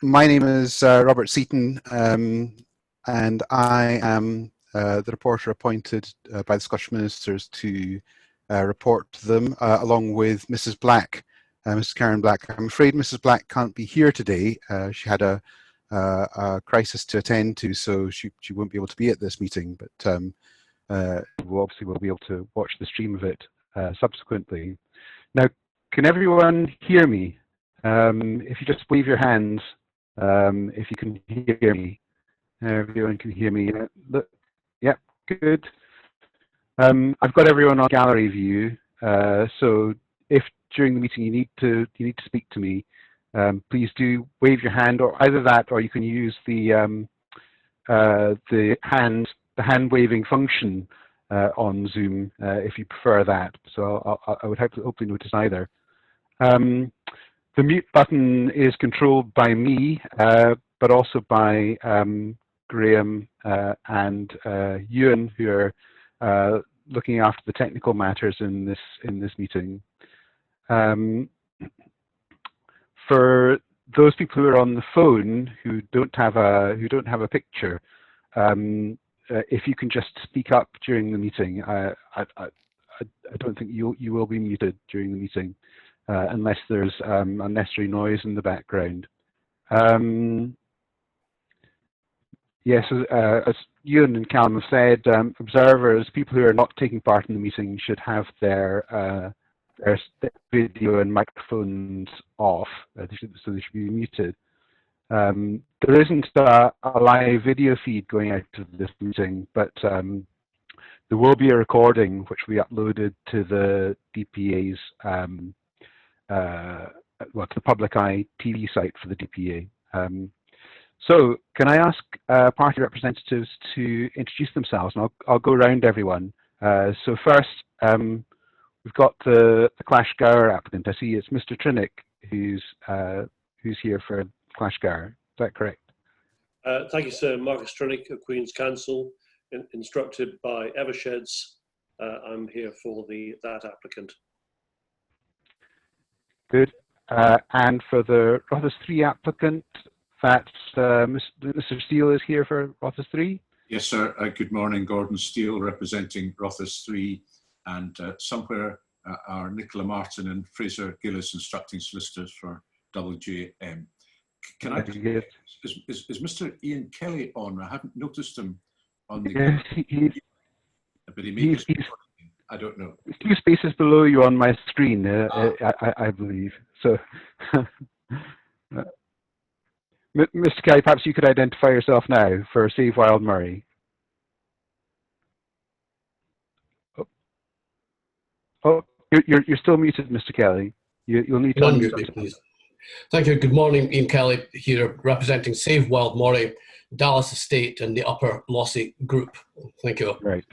My name is Robert Seaton, and I am the reporter appointed by the Scottish Ministers to report to them, along with Mrs. Black, Mrs. Karen Black. I'm afraid Mrs. Black can't be here today. She had a crisis to attend to, so she won't be able to be at this meeting, but we'll obviously will be able to watch the stream of it subsequently. Now, can everyone hear me? If you just wave your hands, if you can hear me. Everyone can hear me. Yep, good. I've got everyone on gallery view, so if during the meeting you need to speak to me, please do wave your hand, or either that, or you can use the hand waving function on Zoom if you prefer that. So I would hopefully notice either. The mute button is controlled by me, but also by Graham and Ewan, who are looking after the technical matters in this meeting. For those people who are on the phone who don't have a picture, if you can just speak up during the meeting, I don't think you will be muted during the meeting. Unless there's unnecessary noise in the background. Yes, as Ewan and Callum have said, observers, people who are not taking part in the meeting, should have their video and microphones off, so they should be muted. There isn't a live video feed going out of this meeting, but there will be a recording which we uploaded to the DPA's well, to the Public Eye TV site for the DPA. So can I ask party representatives to introduce themselves, and I'll go around everyone. So first, we've got the Clash Gour applicant. I see it's Mr. Trinick who's here for Clash Gour. Is that correct? Thank you, sir. Marcus Trinick of Queen's Counsel, instructed by Eversheds. I'm here for that applicant. Good. And for the Rothes 3 applicant, that's Mr. Steele is here for Rothes 3? Yes, sir. Good morning. Gordon Steele, representing Rothes 3, and somewhere are Nicola Martin and Fraser Gillis, instructing solicitors for WJM. Can I? Is Mr. Ian Kelly on? I haven't noticed him on the. But he may be. I don't know. 2 spaces below you on my screen, I believe. So, Mr. Kelly, perhaps you could identify yourself now for Save Wild Murray. Oh, you're still muted, Mr. Kelly. You'll need to unmute me, please. Thank you. Good morning, Ian Kelly here, representing Save Wild Murray, Dallas Estate, and the Upper Lossy Group. Thank you. Right.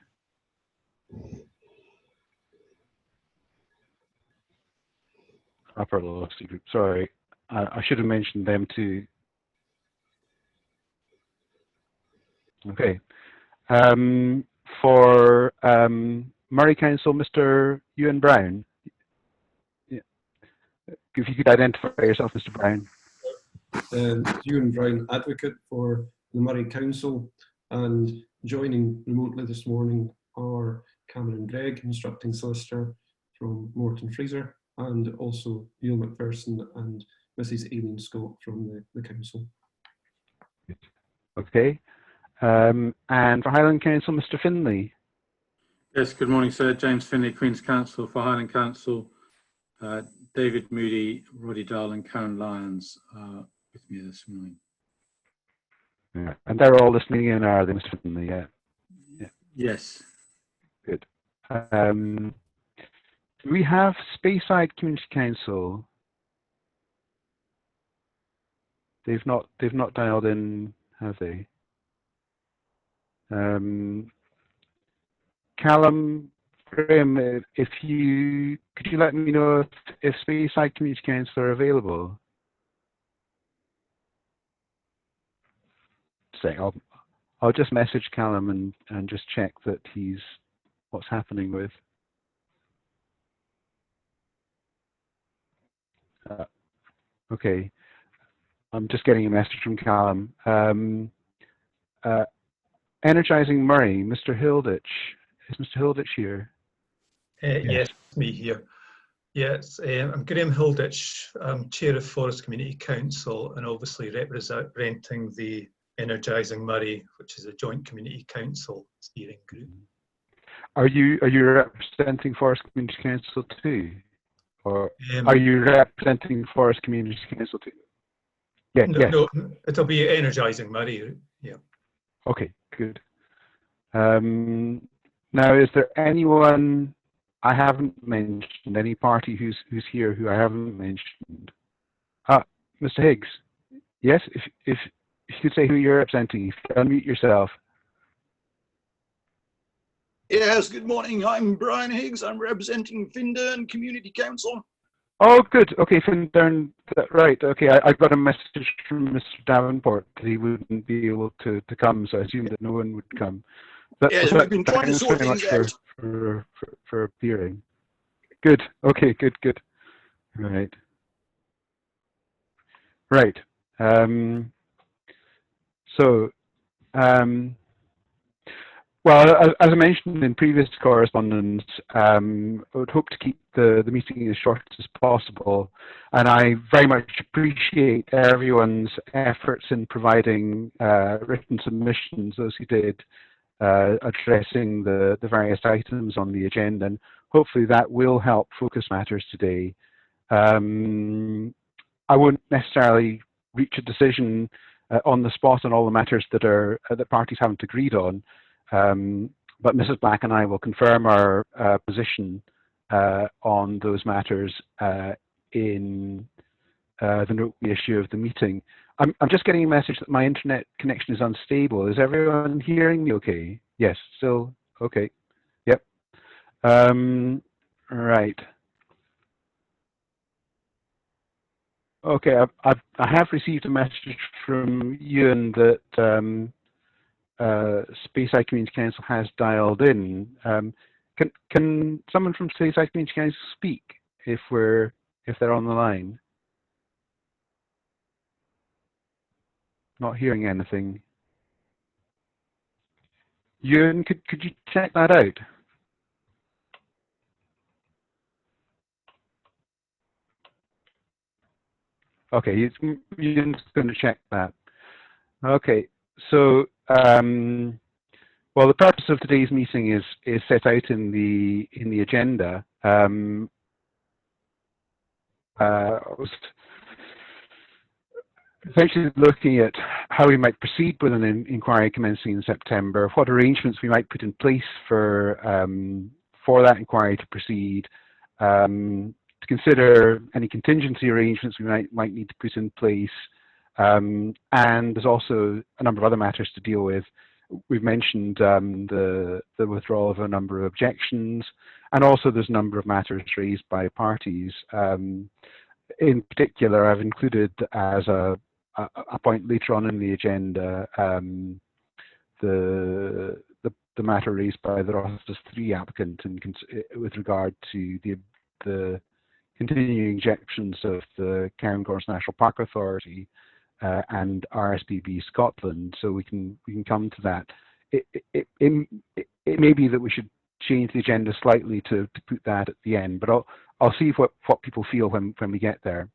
Upper Lossy Group. Sorry, I should have mentioned them too. Okay. For Murray Council, Mr. Ewan Brown. Yeah. If you could identify yourself, Mr. Brown. Ewan Brown, advocate for the Murray Council, and joining remotely this morning are Cameron Gregg, instructing solicitor from Morton Fraser, and also Neil McPherson and Mrs. Aileen Scott from the council. Okay. And for Highland Council, Mr. Finlay. Yes, good morning, sir. James Finlay, Queen's Counsel for Highland Council. David Moody, Roddy Dahl and Karen Lyons are with me this morning. Yeah. And they're all listening in, are they, Mr. Finlay? Yeah. Yes. Good. We have Speyside Community Council. They've not dialed in, have they? Callum, Graham, could you let me know if Speyside Community Council are available? I'll just message Callum and just check that what's happening with. Okay. I'm just getting a message from Callum. Energizing Murray, Mr. Hilditch. Is Mr. Hilditch here? Yes, me here. Yes, I'm Graham Hilditch. I'm Chair of Forest Community Council and obviously representing the Energising Murray, which is a joint community council steering group. Are you representing Forest Community Council too? Or are you representing Forest Community Council too? Yeah, no, yes. no, it'll be Energising Murray, yeah. Okay, good. Now, is there anyone I haven't mentioned, any party who's here who I haven't mentioned? Mr. Higgs. Yes, if you could say who you're representing, if you unmute yourself. Yes, good morning. I'm Brian Higgs. I'm representing Findern Community Council. Oh, good. Okay, Findern, right. Okay, I got a message from Mr. Davenport that he wouldn't be able to come, so I assumed that no one would come. Yes, we've been trying to sort very much things out. for appearing. Good. Okay, good. Right. Right. Well, as I mentioned in previous correspondence, I would hope to keep the meeting as short as possible, and I very much appreciate everyone's efforts in providing written submissions, those who did, addressing the various items on the agenda, and hopefully that will help focus matters today. I won't necessarily reach a decision on the spot on all the matters that that parties haven't agreed on, but Mrs. Black and I will confirm our position on those matters in the note issue of the meeting. I'm just getting a message that my internet connection is unstable. Is everyone hearing me okay? Yes, still okay. Yep. Right. Okay, I have received a message from Ewan that Speyside Community Council has dialed in. Can someone from Speyside Community Council speak if they're on the line? Not hearing anything. Ewan, could you check that out? Okay, Ewan's going to check that. Okay, so well, the purpose of today's meeting is set out in the agenda. Essentially looking at how we might proceed with an inquiry commencing in September, what arrangements we might put in place for that inquiry to proceed, to consider any contingency arrangements we might need to put in place, and there's also a number of other matters to deal with. We've mentioned the withdrawal of a number of objections, and also there's a number of matters raised by parties. In particular, I've included as a point later on in the agenda the matter raised by the Rothes 3 applicant with regard to the continuing injections of the Cairngorms National Park Authority and RSPB Scotland. So we can come to that. It may be that we should change the agenda slightly to put that at the end, but I'll see what people feel when we get there.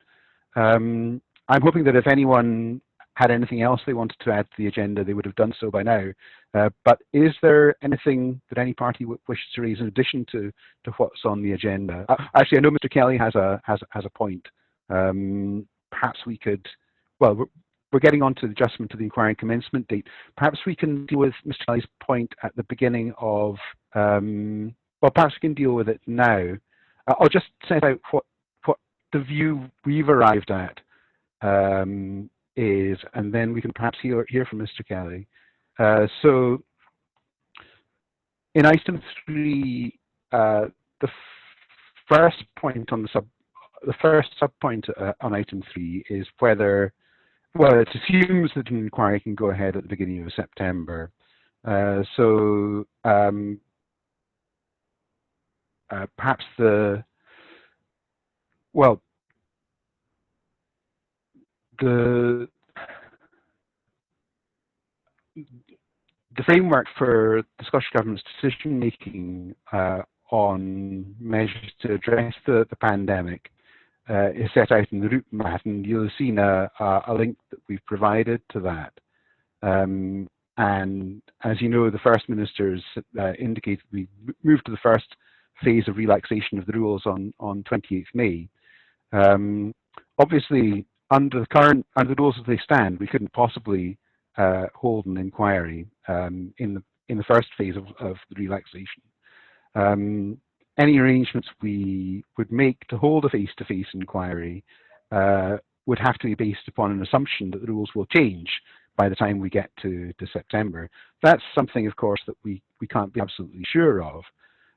I'm hoping that if anyone had anything else they wanted to add to the agenda, they would have done so by now. But is there anything that any party wishes to raise in addition to what's on the agenda? Actually, I know Mr. Kelly has a point. Perhaps we could. Well, we're getting on to the adjustment to the inquiry commencement date. Perhaps we can deal with Mr. Kelly's point at the beginning of. Well, perhaps we can deal with it now. I'll just set out what the view we've arrived at is, and then we can perhaps hear from Mr. Kelly. So, in item 3, the first point on the first sub-point on item 3 is whether, well, it assumes that an inquiry can go ahead at the beginning of September. So perhaps the framework for the Scottish Government's decision making on measures to address the pandemic is set out in the route map, and you'll have seen a link that we've provided to that. And as you know, the First Minister's indicated we moved to the first phase of relaxation of the rules on 28th May. Obviously, under the rules as they stand, we couldn't possibly hold an inquiry in the first phase of the relaxation. Any arrangements we would make to hold a face-to-face inquiry would have to be based upon an assumption that the rules will change by the time we get to September. That's something, of course, that we can't be absolutely sure of.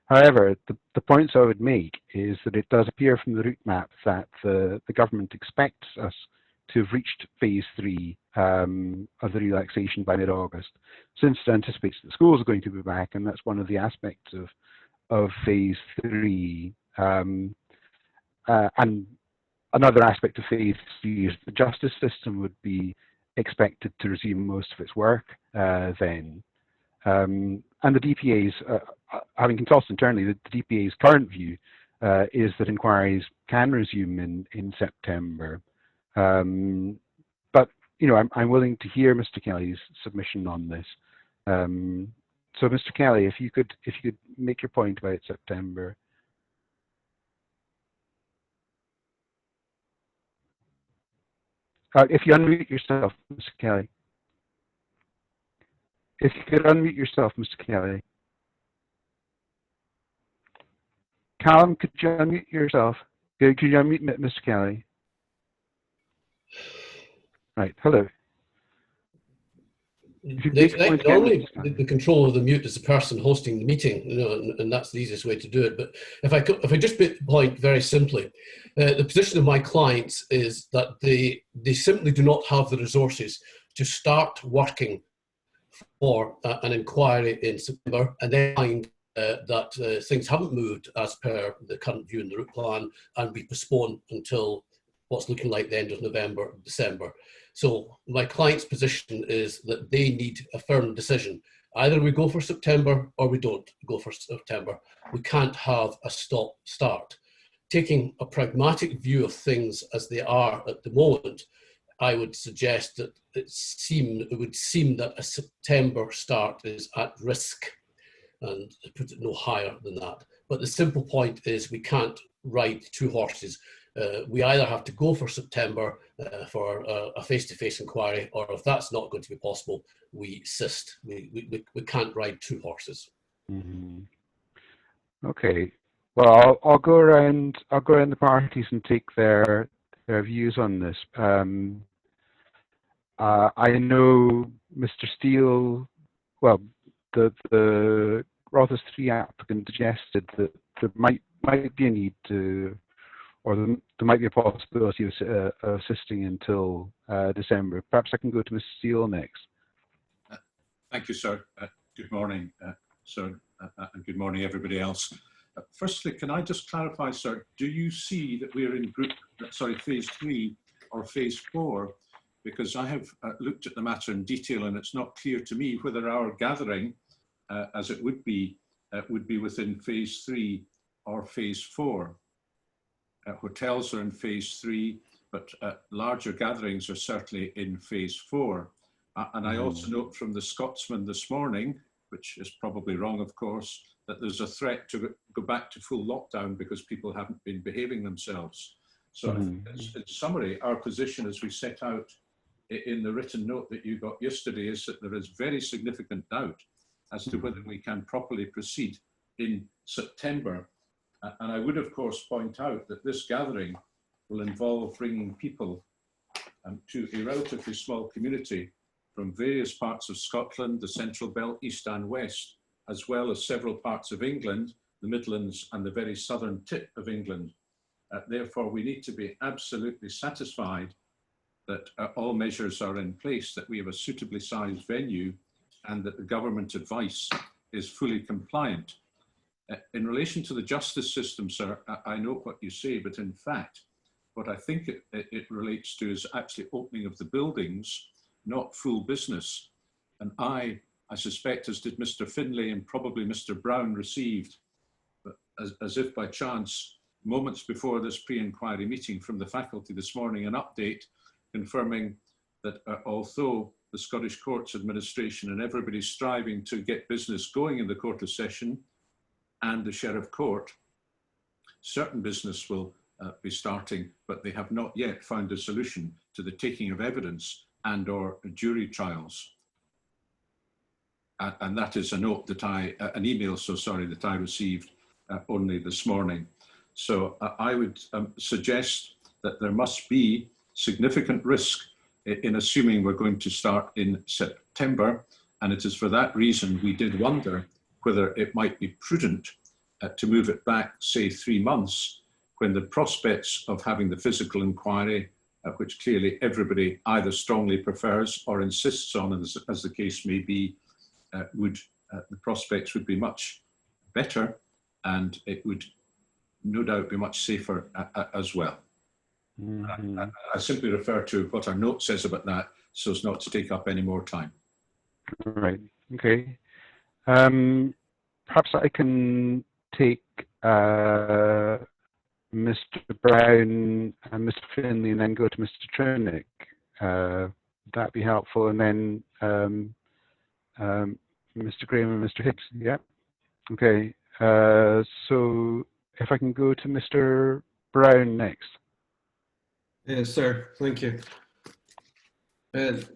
However, the points I would make is that it does appear from the route map that the government expects us to have reached phase 3 of the relaxation by mid-August, since it anticipates that schools are going to be back, and that's one of the aspects of phase 3. And another aspect of phase 3 is the justice system would be expected to resume most of its work then. And the DPA's, having consulted internally, the DPA's current view is that inquiries can resume in September. But you know, I'm willing to hear Mr. Kelly's submission on this. So, Mr. Kelly, if you could make your point about September. If you unmute yourself, Mr. Kelly. If you could unmute yourself, Mr. Kelly. Callum, could you unmute yourself? Could you unmute Mr. Kelly? Right, hello. Normally, the control of the mute is the person hosting the meeting, you know, and that's the easiest way to do it. But if I just put the point very simply, the position of my clients is that they simply do not have the resources to start working for an inquiry in September and then find that things haven't moved as per the current view in the route plan and be postponed until what's looking like the end of November, December. So my client's position is that they need a firm decision. Either we go for September or we don't go for September. We can't have a stop-start. Taking a pragmatic view of things as they are at the moment, I would suggest that it would seem that a September start is at risk, and to put it no higher than that. But the simple point is we can't ride two horses. We either have to go for September for a face-to-face inquiry, or if that's not going to be possible, we desist. We can't ride two horses. Mm-hmm. Okay. Well, I'll go around the parties and take their views on this. I know Mr. Steele. Well, the Rothes 3 applicant suggested that there might be a need to, or there might be a possibility of assisting until December. Perhaps I can go to Mr. Steele next. Thank you, sir. Good morning, sir, and good morning, everybody else. Firstly, can I just clarify, sir, do you see that we're in phase 3 or phase 4? Because I have looked at the matter in detail, and it's not clear to me whether our gathering, as it would be within phase 3 or phase 4. Hotels are in phase 3, but larger gatherings are certainly in phase 4. And I also note from the Scotsman this morning, which is probably wrong, of course, that there's a threat to go back to full lockdown because people haven't been behaving themselves. So in summary, our position as we set out in the written note that you got yesterday is that there is very significant doubt as to whether we can properly proceed in September. And I would, of course, point out that this gathering will involve bringing people to a relatively small community from various parts of Scotland, the Central Belt, East and West, as well as several parts of England, the Midlands and the very southern tip of England. Therefore, we need to be absolutely satisfied that all measures are in place, that we have a suitably sized venue, and that the government advice is fully compliant. In relation to the justice system, sir, I know what you say, but in fact, What I think it relates to is actually opening of the buildings, not full business. And I suspect, as did Mr. Finlay and probably Mr. Brown, received, as if by chance, moments before this pre-inquiry meeting from the faculty this morning, an update confirming that although the Scottish Courts Administration and everybody's striving to get business going in the Court of Session and the Sheriff Court, certain business will be starting, but they have not yet found a solution to the taking of evidence and or jury trials. And that is a note that an email, so sorry, that I received only this morning. So I would suggest that there must be significant risk in assuming we're going to start in September. And it is for that reason we did wonder whether it might be prudent to move it back, say, 3 months, when the prospects of having the physical inquiry, which clearly everybody either strongly prefers or insists on, as the case may be, the prospects would be much better, and it would no doubt be much safer as well. Mm-hmm. I simply refer to what our note says about that, so as not to take up any more time. Right. Okay. Perhaps I can take Mr. Brown and Mr. Finlay, and then go to Mr. Trinick. That'd be helpful, and then Mr. Graham and Mr. Hicks. Yeah. Okay. So if I can go to Mr. Brown next. Yes, sir. Thank you.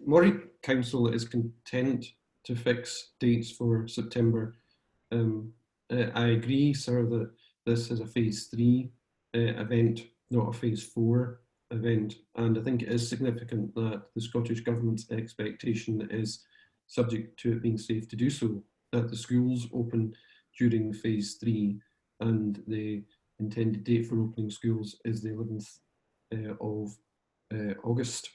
Moray Council is content to fix dates for September. I agree, sir, that this is a phase 3 event, not a phase 4 event. And I think it is significant that the Scottish Government's expectation is, subject to it being safe to do so, that the schools open during phase 3, and the intended date for opening schools is the 11th of August.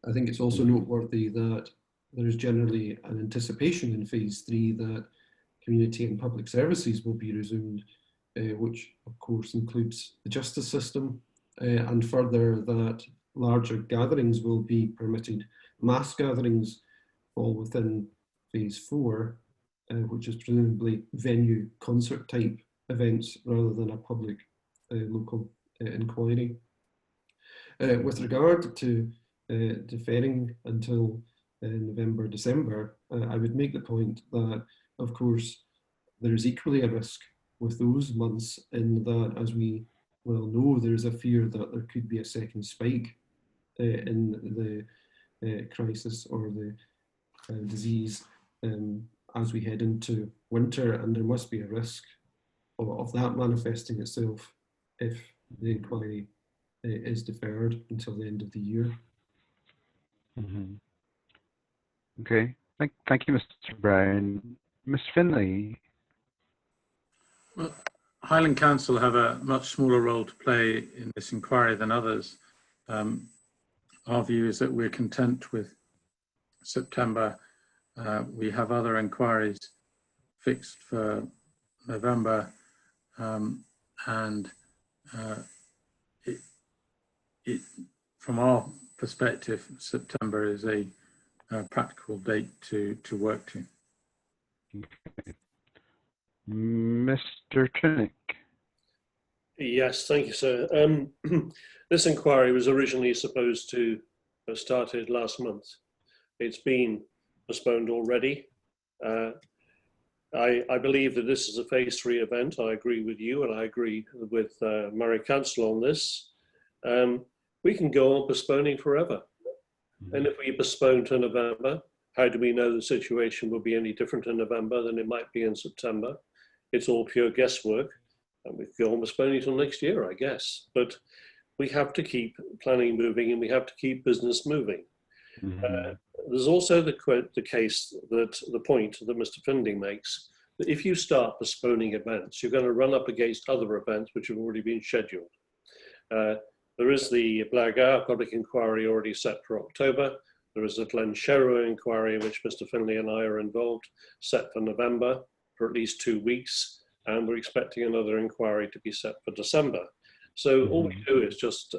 I think it's also noteworthy that there is generally an anticipation in phase 3 that community and public services will be resumed, which of course includes the justice system, and further that larger gatherings will be permitted. Mass gatherings fall within phase 4, which is presumably venue concert type events rather than a public local inquiry. With regard to deferring until November, December, I would make the point that, of course, there is equally a risk with those months, in that, as we well know, there is a fear that there could be a second spike in the crisis or the disease as we head into winter, and there must be a risk of that manifesting itself if the inquiry is deferred until the end of the year. Mm-hmm. Okay, thank you, Mr. Brown. Mr. Finlay. Well, Highland Council have a much smaller role to play in this inquiry than others. Our view is that we're content with September. We have other inquiries fixed for November, and from our perspective, September is a practical date to work to. Okay. Mr. Trinick. Yes, thank you, sir. This inquiry was originally supposed to have started last month. It's been postponed already. I believe that this is a phase 3 event. I agree with you, and I agree with Moray Council on this. We can go on postponing forever. And if we postpone to November, how do we know the situation will be any different in November than it might be in September? It's all pure guesswork, and we can go on postponing until next year, I guess. But we have to keep planning moving, and we have to keep business moving. Mm-hmm. There's also the case that the point that Mr. Finlay makes, that if you start postponing events, you're going to run up against other events which have already been scheduled. There is the Blair public inquiry already set for October. There is the Glen Sherrow inquiry, in which Mr. Finlay and I are involved, set for November for at least 2 weeks. And we're expecting another inquiry to be set for December. So all we do is just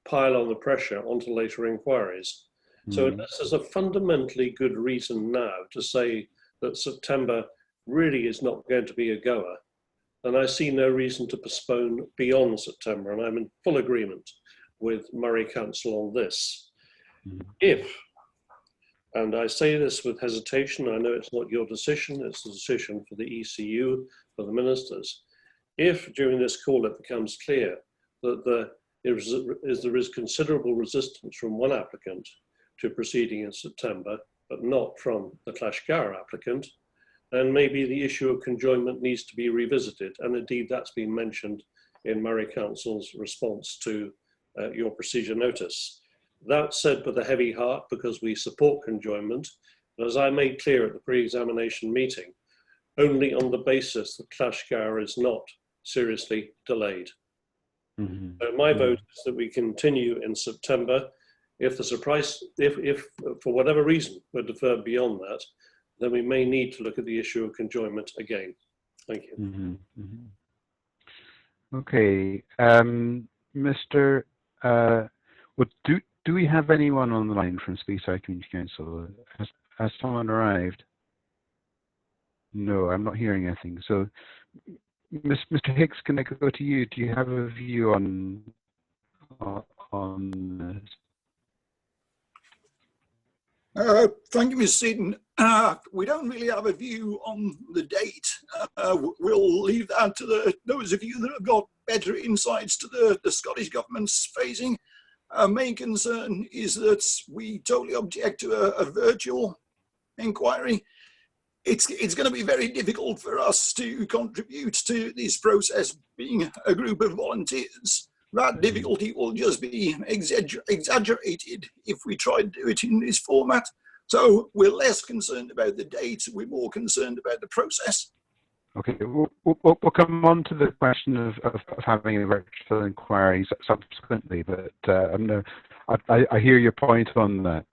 pile on the pressure onto later inquiries. So unless there's a fundamentally good reason now to say that September really is not going to be a goer, then I see no reason to postpone beyond September. And I'm in full agreement with Moray Council on this. If, and I say this with hesitation, I know it's not your decision, it's a decision for the ECU, for the ministers. If during this call it becomes clear that there is considerable resistance from one applicant to proceeding in September, but not from the Clash Gour applicant, then maybe the issue of conjoinment needs to be revisited. And indeed, that's been mentioned in Moray Council's response to your procedure notice. That said with a heavy heart, because we support conjoinment, and as I made clear at the pre-examination meeting, only on the basis that Clash Gour is not seriously delayed. So my vote is that we continue in September. If the surprise, if for whatever reason we're deferred beyond that, then we may need to look at the issue of conjoinment again. Thank you. Okay, Mr. Well, do we have anyone on the line from Speyside Community Council? Has someone arrived? No, I'm not hearing anything. So, Mr. Higgs, can I go to you? Do you have a view on this? Thank you, Mr. Seaton. We don't really have a view on the date. We'll leave that to those of you that have got better insights to the Scottish Government's phasing. Our main concern is that we totally object to a virtual inquiry. It's going to be very difficult for us to contribute to this process being a group of volunteers. That difficulty will just be exaggerated if we try to do it in this format. So we're less concerned about the date, we're more concerned about the process. Okay, we'll come on to the question of having a virtual inquiry subsequently, but I hear your point on that.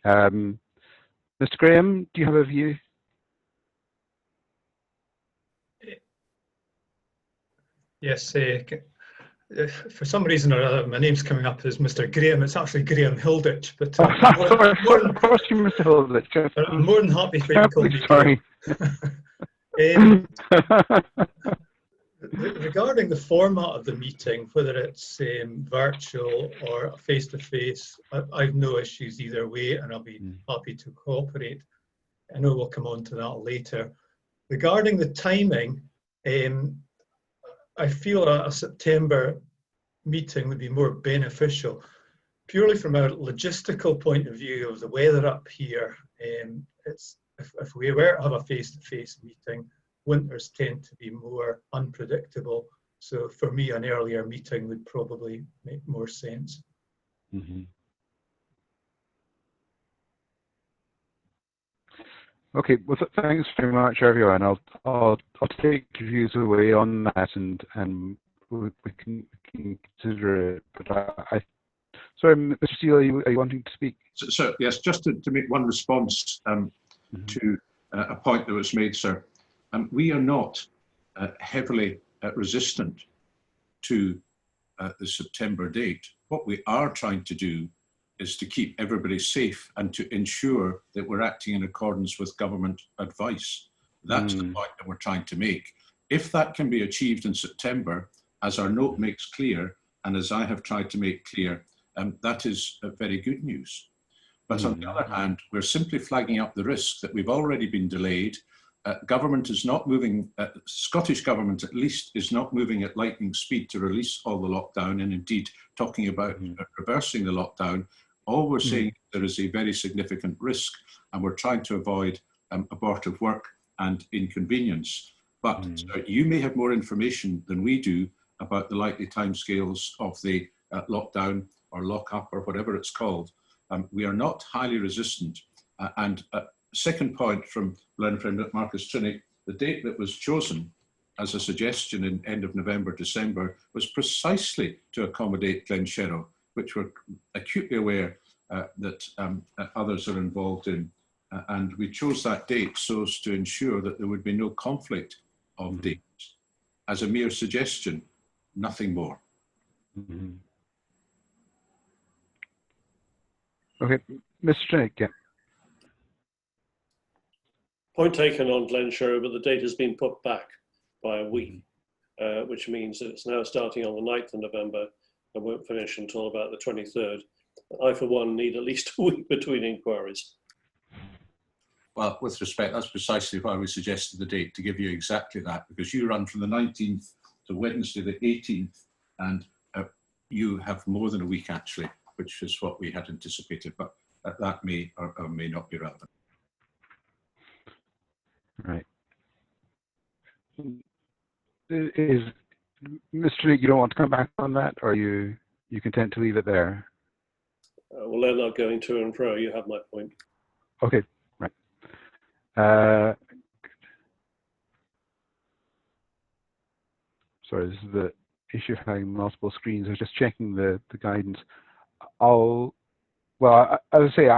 Mr. Graham, do you have a view? Yes, for some reason or other, my name's coming up as Mr. Graham. It's actually Graham Hilditch, but of course you, Mr. Hilditch. I'm more than happy for you to call me. Sorry. Regarding the format of the meeting, whether it's virtual or face-to-face, I've no issues either way, and I'll be happy to cooperate. I know we'll come on to that later. Regarding the timing, I feel a September meeting would be more beneficial, purely from a logistical point of view of the weather up here. If we were to have a face-to-face meeting, winters tend to be more unpredictable. So for me, an earlier meeting would probably make more sense. Okay, well, thanks very much, everyone. I'll take your views away on that, and we can consider it. But sorry, Mr. Steele, are you wanting to speak? So yes, just to make one response to a point that was made, sir. We are not heavily resistant to the September date. What we are trying to do is to keep everybody safe and to ensure that we're acting in accordance with government advice. That's the point that we're trying to make. If that can be achieved in September, as our note makes clear, and as I have tried to make clear, that is very good news. But on the other hand, we're simply flagging up the risk that we've already been delayed. Government is not moving, Scottish Government at least, is not moving at lightning speed to release all the lockdown, and indeed talking about reversing the lockdown. All we're saying there is a very significant risk, and we're trying to avoid abortive work and inconvenience. But you may have more information than we do about the likely timescales of the lockdown or lock-up or whatever it's called. We are not highly resistant. Second point from Learning Friend Marcus Trinnick, the date that was chosen as a suggestion in end of November, December, was precisely to accommodate Glen Sherrow, which we're acutely aware that others are involved in. And we chose that date so as to ensure that there would be no conflict of dates. As a mere suggestion, nothing more. Mhm. Okay, Mr. Drake, yeah. Point taken on Glenshire, but the date has been put back by a week, which means that it's now starting on the 9th of November and won't finish until about the 23rd. I, for one, need at least a week between inquiries. Well, with respect, that's precisely why we suggested the date, to give you exactly that, because you run from the 19th to Wednesday the 18th, and you have more than a week actually, which is what we had anticipated, but that may or may not be relevant. Right. Is Mr. Drake, you don't want to come back on that, or are you content to leave it there? Well, they're not going to and fro. You have my point. Okay, right. Sorry, this is the issue of having multiple screens. I was just checking the guidance. Well, as I say,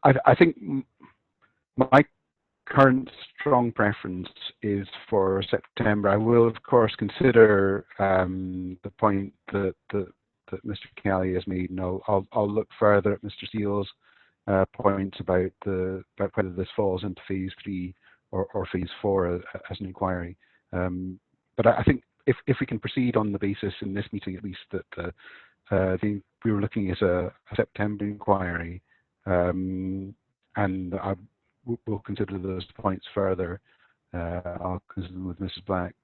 I think my current strong preference is for September. I will, of course, consider the point that Mr. Kelly has made, and I'll look further at Mr. Steele's points about whether this falls into phase 3 or phase 4 as an inquiry. But I think if we can proceed on the basis in this meeting, at least, that we were looking at a September inquiry, and we'll consider those points further. I'll consider them with Mrs. Black.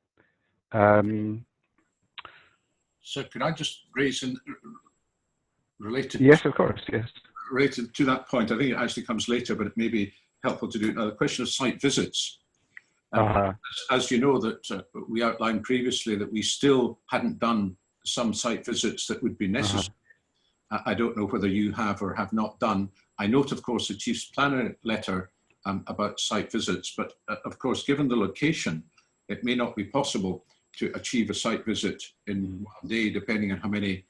So could I just raise in related? Yes, of course, yes. Related to that point, I think it actually comes later, but it may be helpful to do it now. The question of site visits. As you know, that we outlined previously that we still hadn't done some site visits that would be necessary. I don't know whether you have or have not done. I note, of course, the Chief's Planner letter about site visits, but of course, given the location, it may not be possible to achieve a site visit in one day, depending on how many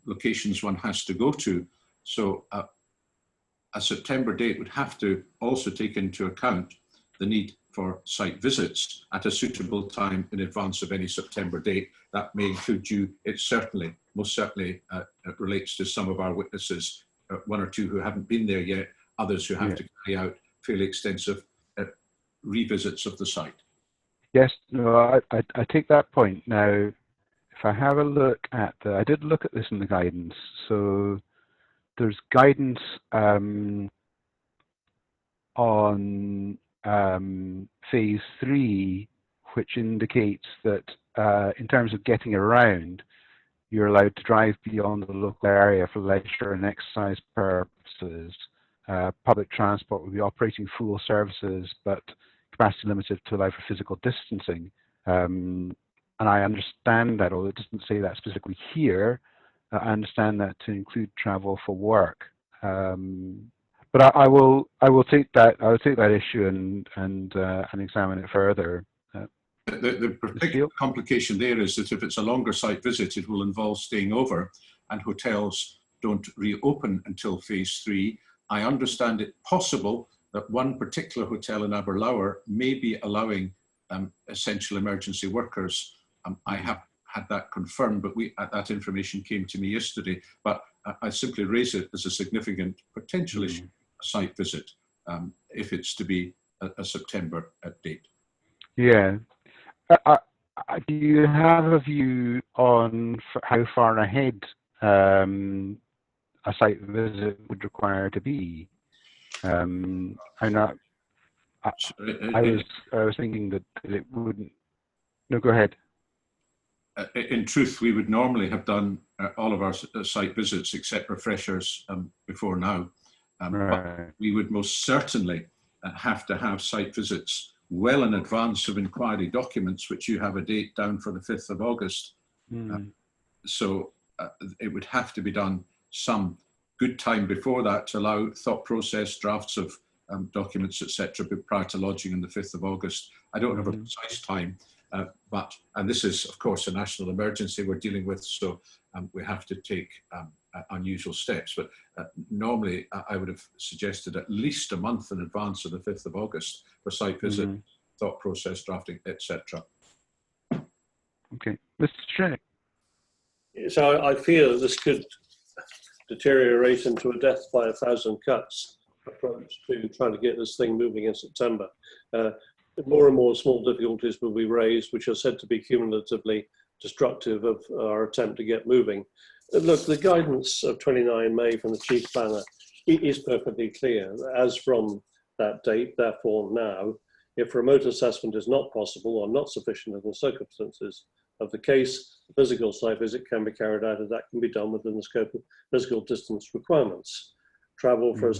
locations one has to go to. So a September date would have to also take into account the need for site visits at a suitable time in advance of any September date. That may include you. It certainly, most certainly, relates to some of our witnesses, one or two who haven't been there yet, others who have to carry out fairly extensive revisits of the site. Yes, no, I take that point. Now, if I have a look at I did look at this in the guidance. So there's guidance on phase 3, which indicates that in terms of getting around, you're allowed to drive beyond the local area for leisure and exercise purposes. Public transport will be operating full services, but capacity limited to allow for physical distancing. And I understand that, although it doesn't say that specifically here, I understand that to include travel for work. But I will take that issue and examine it further. The particular complication there is that if it's a longer site visit, it will involve staying over, and hotels don't reopen until phase 3. I understand it possible that one particular hotel in Aberlour may be allowing essential emergency workers. I have had that confirmed, but that information came to me yesterday. But I simply raise it as a significant potential issue, a site visit, if it's to be a September date. Yeah. Do you have a view on how far ahead a site visit would require to be? I was thinking that it wouldn't. No, go ahead. In truth, we would normally have done all of our site visits except refreshers before now. But we would most certainly have to have site visits well in advance of inquiry documents, which you have a date down for the 5th of August. So it would have to be done some good time before that to allow thought process, drafts of documents, etc., prior to lodging on the 5th of August. I don't have a precise time, and this is, of course, a national emergency we're dealing with, so we have to take unusual steps. But normally, I would have suggested at least a month in advance of the 5th of August for site visit, thought process, drafting, etc. Okay. Mr. Drake. So I fear this could deteriorate into a death by 1,000 cuts approach to trying to get this thing moving in September. More and more small difficulties will be raised, which are said to be cumulatively destructive of our attempt to get moving. Look, the guidance of 29 May from the Chief Planner is perfectly clear. As from that date, therefore now, if remote assessment is not possible or not sufficient in the circumstances of the case, the physical site visit can be carried out, and that can be done within the scope of physical distance requirements. Travel for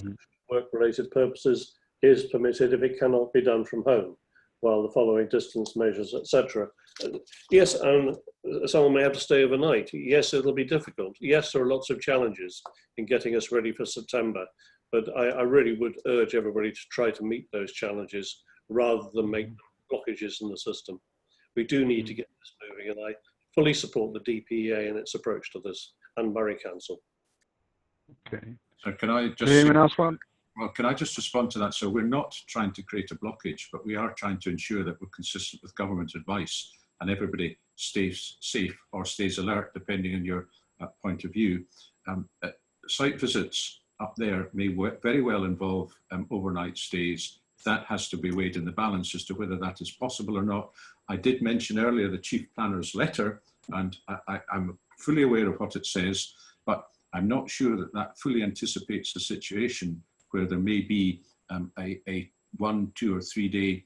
work-related purposes is permitted if it cannot be done from home, while the following distance measures, etc. Yes, and someone may have to stay overnight. Yes, it'll be difficult. Yes, there are lots of challenges in getting us ready for September, but I really would urge everybody to try to meet those challenges rather than make blockages in the system. We do need to get this moving, and I fully support the DPEA and its approach to this, and Moray Council. Okay. So can I just... Does anyone else want? Well, can I just respond to that? So we're not trying to create a blockage, but we are trying to ensure that we're consistent with government advice and everybody stays safe or stays alert, depending on your point of view. Site visits up there may very well involve overnight stays. That has to be weighed in the balance as to whether that is possible or not. I did mention earlier the Chief Planner's letter, and I'm fully aware of what it says, but I'm not sure that that fully anticipates the situation where there may be a 1, 2 or 3 day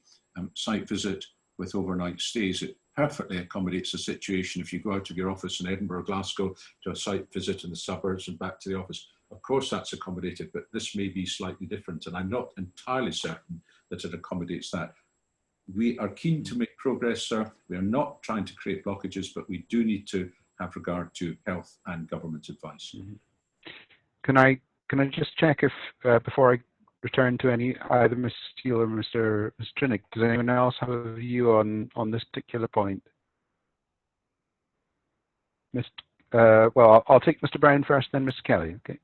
site visit with overnight stays. It perfectly accommodates the situation if you go out of your office in Edinburgh or Glasgow to a site visit in the suburbs and back to the office. Of course that's accommodated, but this may be slightly different, and I'm not entirely certain that it accommodates that. We are keen to make progress, sir. We are not trying to create blockages, but we do need to have regard to health and government advice. Can I just check if before I return to either Mr. Steele or Mr. Trinnick, does anyone else have a view on this particular point? Well, I'll take Mr. Brown first, then Mr. Kelly. Okay.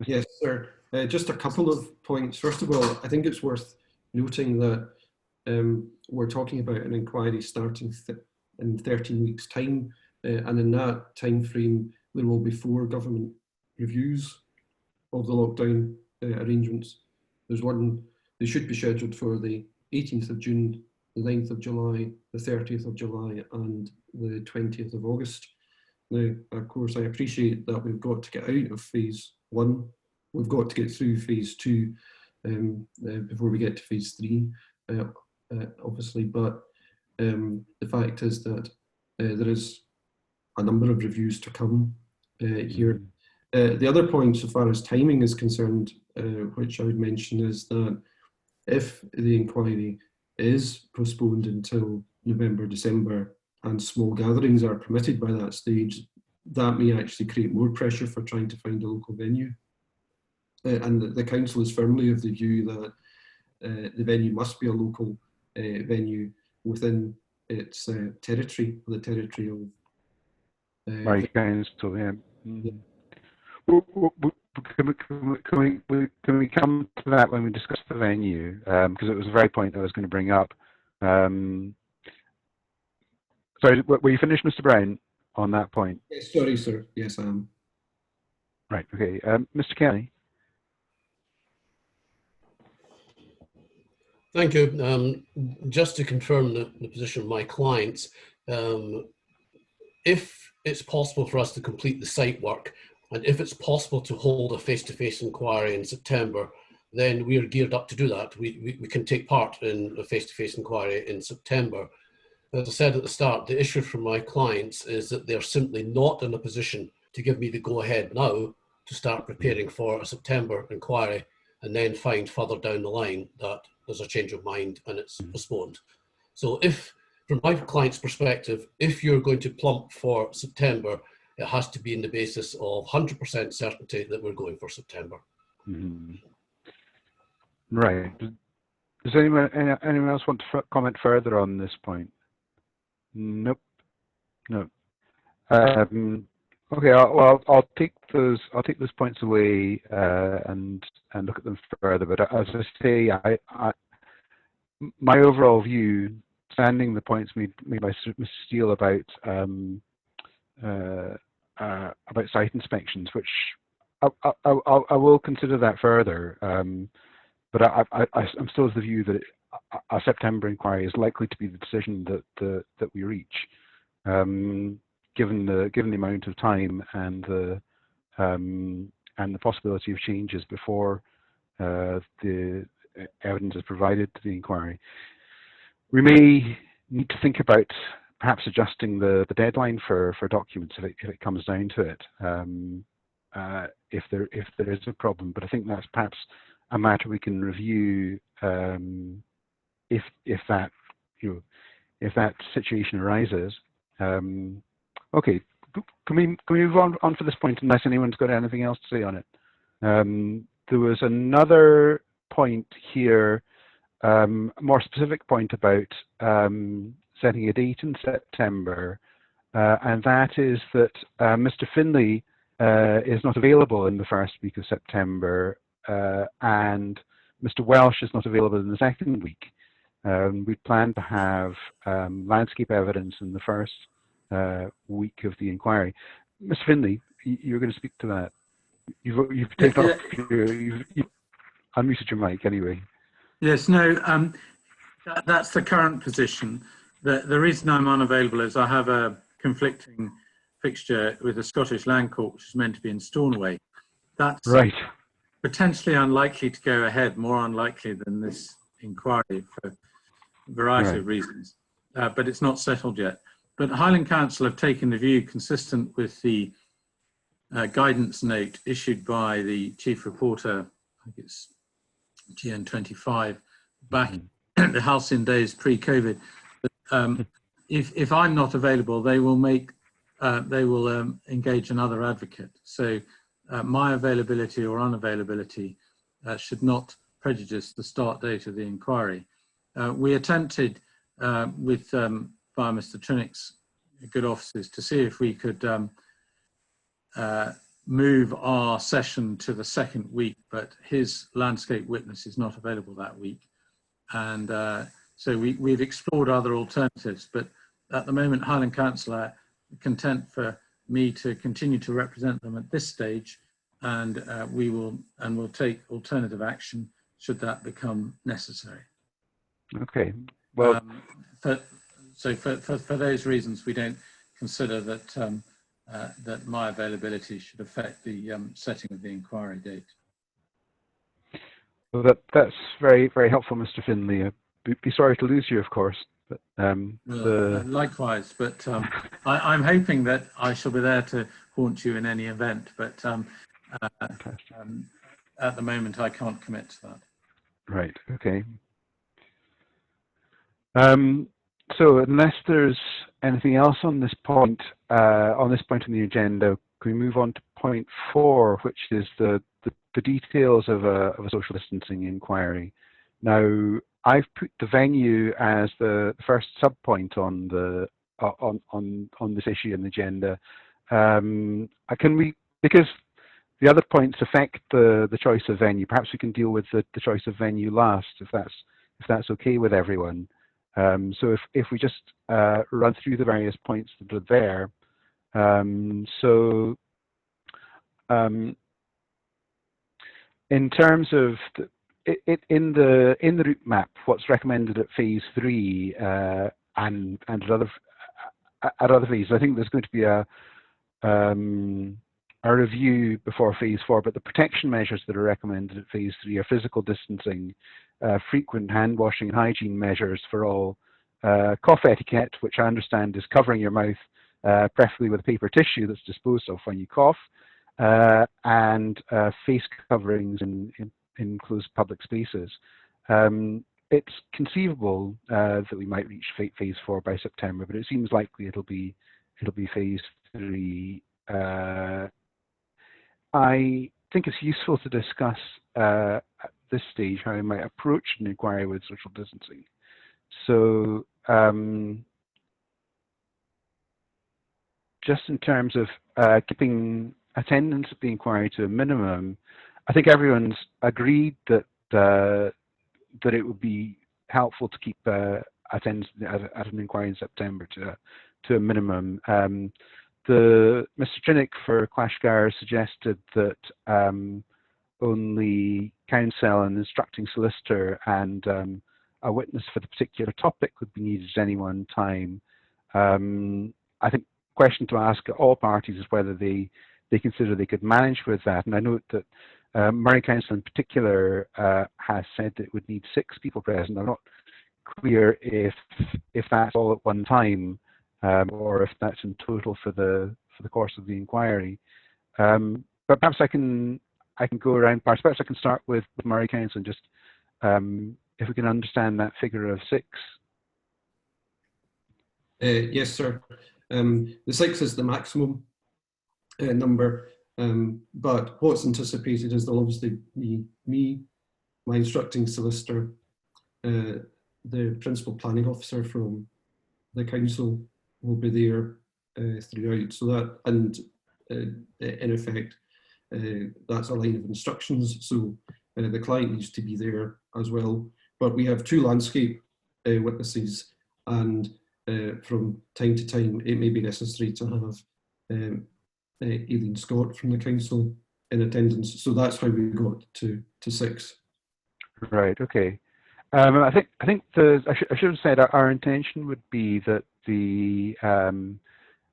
Yes, sir. Just a couple of points. First of all, I think it's worth noting that we're talking about an inquiry starting in 13 weeks' time, and in that time frame, there will be 4 government reviews of the lockdown arrangements. There's one, they should be scheduled for the 18th of June, the 9th of July, the 30th of July, and the 20th of August. Now, of course, I appreciate that we've got to get out of phase 1. We've got to get through phase 2 before we get to phase 3, obviously, but the fact is that there is a number of reviews to come here. The other point, so far as timing is concerned, which I would mention, is that if the inquiry is postponed until November, December, and small gatherings are permitted by that stage, that may actually create more pressure for trying to find a local venue. And the council is firmly of the view that the venue must be a local venue within its territory, the territory of Moray Council, yeah. Yeah. Can we come to that when we discuss the venue? Because it was a very point I was going to bring up. Sorry, were you finished, Mr. Brown, on that point? Yes, sorry, sir. Yes, I am. Right, okay. Mr. Kelly? Thank you. Just to confirm the position of my clients, if it's possible for us to complete the site work, and if it's possible to hold a face-to-face inquiry in September, then we are geared up to do that. We can take part in a face-to-face inquiry in September. As I said at the start, the issue for my clients is that they're simply not in a position to give me the go-ahead now to start preparing for a September inquiry and then find further down the line that there's a change of mind and it's postponed. So if, from my client's perspective, if you're going to plump for September, it has to be in the basis of 100% certainty that we're going for September. Mm-hmm. Right. Does anyone else want to comment further on this point? Nope. No. Okay. I'll take those points away and look at them further. But as I say, my overall view notwithstanding the points made by Mr. Steele about site inspections, which I will consider that further. But I'm still of the view that a September inquiry is likely to be the decision that we reach, given the amount of time and the possibility of changes before the evidence is provided to the inquiry. We may need to think about perhaps adjusting the deadline for documents if it comes down to it, if there is a problem. But I think that's perhaps a matter we can review if that situation arises. Okay, can we move on for this point unless anyone's got anything else to say on it? There was another point here, a more specific point about setting a date in September, and that is that Mr. Finlay is not available in the first week of September, and Mr. Welsh is not available in the second week. We plan to have landscape evidence in the first week of the inquiry. Mr. Finlay, you're going to speak to that. You've taken off you've unmuted your mic anyway. Yes, no, that's the current position. The reason I'm unavailable is I have a conflicting fixture with the Scottish Land Court, which is meant to be in Stornoway. That's right. Potentially unlikely to go ahead, more unlikely than this inquiry for a variety of reasons, but it's not settled yet. But Highland Council have taken the view consistent with the guidance note issued by the Chief Reporter, I think it's GN25, back in the halcyon days pre-COVID. If I'm not available, they will engage another advocate. So my availability or unavailability should not prejudice the start date of the inquiry. We attempted with via Mr. Trinick's good offices to see if we could move our session to the second week, but his landscape witness is not available that week. And so we've explored other alternatives, but at the moment Highland Council are content for me to continue to represent them at this stage, and we'll take alternative action should that become necessary. Okay. Well, for those reasons, we don't consider that that my availability should affect the setting of the inquiry date. Well, that's very, very helpful, Mr. Finlay. I'd be sorry to lose you, of course. But likewise, but I'm hoping that I shall be there to haunt you in any event. But at the moment, I can't commit to that. Right. Okay. So unless there's anything else on this point in the agenda, can we move on to point 4, which is the details of a social distancing inquiry. Now, I've put the venue as the first sub-point on this issue in the agenda. Because the other points affect the choice of venue, perhaps we can deal with the choice of venue last, if that's okay with everyone. So if we just run through the various points that are there. In terms of in the route map, what's recommended at phase 3 and at other phases, I think there's going to be a review before phase 4. But the protection measures that are recommended at phase 3 are physical distancing, frequent hand washing and hygiene measures for all, cough etiquette, which I understand is covering your mouth, preferably with paper tissue that's disposed of when you cough, and face coverings in closed public spaces. It's conceivable that we might reach phase 4 by September, but it seems likely it'll be phase 3. I think it's useful to discuss at this stage how we might approach an inquiry with social distancing. So just in terms of keeping attendance at the inquiry to a minimum, I think everyone's agreed that it would be helpful to keep a attend at an inquiry in September to a minimum. Mr. Trinnick for Clash Gour suggested that only counsel and instructing solicitor and a witness for the particular topic would be needed at any one time. I think the question to ask all parties is whether they consider they could manage with that. And I note that Murray Council in particular has said that it would need 6 people present. I'm not clear if that's all at one time or if that's in total for the course of the inquiry. But perhaps I can go around parts. Perhaps I can start with Murray Council and just if we can understand that figure of 6. Yes, sir. The 6 is the maximum number, but what's anticipated is there'll obviously be me, my instructing solicitor, the principal planning officer from the council will be there throughout. So that, and in effect, that's a line of instructions. So the client needs to be there as well. But we have 2 landscape witnesses, and from time to time it may be necessary to have Aileen Scott from the council in attendance. So that's how we got to 6. Right. Okay. I think I should have said our intention would be that the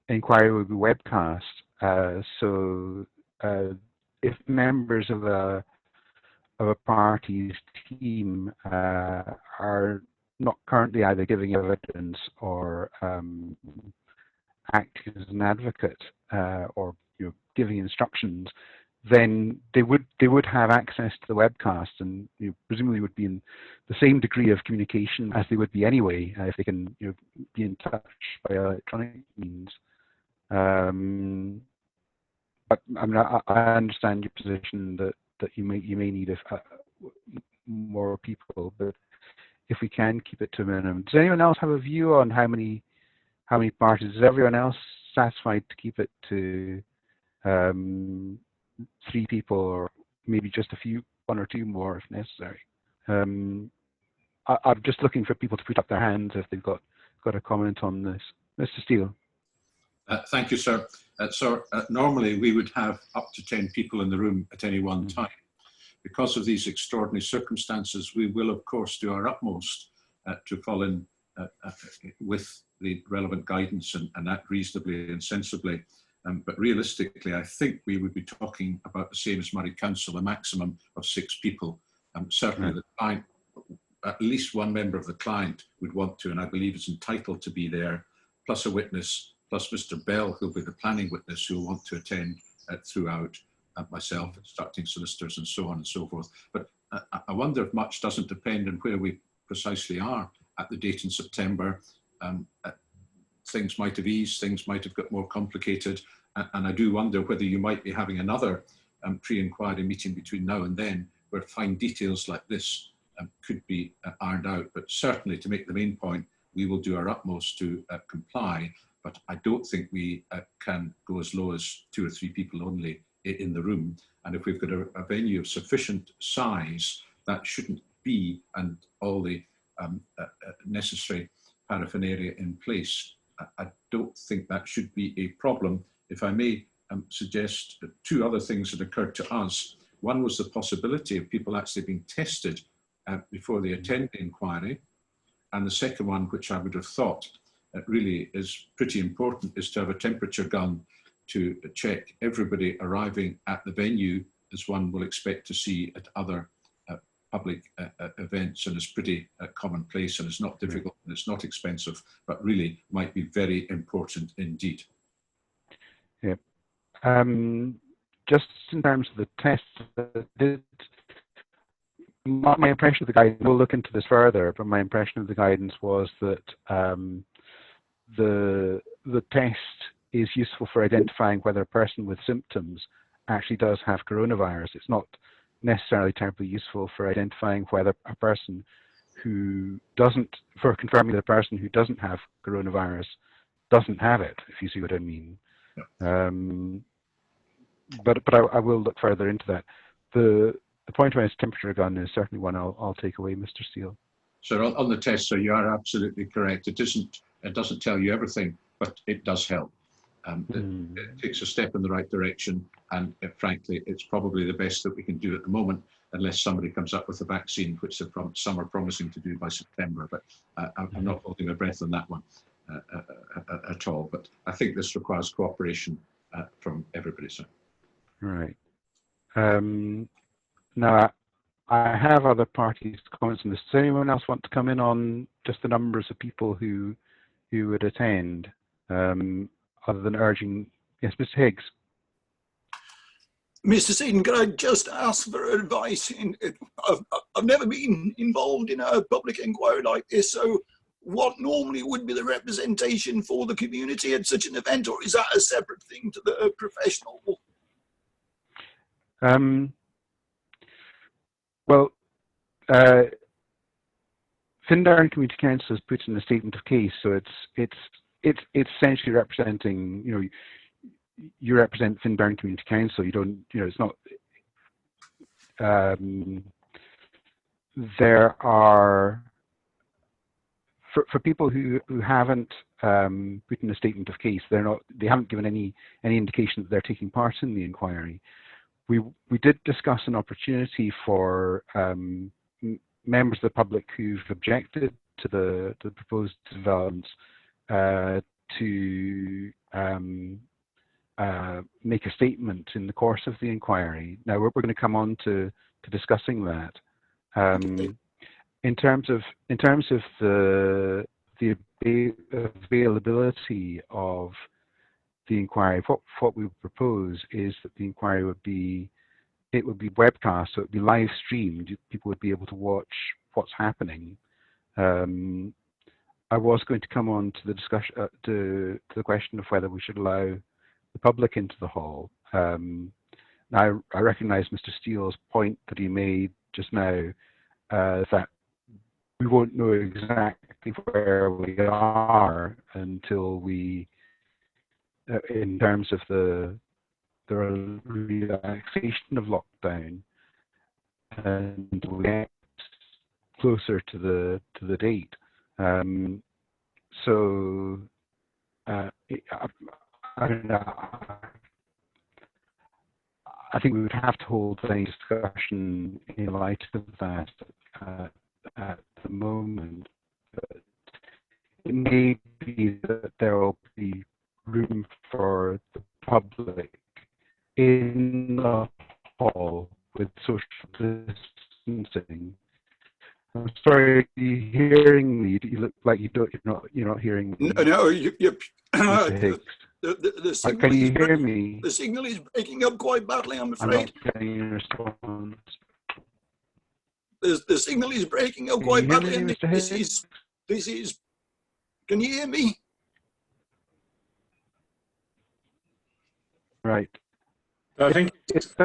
inquiry would be webcast. So if members of a party's team are not currently either giving evidence or acting as an advocate or giving instructions, then they would have access to the webcast, and presumably would be in the same degree of communication as they would be anyway if they can be in touch by electronic means. But I mean, I understand your position that you may need more people, but if we can keep it to a minimum. Does anyone else have a view on how many parties? Is everyone else satisfied to keep it to 3 people, or maybe just a few, 1 or 2 more if necessary? I'm just looking for people to put up their hands if they've got a comment on this. Mr. Steele. Thank you, sir. Normally we would have up to 10 people in the room at any one time. Because of these extraordinary circumstances, we will of course do our utmost to fall in with the relevant guidance and act reasonably and sensibly. But realistically, I think we would be talking about the same as Murray Council, a maximum of 6 people. Certainly the client, at least one member of the client would want to, and I believe is entitled to be there, plus a witness, plus Mr. Bell, who'll be the planning witness, who'll want to attend throughout, myself, instructing solicitors and so on and so forth. But I wonder if much doesn't depend on where we precisely are at the date in September. Things might have eased, things might have got more complicated, and I do wonder whether you might be having another pre-inquiry meeting between now and then, where fine details like this could be ironed out. But certainly, to make the main point, we will do our utmost to comply, but I don't think we can go as low as 2 or 3 people only in the room. And if we've got a venue of sufficient size, that shouldn't be, and all the necessary paraphernalia in place, I don't think that should be a problem. If I may suggest 2 other things that occurred to us. One was the possibility of people actually being tested before they attend the inquiry. And the second one, which I would have thought really is pretty important, is to have a temperature gun to check everybody arriving at the venue, as one will expect to see at other public events, and is pretty commonplace, and it's not difficult and it's not expensive, but really might be very important indeed. Yeah. Just in terms of the tests, my impression of the guidance, we'll look into this further, but my impression of the guidance was that the test is useful for identifying whether a person with symptoms actually does have coronavirus. It's not necessarily terribly useful for identifying whether a person who doesn't, for confirming that a person who doesn't have coronavirus doesn't have it, if you see what I mean. Yeah. But I will look further into that. The point about his temperature gun is certainly one I'll take away, Mr. Steele. So on the test, sir, you are absolutely correct. It doesn't tell you everything, but it does help. It takes a step in the right direction, and frankly, it's probably the best that we can do at the moment, unless somebody comes up with a vaccine, which some are promising to do by September. But I'm not holding my breath on that one at all. But I think this requires cooperation from everybody, sir. Right. Now, I have other parties' comments on this. Does anyone else want to come in on just the numbers of people who would attend, other than urging? Yes, Mr. Higgs. Mr. Seaton, can I just ask for advice? I've never been involved in a public inquiry like this, so what normally would be the representation for the community at such an event, or is that a separate thing to the professional? Well, Findarn Community Council has put in a statement of case, so it's essentially representing, you know, you represent Findarn Community Council. You don't, you know, it's not. There are for people who haven't put in a statement of case, they haven't given any indication that they're taking part in the inquiry. We did discuss an opportunity for members of the public who've objected to the proposed developments to make a statement in the course of the inquiry. Now we're going to come on to discussing that. In terms of the availability of the inquiry, what we would propose is that the inquiry would be webcast, so it would be live streamed. People would be able to watch what's happening. I was going to come on to the discussion to the question of whether we should allow the public into the hall. Now I recognise Mr. Steele's point that he made just now, that we won't know exactly where we are until we, in terms of the relaxation of lockdown, and we get closer to the date. So I don't know. I think we would have to hold any discussion in light of that at the moment. But it may be that there will be room for the public in the hall with social distancing. I'm sorry, are you hearing me? You look like you're not hearing me. No, the signal can you hear me? The signal is breaking up quite badly, I'm afraid. I'm not getting a response. The signal is breaking up quite badly, and this is. Can you hear me? Right. I think it's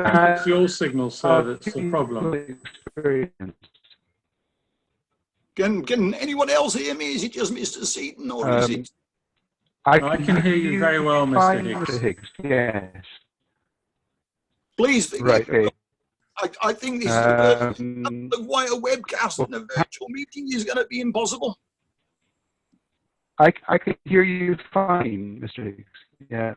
your signal, sir, that's the problem. Can anyone else hear me? Is it just Mr. Seaton, or is it? I can hear you very well, Mr. Higgs. Mr. Higgs, yes. Please forgive me. I think this is why a webcast and a virtual meeting is going to be impossible. I can hear you fine, Mr. Higgs. Yeah.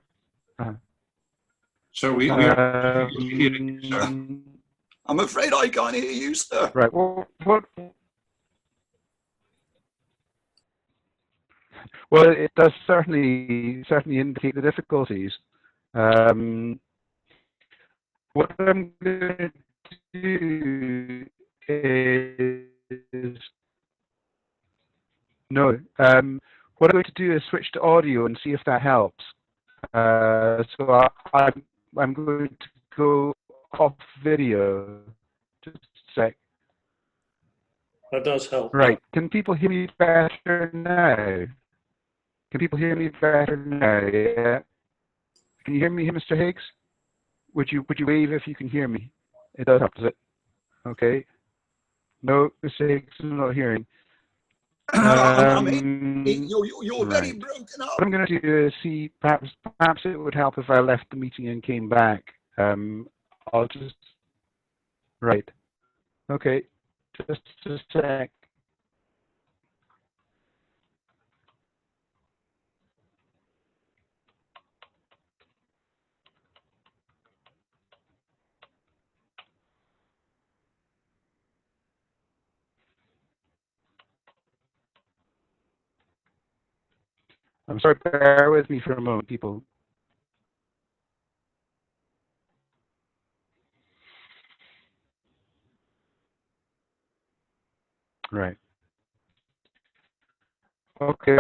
So we are hearing you, sir. I'm afraid I can't hear you, sir. Right. Well, well, it does certainly indicate the difficulties. What I'm going to do is what I'm going to do is switch to audio and see if that helps. So I'm going to go off video. Just a sec. That does help. Right. Can people hear me better now? Can people hear me better now? Yeah. Can you hear me, Mr. Higgs? Would you wave if you can hear me? It does help, does it? Okay. No, Mr. Higgs is not hearing. You're very broken up. What I'm going to do is see, perhaps it would help if I left the meeting and came back. I'll just, right. Okay, just a sec. I'm sorry, bear with me for a moment, people. Right. Okay.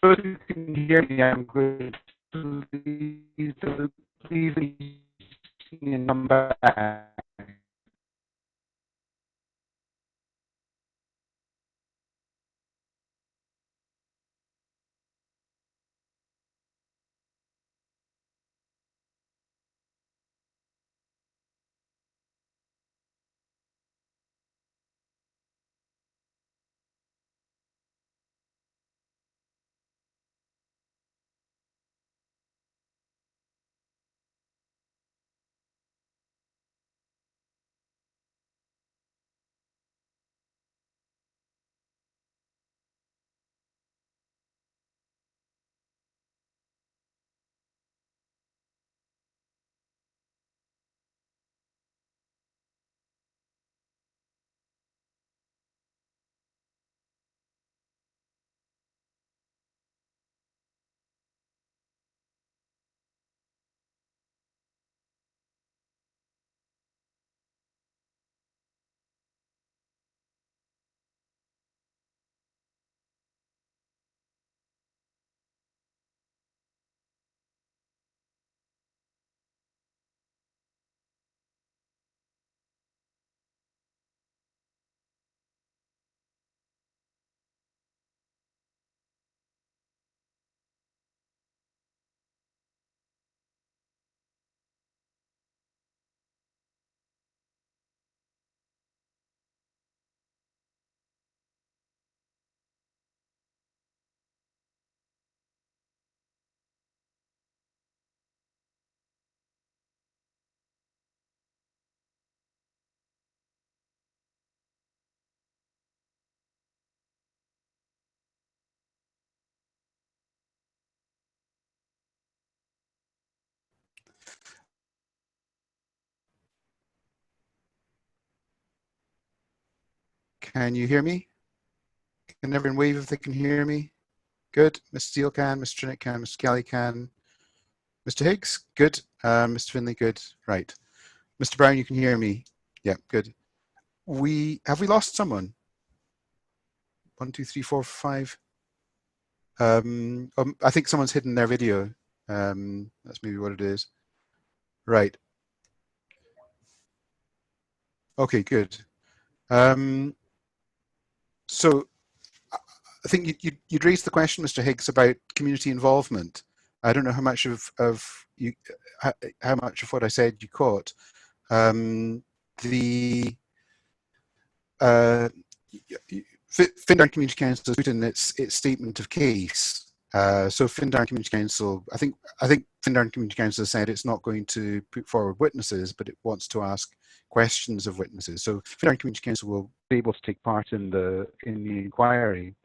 So you can hear me, I'm going to please come back. Can you hear me? Can everyone wave if they can hear me? Good. Ms. Steele can, Ms. Trinnick can, Mr. Kelly can. Mr. Higgs, good. Mr. Finley, good. Right. Mr. Brown, you can hear me. Yeah, good. Have we lost someone? 1, 2, 3, 4, 5. I think someone's hidden their video. That's maybe what it is. Right. Okay, good. So I think you'd raised the question, Mr. Higgs, about community involvement. I don't know how much of you, how much of what I said you caught. The Findown Community Council has put in its statement of case. So Findown Community Council, I think Findown Community Council has said it's not going to put forward witnesses, but it wants to ask questions of witnesses. So Findown Community Council will be able to take part in the inquiry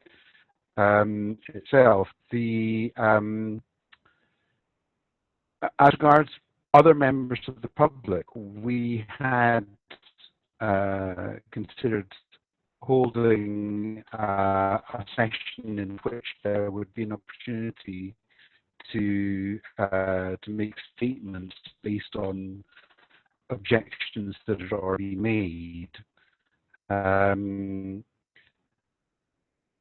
itself. As regards other members of the public, we had considered holding a session in which there would be an opportunity to make statements based on objections that had already made. Now,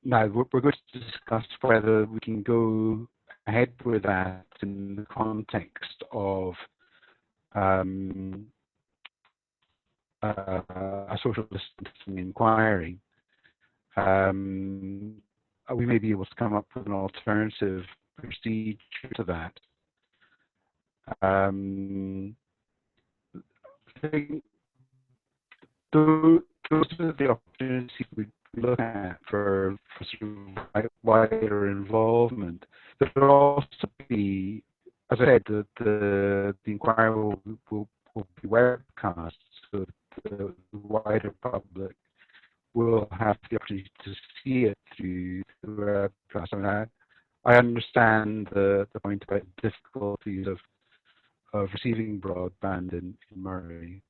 we're going to discuss whether we can go ahead with that in the context of a social distancing inquiry. We may be able to come up with an alternative procedure to that. I think those are the opportunities we look at for sort of wider involvement. There will also be, as I said, the inquiry will be webcast, so the wider public will have the opportunity to see it through the webcast. I mean, I understand the point about difficulties of receiving broadband in Murray.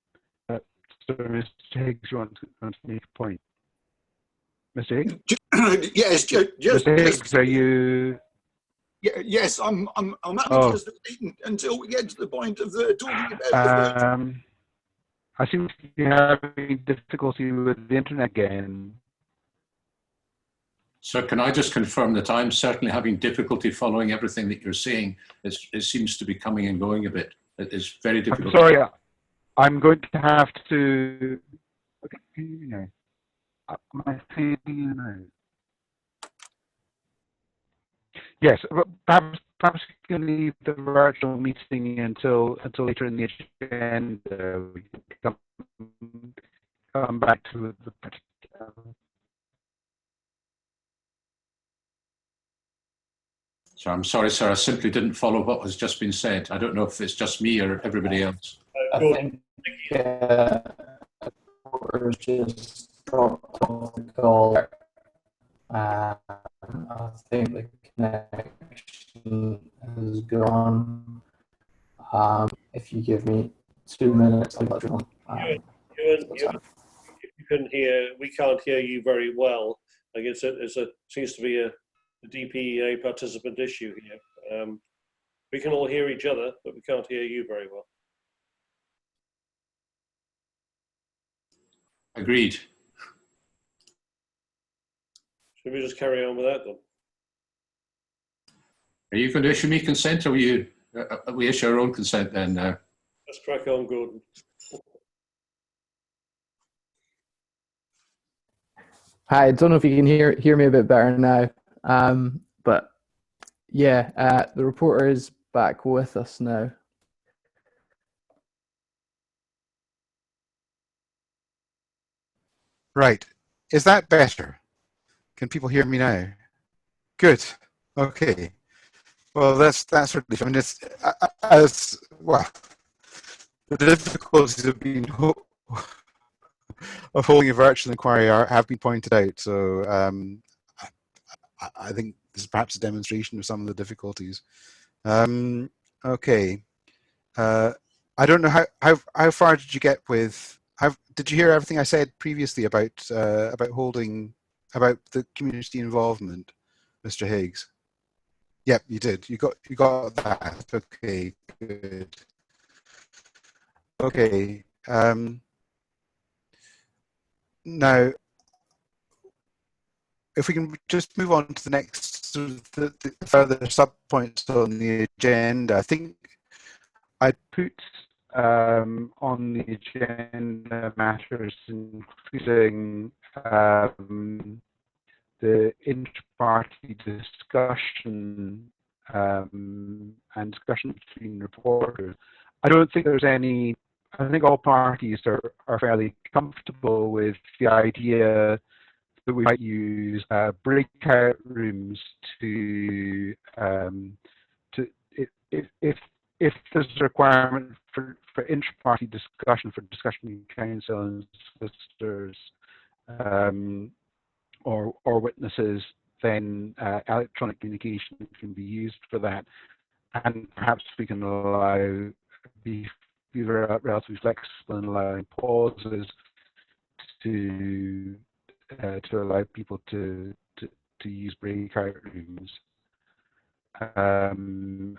So Mr. Higgs, you want to make a point? Mr. Higgs? Yes, just Mr. Higgs, are you? yes, I'm happy Oh. just to wait until we get to the point of talking about the vote. I seem to be having difficulty with the internet again. Sir, can I just confirm that I'm certainly having difficulty following everything that you're saying? It seems to be coming and going a bit. It is very difficult. I'm sorry, I'm going to have to. Okay, can you hear me now? Am I seeing you now? Yes, but perhaps we can leave the virtual meeting until later in the agenda. We can come back to the particular. So I'm sorry, sir, I simply didn't follow what has just been said. I don't know if it's just me or everybody else. I think we're just dropped off the call. I think the connection is gone. If you give me 2 minutes, I'll let you know. You can hear. We can't hear you very well. Like seems to be a DPEA participant issue here. We can all hear each other, but we can't hear you very well. Agreed. Should we just carry on with that then? Are you going to issue me consent, or we issue our own consent then? Let's crack on, Gordon. Hi, I don't know if you can hear me a bit better now, but yeah, the reporter is back with us now. Right, is that better? Can people hear me now? Good. Okay. Well, that's relief. I mean, it's as well. The difficulties of being of holding a virtual inquiry have been pointed out. So I think this is perhaps a demonstration of some of the difficulties. Okay. I don't know how far did you get with? Did you hear everything I said previously about the community involvement, Mr. Higgs? Yep, you did. You got that. Okay, good. Okay. Now, if we can just move on to the next the further sub-points on the agenda, I think I put on the agenda matters including the inter-party discussion and discussion between reporters. I don't think there's any. I think all parties are fairly comfortable with the idea that we might use breakout rooms to if there's a requirement for inter-party discussion, for discussion in council and solicitors or witnesses, then electronic communication can be used for that, and perhaps we can be relatively flexible in allowing pauses to allow people to use breakout rooms. And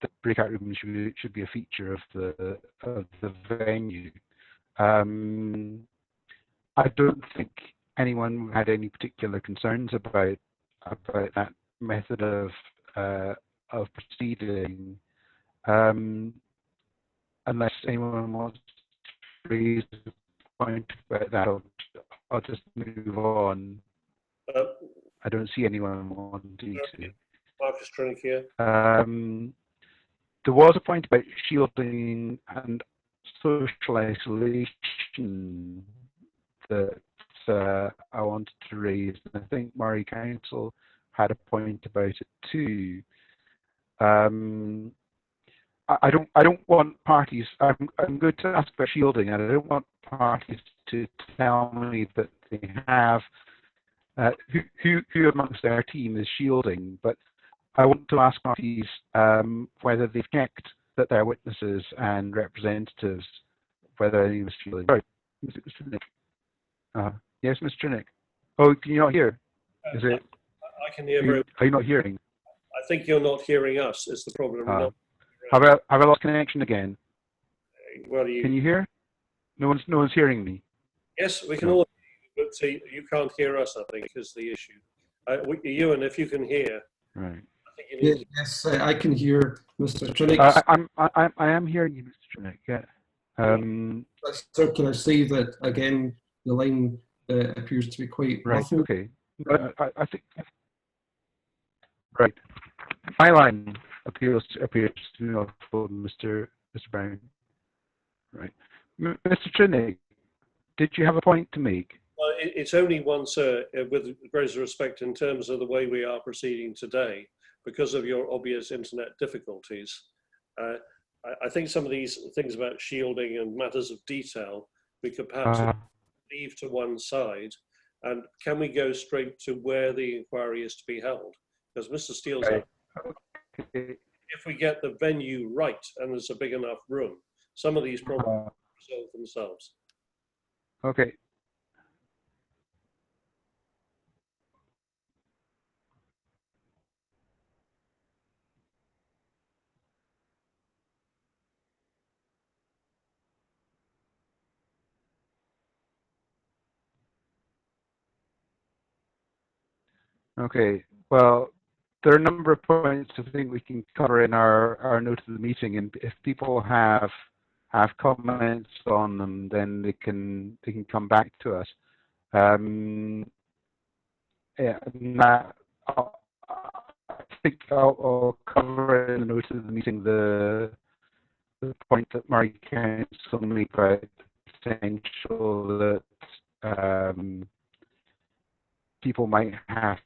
the breakout rooms should be a feature of the venue. I don't think anyone had any particular concerns about that method of proceeding, unless anyone wants to raise a point about that. I'll just move on. I don't see anyone wanting to. Marcus Trinick here. There was a point about shielding and social isolation that I wanted to raise, and I think Murray Council had a point about it too. I don't want parties. I'm going to ask about shielding, and I don't want parties to tell me that they have who amongst their team is shielding, but I want to ask parties whether they've checked that their witnesses and representatives, whether any was shielding. Sorry, Mr. Nick. Yes, Mr. Nick. Oh, can you not hear? Is it? I can hear very. Are you not hearing? I think you're not hearing us. Is the problem? Not Have I lost connection again? well, Can you hear? No one's hearing me. Yes, we can all hear you, but see, you can't hear us, I think, is the issue. Ewan, if you can hear. Right. I think you need Yes, I can hear Mr. Trinnick. I am hearing you, Mr. Trinnick. Yeah. Sir, can I say that again? The line appears to be quite Right. muffled. Okay. I think. Right. My line appears to be muffled, Mr. Brown. Right. Mr. Trinnick, did you have a point to make? Well, it's only one, sir, with great respect in terms of the way we are proceeding today, because of your obvious internet difficulties. I think some of these things about shielding and matters of detail, we could perhaps leave to one side. And can we go straight to where the inquiry is to be held? Because Mr. Steele's up. If we get the venue right and there's a big enough room, some of these problems resolve themselves. Okay. Okay. Well, there are a number of points I think we can cover in our note of the meeting, and if people have comments on them, then they can come back to us. Yeah, I think I'll cover in the note of the meeting the point that Murray Council made about essential that people might have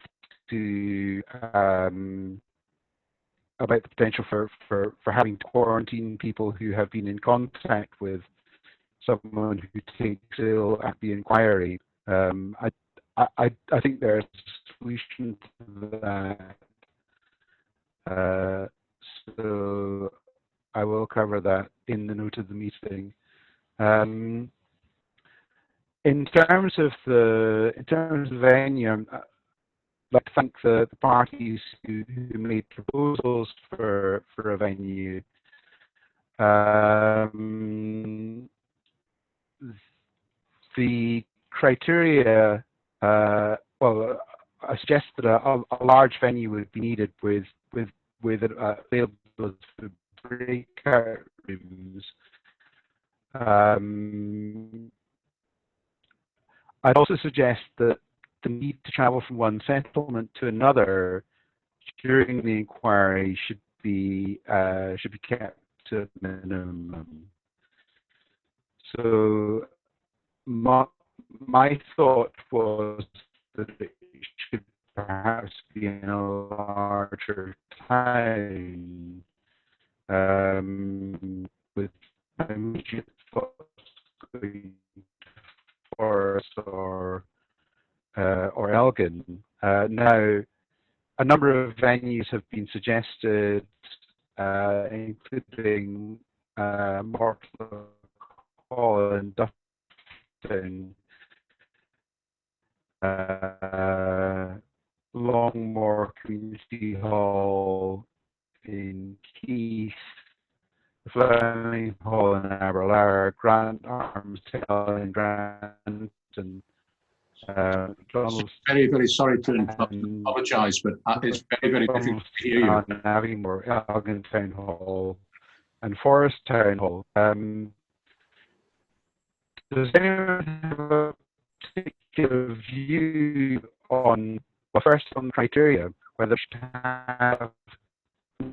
to about the potential for having to quarantine people who have been in contact with someone who takes ill at the inquiry. I think there's a solution to that. So I will cover that in the note of the meeting. In terms of venue, I'd like to thank the parties who made proposals for a venue. The criteria, well, I suggest that a large venue would be needed with available breakout rooms. I'd also suggest that the need to travel from one settlement to another during the inquiry should be kept to a minimum. So my thought was that it should perhaps be in a larger town with immediate thoughts going Forest or Elgin. Now, a number of venues have been suggested, including Mortlake Hall and Dufftown, Longmore Community Hall in Keith, Fleming Hall in Aberlour, Grant Arms Hill in Granton. Very, very sorry to interrupt. Apologise, but it's very, very difficult to hear you. Navigmore, Elgin Town Hall, and Forest Town Hall. Does anyone have a particular view on, well, first on the criteria, whether we should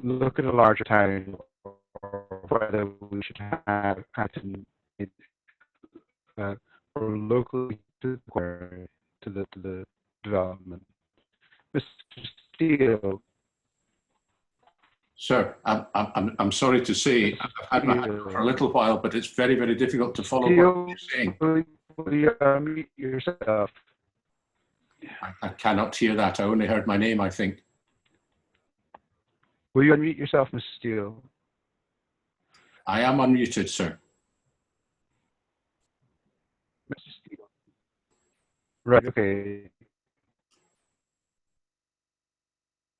look at a larger town or whether we should have or locally to the development? Mr. Steele. Sir, I'm sorry to say, I've had it for a little while, but it's very, very difficult to follow what you're saying. Will you unmute yourself? I cannot hear that. I only heard my name, I think. Will you unmute yourself, Mr. Steele? I am unmuted, sir. Mr. Steele. Right, okay.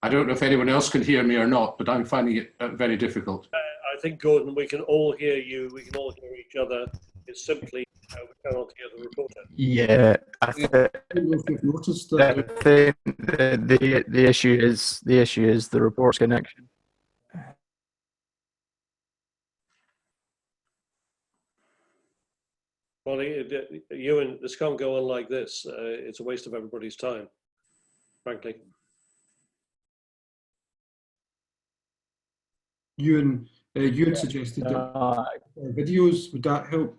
I don't know if anyone else can hear me or not, but I'm finding it very difficult. I think, Gordon, we can all hear you. We can all hear each other. It's simply we cannot hear the reporter. Yeah, I I don't know if you've noticed that. think the issue is the report's connection. Well, Ewan, this can't go on like this. It's a waste of everybody's time, frankly. Ewan suggested that videos, would that help?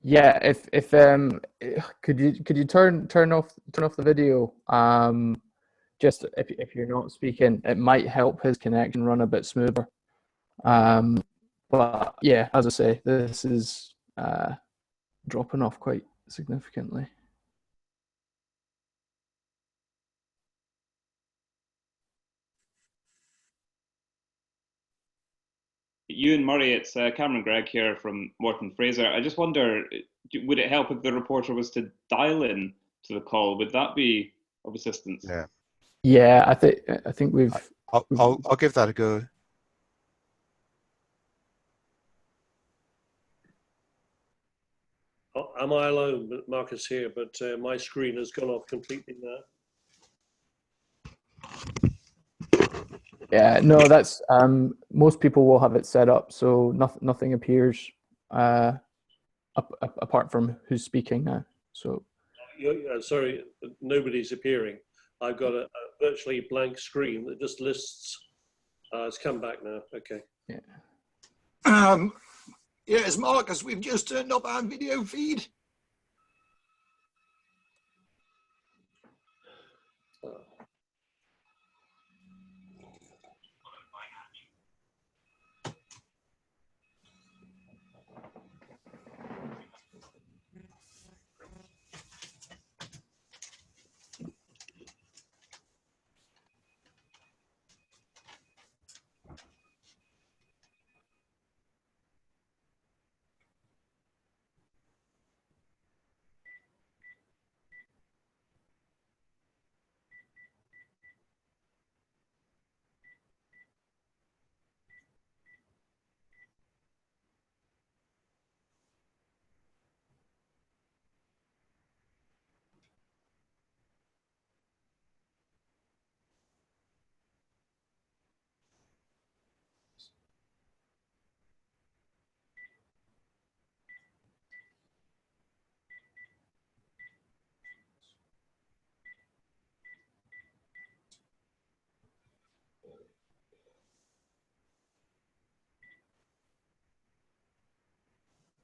Yeah, if could you turn off the video? Just if you're not speaking, it might help his connection run a bit smoother. But yeah, as I say, this is dropping off quite significantly. Ewan Murray, it's Cameron Gregg here from Morton Fraser. I just wonder, would it help if the reporter was to dial in to the call? Would that be of assistance? Yeah. Yeah, I think we've. I'll give that a go. Am I alone, Marcus, here? But my screen has gone off completely now. Yeah, no, that's most people will have it set up, so nothing appears apart from who's speaking now. So, sorry, nobody's appearing. I've got a virtually blank screen that just lists. It's come back now. Okay. Yeah. Yes, Marcus, we've just turned up our video feed.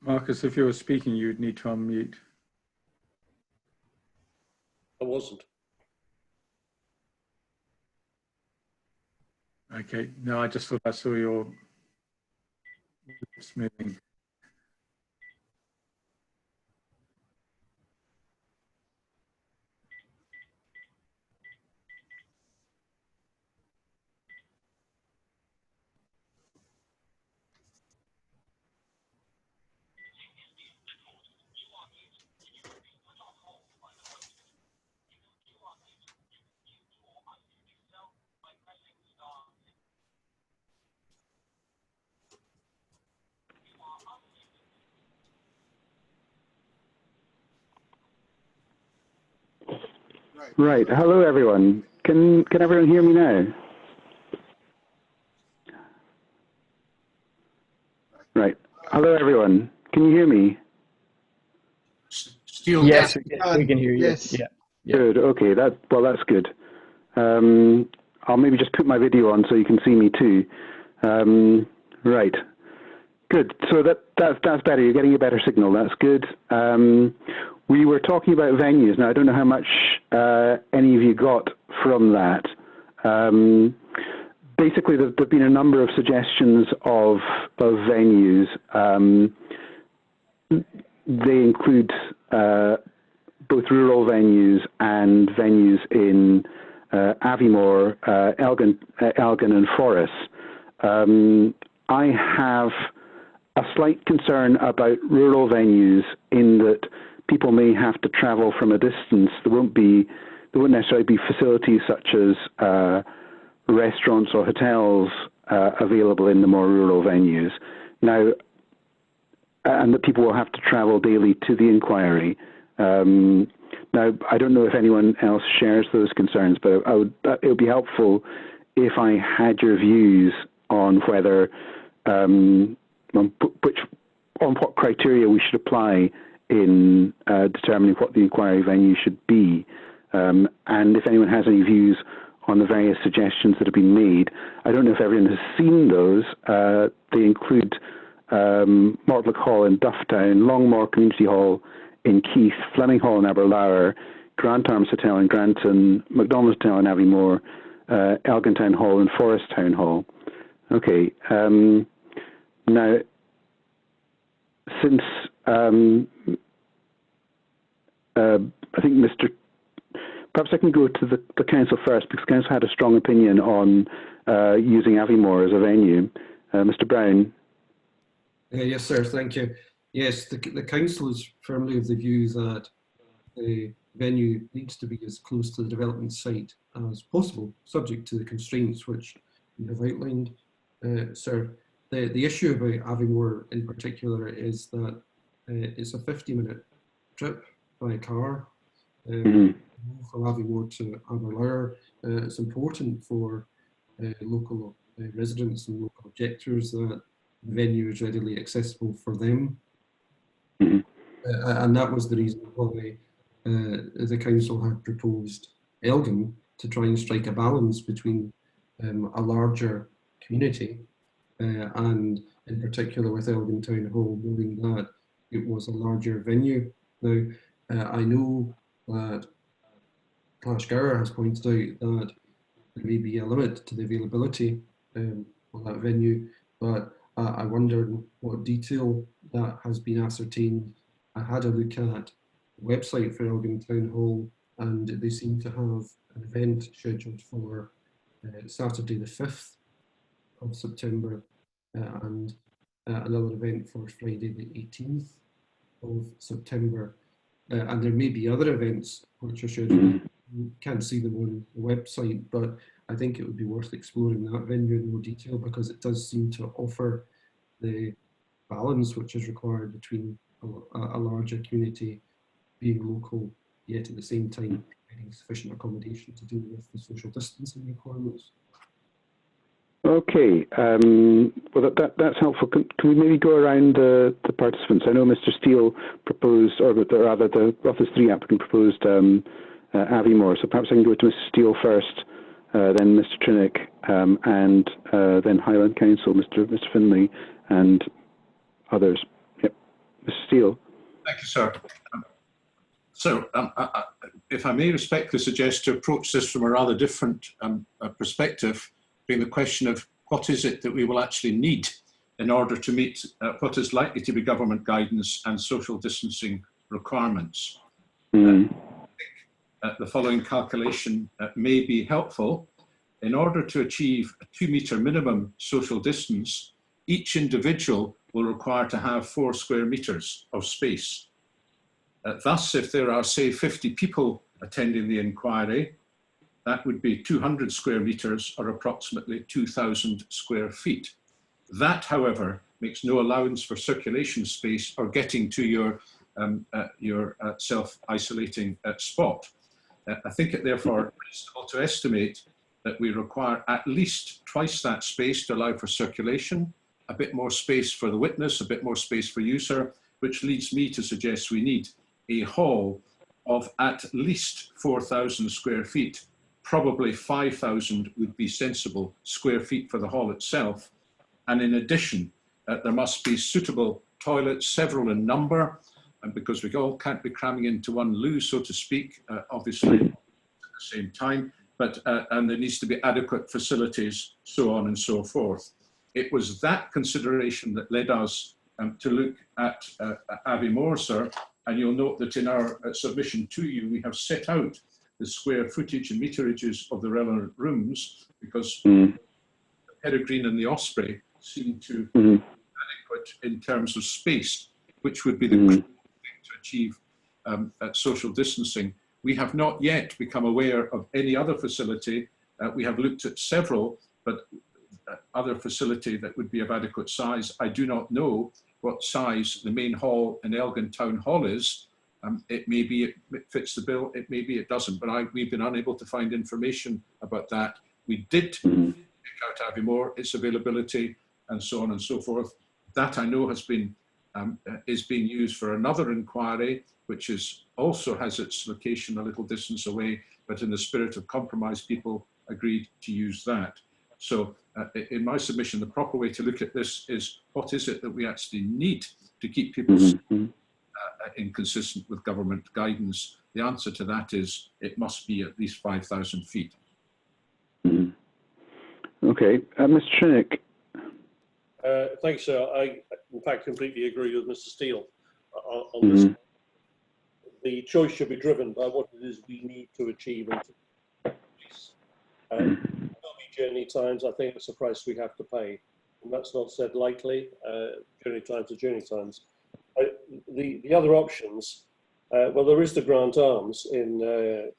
Marcus, if you were speaking, you'd need to unmute. I wasn't. Okay, no, I just thought I saw your lips moving. Right. Hello, everyone. Can everyone hear me now? Right. Hello, everyone. Can you hear me? Still, yes, we can hear you. Yes. Yeah. Good. Okay. That's good. I'll maybe just put my video on so you can see me too. Right. Good. So that's better. You're getting a better signal. That's good. We were talking about venues. Now, I don't know how much any of you got from that. Basically, there have been a number of suggestions of venues. They include both rural venues and venues in Aviemore, Elgin and Forres. I have a slight concern about rural venues in that people may have to travel from a distance. There won't be there wouldn't necessarily be facilities such as restaurants or hotels available in the more rural venues. Now, and that people will have to travel daily to the inquiry. Now, I don't know if anyone else shares those concerns, but it would be helpful if I had your views on whether, on what criteria we should apply in determining what the inquiry venue should be, and if anyone has any views on the various suggestions that have been made. I don't know if everyone has seen those. They include Mortlock Hall in Dufftown, Longmore Community Hall in Keith, Fleming Hall in Aberlour, Grant Arms Hotel in Granton, McDonald's Hotel in Aviemore, Elgintown Hall and Forest Town Hall. Okay. Now, since I think perhaps I can go to the council first, because council had a strong opinion on using Aviemore as a venue. Mr. Brown. Yes, sir. Thank you. Yes, the council is firmly of the view that the venue needs to be as close to the development site as possible, subject to the constraints which you have outlined, sir. The issue about Aviemore in particular is that it's a 50-minute trip by car from Aviemore to Aberlour. It's important for local residents and local objectors that the venue is readily accessible for them. And that was the reason why the council had proposed Elgin to try and strike a balance between a larger community and in particular with Elgin Town Hall, knowing that it was a larger venue. Now, I know that Clash Gour has pointed out that there may be a limit to the availability of that venue, but I wonder in what detail that has been ascertained. I had a look at the website for Elgin Town Hall, and they seem to have an event scheduled for Saturday the 5th of September and another event for Friday the 18th of September. And there may be other events which are scheduled. You can't see them on the website, but I think it would be worth exploring that venue in more detail, because it does seem to offer the balance which is required between a larger community being local, yet at the same time providing sufficient accommodation to deal with the social distancing requirements. Okay, well that's helpful. Can we maybe go around the participants? I know Mr. Steele proposed, or rather the Rothes 3 applicant proposed Aviemore, so perhaps I can go to Mr. Steele first, then Mr. Trinick, and then Highland Council, Mr. Finlay, and others. Yep, Mr. Steele. Thank you, sir. So, if I may respectfully suggest to approach this from a rather different perspective, being the question of what is it that we will actually need in order to meet what is likely to be government guidance and social distancing requirements. I think the following calculation may be helpful. In order to achieve a 2-metre minimum social distance, each individual will require to have 4 square metres of space. Thus, if there are, say, 50 people attending the inquiry, that would be 200 square metres, or approximately 2,000 square feet. That, however, makes no allowance for circulation space or getting to your self-isolating spot. I think it therefore reasonable to estimate that we require at least twice that space to allow for circulation, a bit more space for the witness, a bit more space for user, which leads me to suggest we need a hall of at least 4,000 square feet. Probably 5,000 would be sensible square feet for the hall itself. And in addition, there must be suitable toilets, several in number, and because we all can't be cramming into one loo, so to speak, obviously at the same time, but and there needs to be adequate facilities, so on and so forth. It was that consideration that led us to look at Aviemore, sir, and you'll note that in our submission to you, we have set out the square footage and meterages of the relevant rooms, because the Peregrine and the Osprey seem to be adequate in terms of space, which would be the thing to achieve social distancing. We have not yet become aware of any other facility. We have looked at several, but other facility that would be of adequate size. I do not know what size the main hall in Elgin Town Hall is. It may be it fits the bill, it may be it doesn't, but we've been unable to find information about that. We did check out Aviemore, its availability, and so on and so forth. That I know has been is being used for another inquiry, which is also has its location a little distance away, but in the spirit of compromise, people agreed to use that. So in my submission, the proper way to look at this is what is it that we actually need to keep people inconsistent with government guidance? The answer to that is it must be at least 5,000 feet. Okay, Mr. Shinnick. Thanks, sir. I, in fact, completely agree with Mr. Steele on this. The choice should be driven by what it is we need to achieve. There'll be journey times. I think it's a price we have to pay. And that's not said lightly. Journey times are journey times. The other options, well, there is the Grant Arms in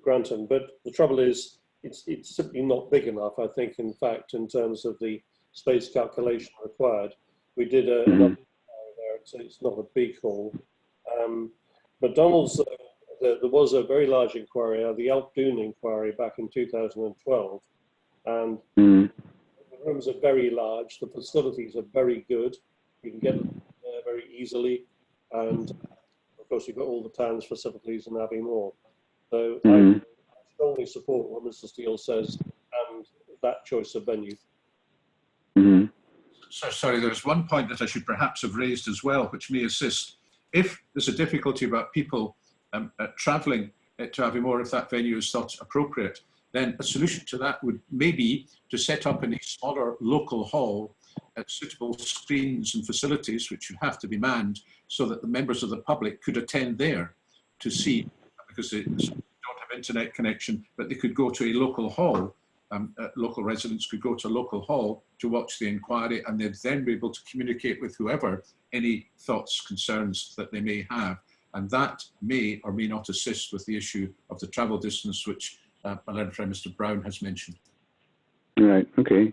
Grantham, but the trouble is it's simply not big enough, I think, in fact, in terms of the space calculation required. We did another there, so it's not a big hall. McDonald's, there was a very large inquiry, the Alp Dune inquiry back in 2012, and the rooms are very large, the facilities are very good, you can get them there very easily, and of course you've got all the town's facilities in Aviemore. So I strongly support what Mr. Steele says and that choice of venue. So, sorry, there's one point that I should perhaps have raised as well, which may assist. If there's a difficulty about people travelling to Aviemore, if that venue is thought appropriate, then a solution to that would maybe to set up in a smaller local hall suitable screens and facilities, which would have to be manned, so that the members of the public could attend there to see, because they don't have internet connection, but they could go to a local hall. Local residents could go to a local hall to watch the inquiry, and they'd then be able to communicate with whoever any thoughts, concerns that they may have. And that may or may not assist with the issue of the travel distance, which my learned friend Mr. Brown has mentioned. Right, okay.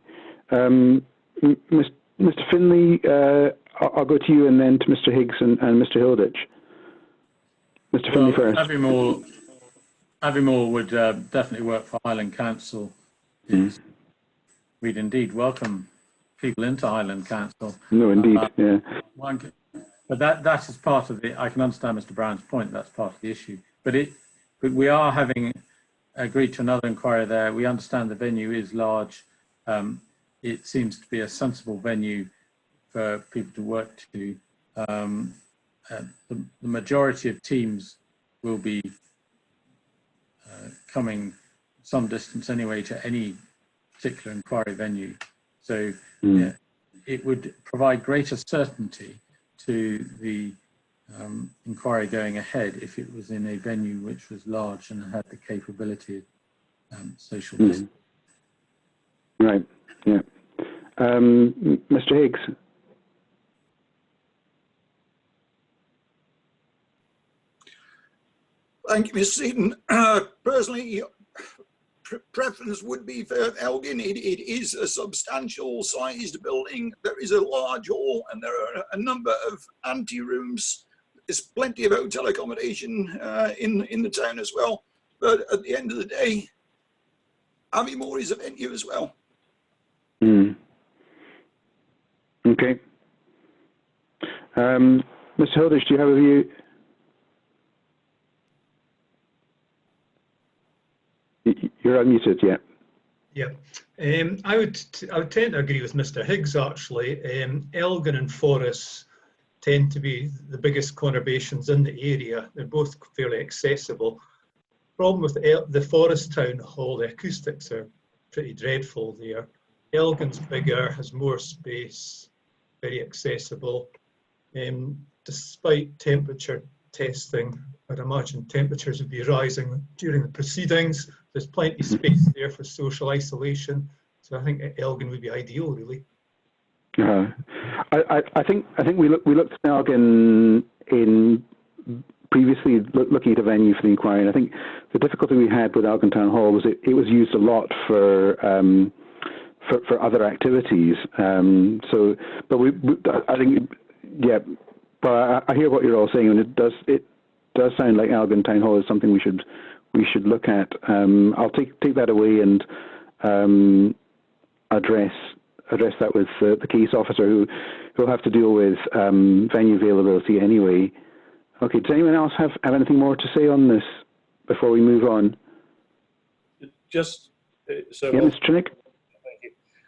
Mr. Finlay, I'll go to you and then to Mr. Higgs and Mr. Hilditch. Mr. Finlay first. Aviemore would definitely work for Highland Council. We'd indeed welcome people into Highland Council. No, indeed, yeah. But that is part of the, I can understand Mr. Brown's point, that's part of the issue. But we are having agreed to another inquiry there. We understand the venue is large. It seems to be a sensible venue for people to work to. The majority of teams will be coming some distance anyway to any particular inquiry venue. So yeah, it would provide greater certainty to the inquiry going ahead if it was in a venue which was large and had the capability of social distance. Right, yeah. Mr. Higgs. Thank you, Mr. Seaton. Personally, preference would be for Elgin. It is a substantial sized building. There is a large hall and there are a number of ante-rooms. There's plenty of hotel accommodation in the town as well. But at the end of the day, Aviemore is a venue as well. Okay. Mr. Hilditch, do you have a view? You're unmuted, yeah. Yeah, I would tend to agree with Mr. Higgs actually. Elgin and Forres tend to be the biggest conurbations in the area. They're both fairly accessible. Problem with the Forres Town Hall, the acoustics are pretty dreadful there. Elgin's bigger, has more space, very accessible. Despite temperature testing, I'd imagine temperatures would be rising during the proceedings. There's plenty of space there for social isolation, so I think Elgin would be ideal, really. I think we looked at Elgin in previously looking at a venue for the inquiry, and I think the difficulty we had with Elgin Town Hall was it was used a lot for other activities. But I think, yeah. But I hear what you're all saying, and it does sound like Elgin Town Hall is something we should look at. I'll take that away and address that with the case officer who'll have to deal with venue availability anyway. Okay, does anyone else have anything more to say on this before we move on? Just so. Yeah, Mr. Trinick? Thank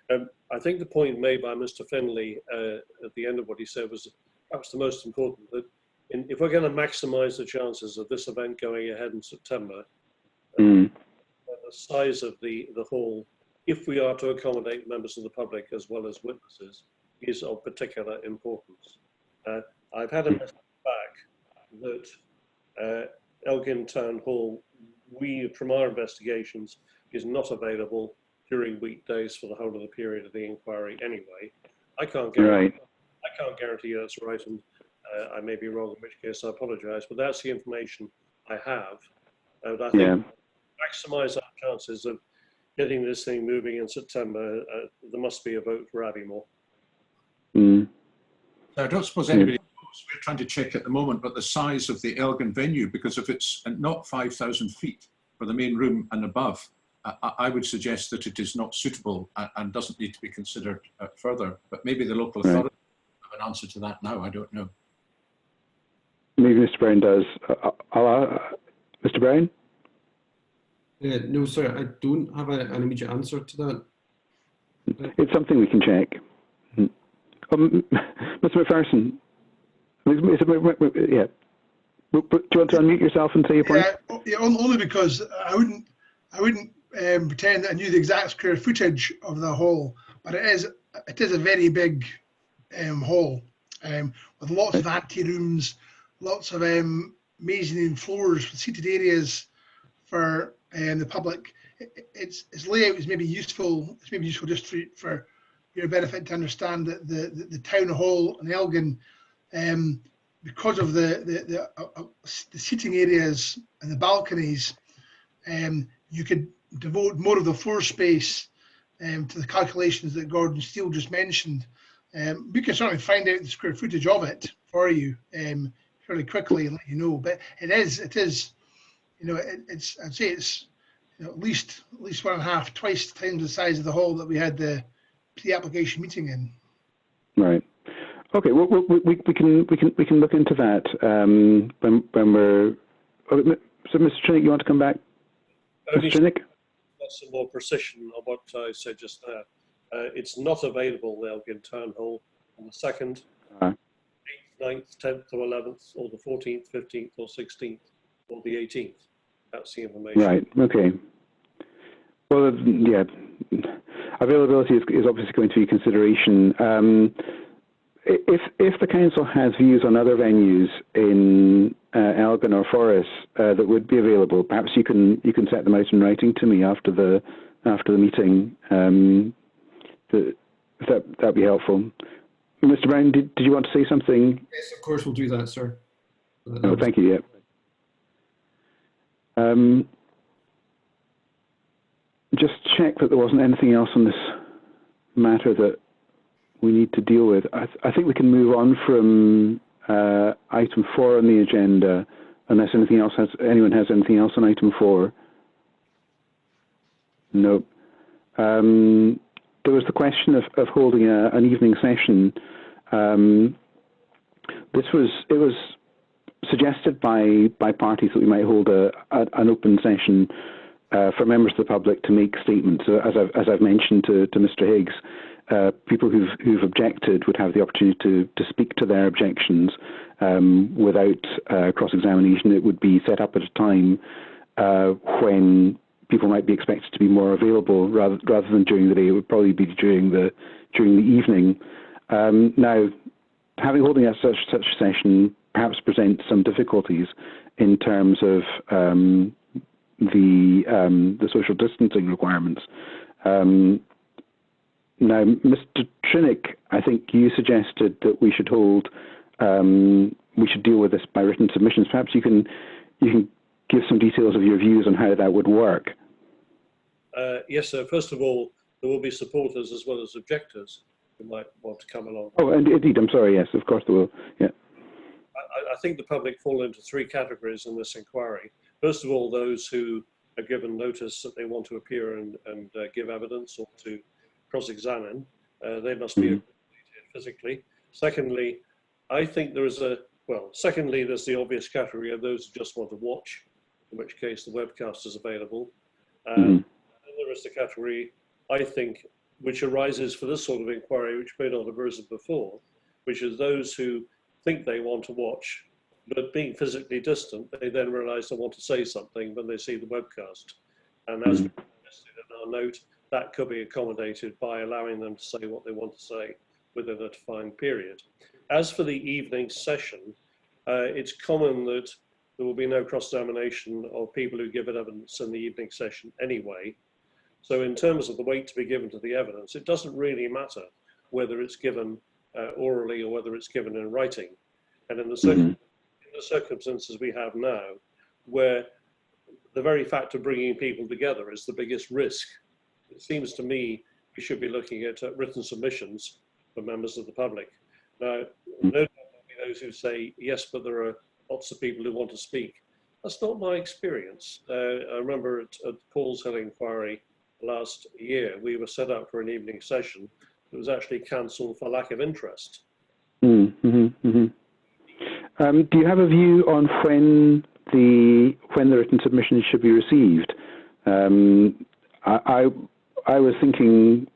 you. I think the point made by Mr. Finlay at the end of what he said was perhaps the most important, that if we're going to maximise the chances of this event going ahead in September, the size of the hall, if we are to accommodate members of the public as well as witnesses, is of particular importance. I've had a message back that Elgin Town Hall, from our investigations, is not available during weekdays for the whole of the period of the inquiry anyway. I can't guarantee that's right, and I may be wrong, in which case I apologise, but that's the information I have. And I think maximise our chances of getting this thing moving in September, there must be a vote for Abbeymoor. I don't suppose anybody knows. We're trying to check at the moment, but the size of the Elgin venue, because if it's not 5,000 feet for the main room and above, I would suggest that it is not suitable and doesn't need to be considered further. But maybe the local authority have an answer to that now. I don't know. Maybe Mr. Brown does. Mr. Brown? No, sir, I don't have an immediate answer to that. It's something we can check. Mr. McPherson? Yeah. Do you want to unmute yourself and say your point? Yeah, only because I wouldn't pretend that I knew the exact square footage of the hall, but it is a very big hall with lots of ante rooms, lots of mezzanine floors with seated areas for the public. Its layout is maybe useful. It's maybe useful just for your benefit to understand that the town hall in Elgin, because of the seating areas and the balconies, you could devote more of the floor space to the calculations that Gordon Steele just mentioned. We can certainly find out the square footage of it for you fairly quickly and let you know. But it is, you know, I'd say it's at least 1.5, twice times the size of the hall that we had the pre-application meeting in. Right. Okay. Well, we can look into that when we're. So, Mr. Trinick, you want to come back? Mr. Trinick? Got some more precision on what I said just now. It's not available in Elgin Town Hall on the 2nd, 8th, 9th, 10th or 11th, or the 14th, 15th or 16th, or the 18th. That's the information. Right, okay. Well, yeah, availability is obviously going to be a consideration. If the council has views on other venues in Elgin or Forres that would be available, perhaps you can set them out in writing to me after the meeting. That'd be helpful. Mr. Brown, did you want to say something? Yes, of course we'll do that, sir. Oh, thank you. Yeah. Just check that there wasn't anything else on this matter that we need to deal with. I think we can move on from item 4 on the agenda, unless anyone has anything else on item 4. No. There was the question of holding an evening session. It was suggested by parties that we might hold an open session for members of the public to make statements. So as I've mentioned to Mr. Higgs, people who've objected would have the opportunity to speak to their objections without cross-examination. It would be set up at a time when people might be expected to be more available rather than during the day. It would probably be during the evening. Now, holding such a session perhaps presents some difficulties in terms of the social distancing requirements. Now, Mr. Trinick, I think you suggested that we should hold we should deal with this by written submissions. Perhaps you can give some details of your views on how that would work. Yes, sir. First of all, there will be supporters as well as objectors who might want to come along. Oh, and indeed, I'm sorry. Yes, of course there will. Yeah. I think the public fall into three categories in this inquiry. First of all, those who are given notice that they want to appear and give evidence or to cross-examine. They must be accommodated physically. Secondly, I think there is secondly, there's the obvious category of those who just want to watch, in which case the webcast is available. And there is the category, I think, which arises for this sort of inquiry, which may not have arisen before, which is those who think they want to watch, but being physically distant, they then realize they want to say something when they see the webcast. And as we suggested in our note, that could be accommodated by allowing them to say what they want to say within a defined period. As for the evening session, it's common that there will be no cross-examination of people who give evidence in the evening session anyway. So in terms of the weight to be given to the evidence, it doesn't really matter whether it's given orally or whether it's given in writing. And in the circumstances we have now, where the very fact of bringing people together is the biggest risk, it seems to me we should be looking at written submissions for members of the public. Now, no doubt there'll be those who say, yes, but there are lots of people who want to speak. That's not my experience. I remember at Paul's Hill inquiry last year, we were set up for an evening session that was actually cancelled for lack of interest. Do you have a view on when the written submissions should be received? I was thinking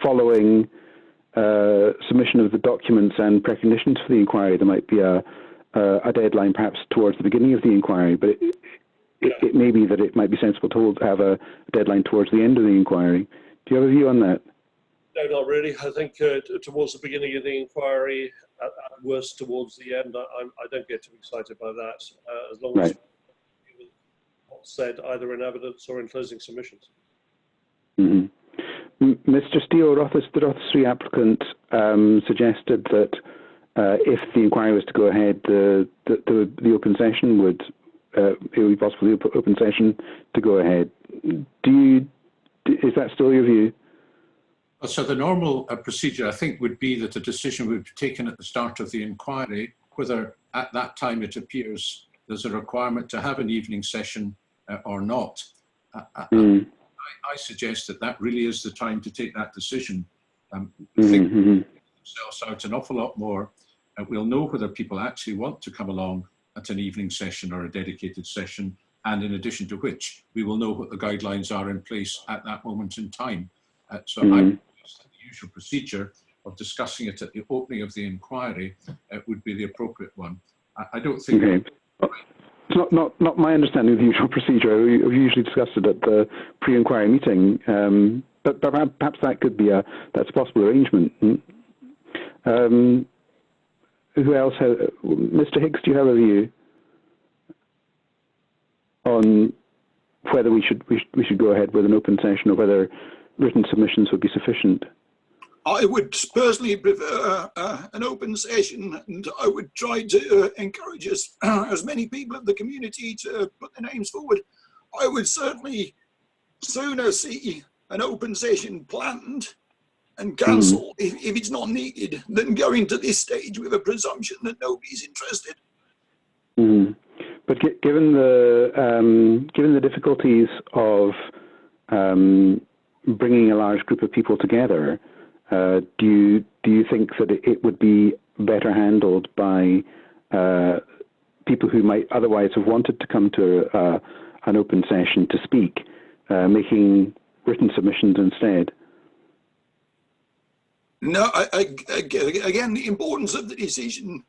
following submission of the documents and preconditions for the inquiry, there might be a deadline perhaps towards the beginning of the inquiry, but it may be that it might be sensible to have a deadline towards the end of the inquiry. Do you have a view on that? No, not really. I think towards the beginning of the inquiry, at worst towards the end, I don't get too excited by that, as long as what's said either in evidence or in closing submissions. Mr. Steele, the Rothes 3 applicant suggested that if the inquiry was to go ahead, the open session would, it would be possible the open session to go ahead. Is that still your view? So the normal procedure, I think, would be that a decision would be taken at the start of the inquiry, whether at that time it appears there's a requirement to have an evening session or not. I suggest that really is the time to take that decision. I think themselves out an awful lot more. We'll know whether people actually want to come along at an evening session or a dedicated session, and in addition to which, we will know what the guidelines are in place at that moment in time. So I suggest the usual procedure of discussing it at the opening of the inquiry would be the appropriate one. I don't think... It's not my understanding of the usual procedure. We've usually discussed it at the pre-inquiry meeting, but perhaps that could be that's a possible arrangement. Who else has? Mr. Higgs, do you have a view on whether we should go ahead with an open session or whether written submissions would be sufficient? I would personally prefer an open session, and I would try to encourage as many people of the community to put their names forward. I would certainly sooner see an open session planned and cancelled if it's not needed than going to this stage with a presumption that nobody's interested. But given the difficulties of bringing a large group of people together, do you think that it would be better handled by people who might otherwise have wanted to come to an open session to speak, making written submissions instead? No, again, the importance of the decision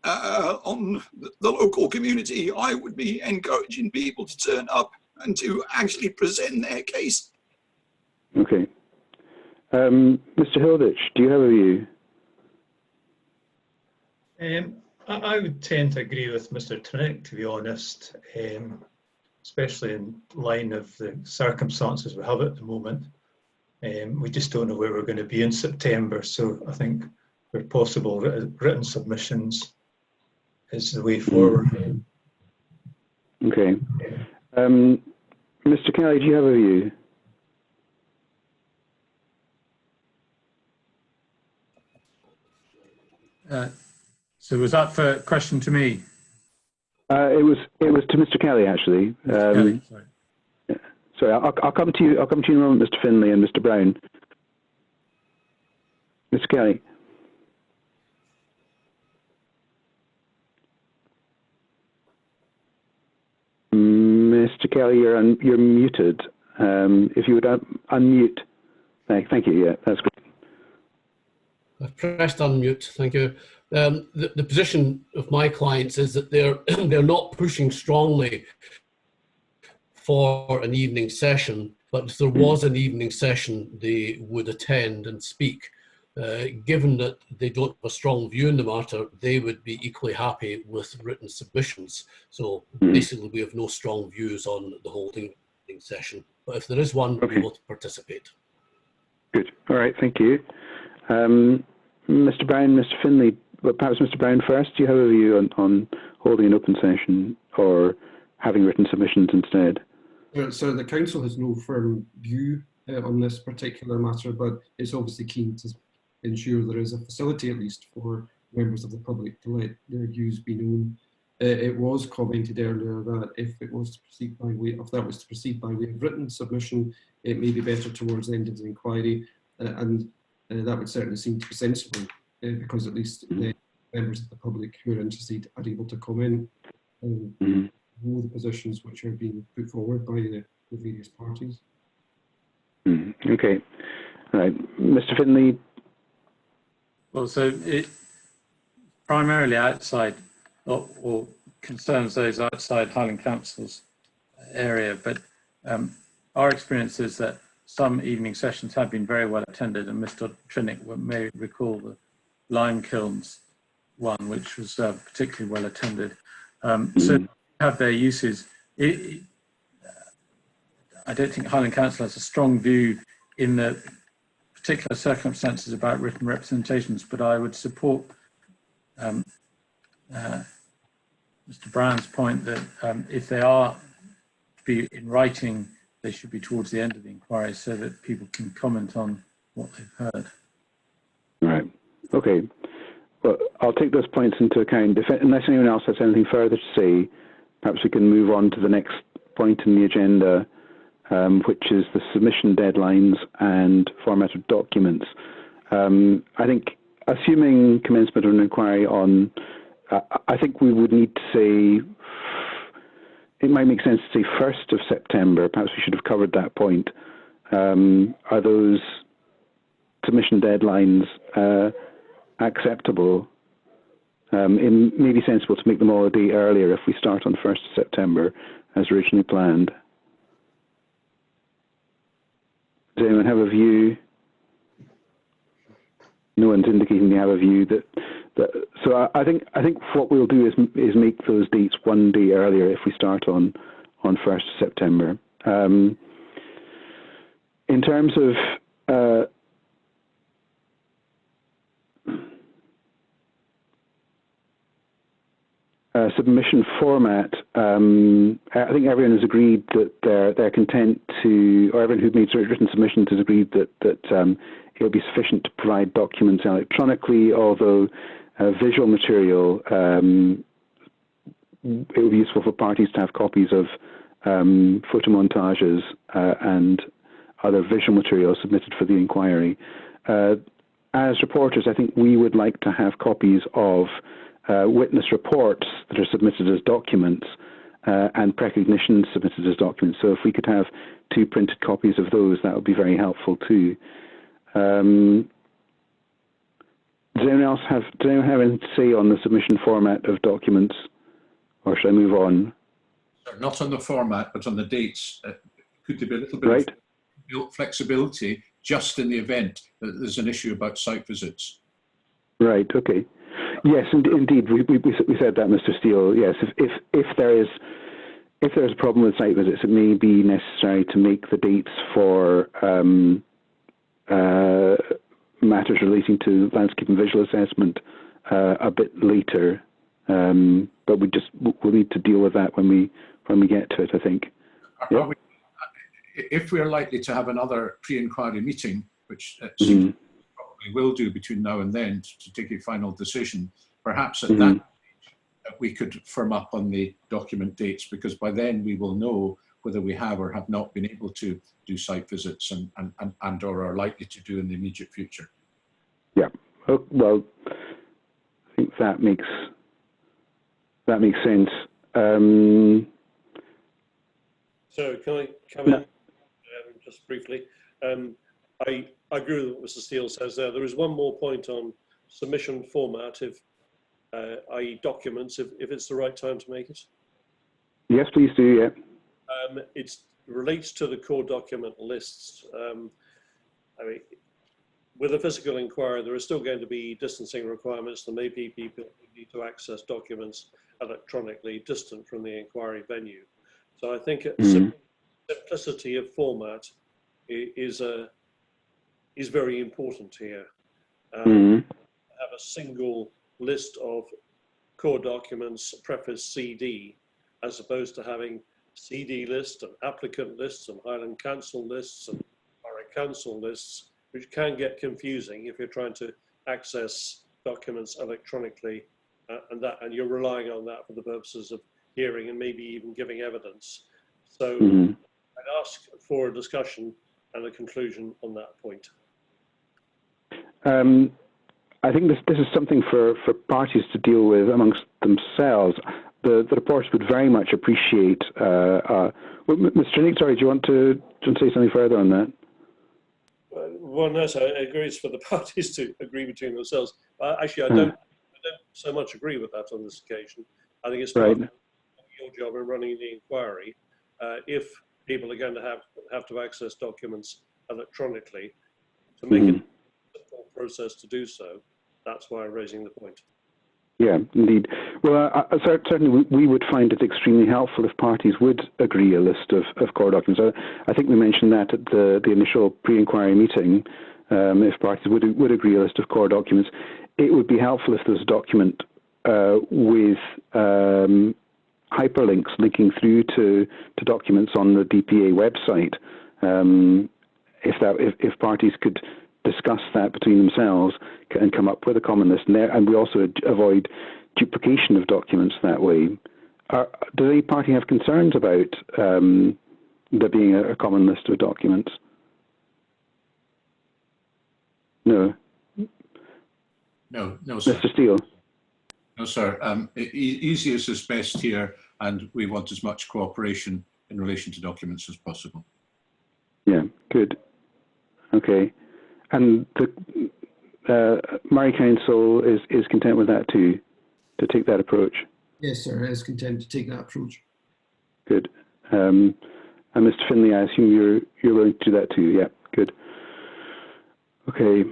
on the local community, I would be encouraging people to turn up and to actually present their case. Okay. Mr. Hilditch, do you have a view? I would tend to agree with Mr. Trinick, to be honest, especially in line of the circumstances we have at the moment. We just don't know where we're going to be in September, so I think where possible, written submissions is the way forward. Okay. Mr. Kelly, do you have a view? So was that for a question to me? It was to Mr. Kelly, actually. Kelly, sorry. Sorry, I'll come to you. I'll come to you in a moment, Mr. Finlay and Mr. Brown. Mr. Kelly. Mr. Kelly, you're muted. If you would unmute. Thank you. Yeah, that's great. I've pressed unmute. Thank you. The position of my clients is that they're not pushing strongly for an evening session, but if there was an evening session, they would attend and speak. Given that they don't have a strong view in the matter, they would be equally happy with written submissions. So basically, we have no strong views on the holding session. But if there is one, we will participate. Good. All right. Thank you. Mr. Brown, Mr. Finlay, but perhaps Mr. Brown first. Do you have a view on holding an open session or having written submissions instead? So the council has no firm view on this particular matter, but it's obviously keen to ensure there is a facility at least for members of the public to let their views be known. It was commented earlier that if that was to proceed by way of written submission, it may be better towards the end of the inquiry, and that would certainly seem to be sensible because at least the members of the public who are interested are able to comment on all the positions which are being put forward by the various parties. Okay. All right. Mr. Finlay. Well, so it primarily outside or concerns those outside Highland Council's area, but our experience is that some evening sessions have been very well attended, and Mr. Trinick may recall the lime kilns one, which was particularly well attended. So have their uses. I don't think Highland Council has a strong view in the particular circumstances about written representations, but I would support Mr. Brown's point that if they are to be in writing, they should be towards the end of the inquiry so that people can comment on what they've heard. Right. Okay. Well, I'll take those points into account. Unless anyone else has anything further to say, perhaps we can move on to the next point in the agenda, which is the submission deadlines and format of documents. I think, assuming commencement of an inquiry on, I think we would need to say, it might make sense to say 1st of September. Perhaps we should have covered that point. Are those submission deadlines acceptable? It may be sensible to make them all a day earlier if we start on 1st of September as originally planned. Does anyone have a view? No one's indicating they have a view. So I think what we'll do is make those dates one day earlier if we start on 1st of September. In terms of submission format, I think everyone has agreed that they're content to, or everyone who made written submissions has agreed that it will be sufficient to provide documents electronically, although visual material, it will be useful for parties to have copies of photo montages and other visual material submitted for the inquiry. As reporters, I think we would like to have copies of witness reports that are submitted as documents and precognitions submitted as documents. So if we could have 2 printed copies of those, that would be very helpful too. Does anyone have anything to say on the submission format of documents, or should I move on? Not on the format, but on the dates. Could there be a little bit of flexibility just in the event that there's an issue about site visits? Right. Okay. Yes, indeed. We said that, Mr. Steele. Yes, if there is a problem with site visits, it may be necessary to make the dates for matters relating to landscape and visual assessment a bit later, but we'll need to deal with that when we get to it, I think. Are we, if we're likely to have another pre-inquiry meeting, which seems probably will do between now and then to take a final decision, perhaps at that stage we could firm up on the document dates, because by then we will know whether we have or have not been able to do site visits and or are likely to do in the immediate future. Yeah, well, I think that makes sense. So can I come in just briefly? I agree with what Mr. Steele says there. There is one more point on submission format, i.e. documents, if it's the right time to make it. Yes, please do, yeah. It relates to the core document lists. I mean, with a physical inquiry, there are still going to be distancing requirements. There may be people who need to access documents electronically distant from the inquiry venue. So I think simplicity of format is very important here. Have a single list of core documents, preface CD, as opposed to having CD lists and applicant lists and Highland Council lists and Erect Council lists, which can get confusing if you're trying to access documents electronically, and you're relying on that for the purposes of hearing and maybe even giving evidence. So I'd ask for a discussion and a conclusion on that point. I think this is something for parties to deal with amongst themselves. The reports would very much appreciate. Mr. Nick, sorry, do you want to say something further on that? Well, no, so I agree it's for the parties to agree between themselves. Actually, I don't so much agree with that on this occasion. I think it's part of your job in running the inquiry. If people are going to have to access documents electronically, to make it a simple process to do so, that's why I'm raising the point. Yeah, indeed. Well, certainly we would find it extremely helpful if parties would agree a list of core documents. I think we mentioned that at the initial pre-inquiry meeting. If parties would agree a list of core documents, it would be helpful if there's a document with hyperlinks linking through to documents on the DPA website. If parties could discuss that between themselves and come up with a common list, and we also avoid duplication of documents that way. Does any party have concerns about there being a common list of documents? No. No, sir. Mr. Steele? No, sir. Easiest is best here, and we want as much cooperation in relation to documents as possible. Yeah, good. Okay. And the Moray Council is content with that too, to take that approach? Yes, sir, is content to take that approach. Good. And Mr. Finlay, I assume you're willing to do that too? Yeah, good. Okay.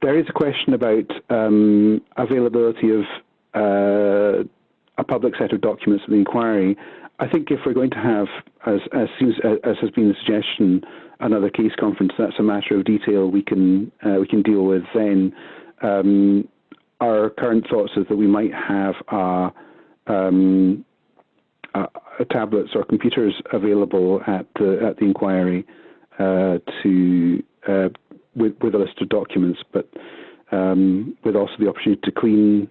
There is a question about availability of a public set of documents at the inquiry. I think if we're going to have, as has been the suggestion, another case conference, that's a matter of detail we can deal with then. Our current thoughts is that we might have tablets or computers available at the inquiry with a list of documents, but with also the opportunity to clean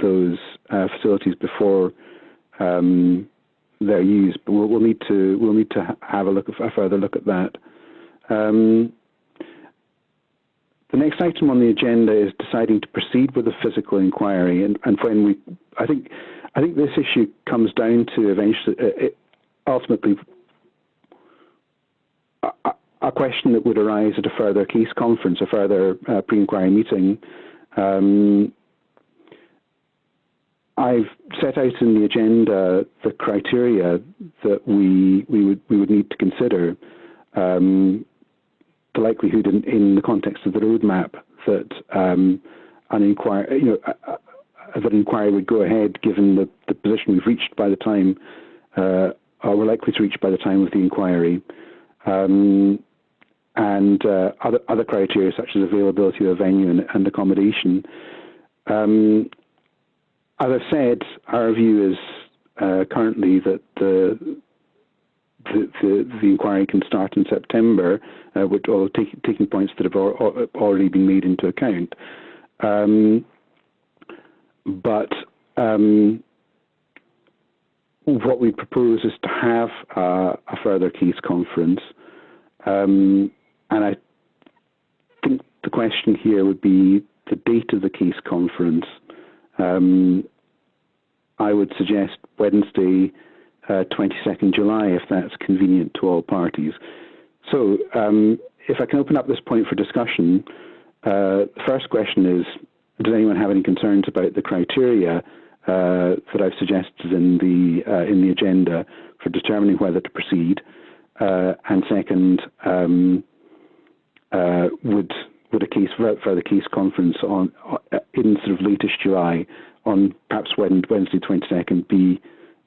those facilities before they're used. But we'll need to have a further look at that. The next item on the agenda is deciding to proceed with a physical inquiry, and when I think this issue comes down to eventually, ultimately, a question that would arise at a further case conference, a further pre-inquiry meeting. I've set out in the agenda the criteria that we would need to consider. The likelihood in the context of the roadmap that an inquiry, that inquiry would go ahead, given the position we've reached by the time we're likely to reach by the time of the inquiry. And other criteria such as availability of a venue and accommodation. As I've said, our view is currently that the inquiry can start in September, which, although taking points that have already been made into account. But what we propose is to have a further case conference. And I think the question here would be the date of the case conference. I would suggest Wednesday, 22nd July, if that's convenient to all parties. So if I can open up this point for discussion, the first question is, does anyone have any concerns about the criteria that I've suggested in the agenda for determining whether to proceed? And second, would a further case conference in sort of latest July on perhaps Wednesday 22nd be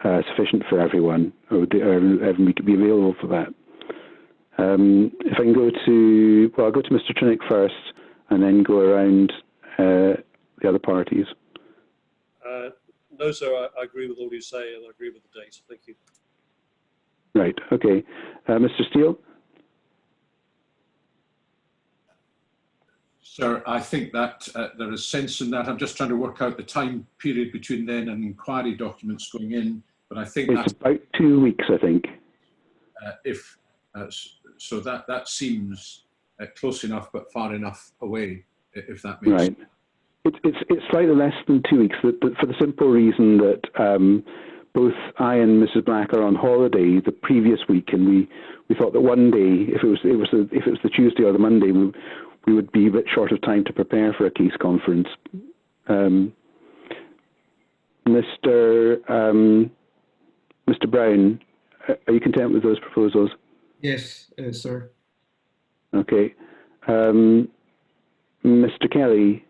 sufficient for everyone, or would everyone be available for that? If I can go to, I'll go to Mr. Trinick first, and then go around the other parties. No, sir, I agree with all you say, and I agree with the date. Thank you. Right, okay. Mr. Steele? Sir, I think that there is sense in that. I'm just trying to work out the time period between then and inquiry documents going in, but I think it's about 2 weeks, I think. So that seems close enough, but far enough away, if that makes sense. It's slightly less than 2 weeks, for the simple reason that both I and Mrs. Black are on holiday the previous week, and we thought that one day, if it was the Tuesday or the Monday, we would be a bit short of time to prepare for a case conference. Mr. Brown, are you content with those proposals? Yes, sir. Okay. Mr. Kelly?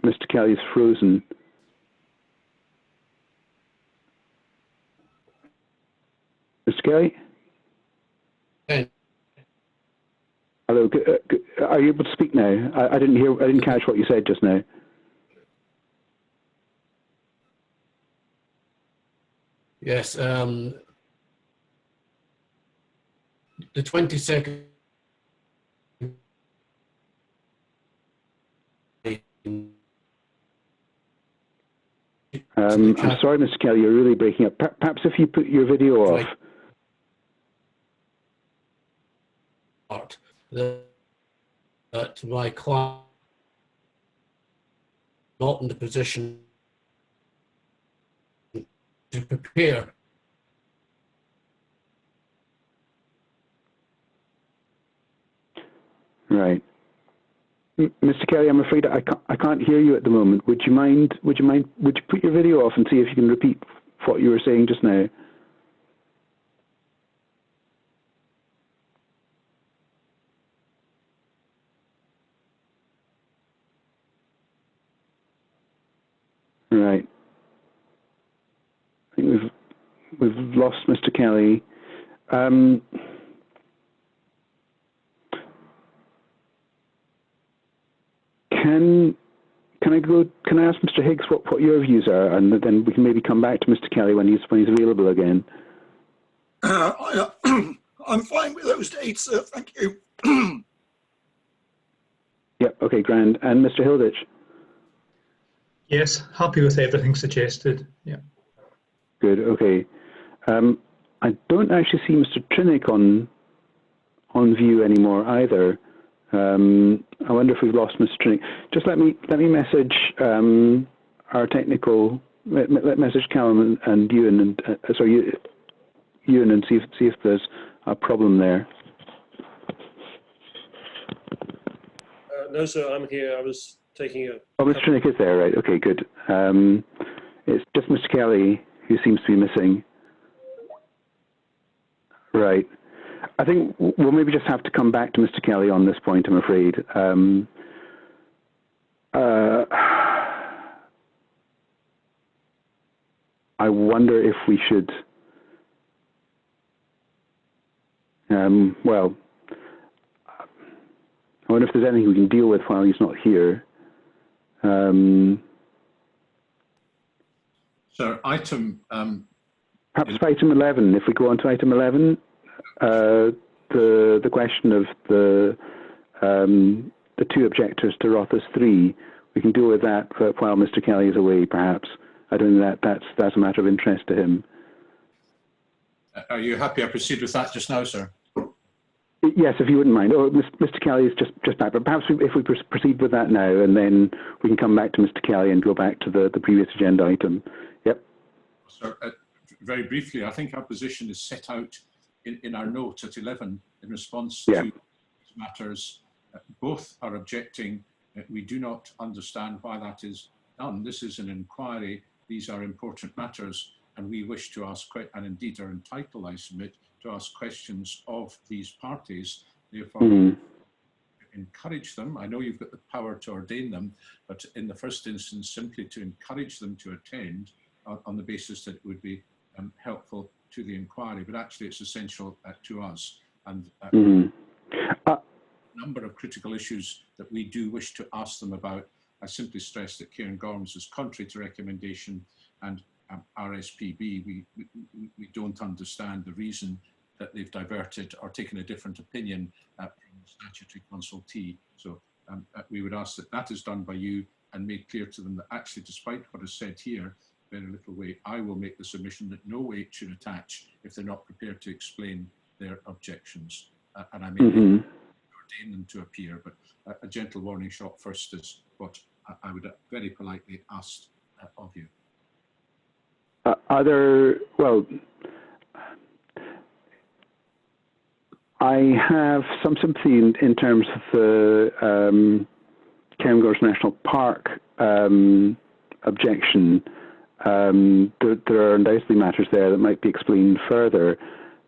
Mr. Kelly is frozen. Mr. Kelly? Hey. Hello. Are you able to speak now? I didn't catch what you said just now. Yes. The 22nd. I'm sorry, Mr. Kelly, you're really breaking up. Perhaps if you put your video off. That my client not in the position to prepare. Right. Mr. Kelly, I'm afraid I can't hear you at the moment. Would you put your video off and see if you can repeat what you were saying just now? Right. I think we've lost Mr. Kelly. Can I ask Mr. Higgs what your views are, and then we can maybe come back to Mr. Kelly when he's available again. I'm fine with those dates, sir. Thank you. Yep. Okay. Grand. And Mr. Hilditch. Yes, happy with everything suggested. Yeah. Good. Okay. I don't actually see Mr. Trinick on view anymore either. I wonder if we've lost Mr. Trinick. Just let me message our technical. Message Callum and Ewan and Ewan and see if there's a problem there. No, sir, I'm here. I was taking a... Oh, Mr. Trinick is there, right? Okay, good. It's just Mr. Kelly who seems to be missing. Right. I think we'll maybe just have to come back to Mr. Kelly on this point, I'm afraid. I wonder if we should, well, I wonder if there's anything we can deal with while he's not here. So item... perhaps item 11, if we go on to item 11, the question of the two objectors to Rothes 3, we can deal with that while Mr. Kelly is away, perhaps. I don't know that's a matter of interest to him. Are you happy I proceed with that just now, sir? Yes, if you wouldn't mind. Oh, Mr. Kelly is just back, but perhaps if we proceed with that now, and then we can come back to Mr. Kelly and go back to the previous agenda item. Yep. Sir, very briefly, I think our position is set out in our note at 11 in response to these matters. Both are objecting. We do not understand why that is done. This is an inquiry. These are important matters, and we wish to ask, and indeed are entitled, I submit, to ask questions of these parties. Therefore, encourage them. I know you've got the power to ordain them, but in the first instance, simply to encourage them to attend on the basis that it would be helpful to the inquiry, but actually it's essential to us. And a number of critical issues that we do wish to ask them about. I simply stress that Cairngorms is contrary to recommendation, and RSPB, we don't understand the reason that they've diverted or taken a different opinion from the statutory consultee. So we would ask that that is done by you and made clear to them that actually, despite what is said here, very little weight, I will make the submission that no weight should attach if they're not prepared to explain their objections. And I may ordain them to appear, but a gentle warning shot first is what I would very politely ask of you. Are there, well, I have some sympathy in terms of the Cairngorms National Park objection. There are undoubtedly matters there that might be explained further.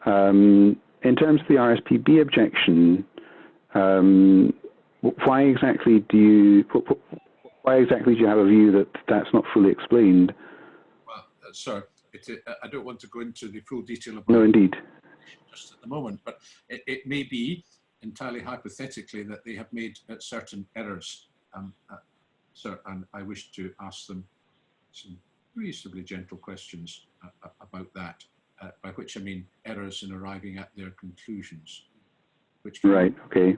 In terms of the RSPB objection, why exactly do you have a view that that's not fully explained? Well, sir, I don't want to go into the full detail about no, indeed. Just at the moment, but it may be entirely hypothetically that they have made certain errors, sir, and I wish to ask them some reasonably gentle questions about that, by which I mean errors in arriving at their conclusions. Which right, okay.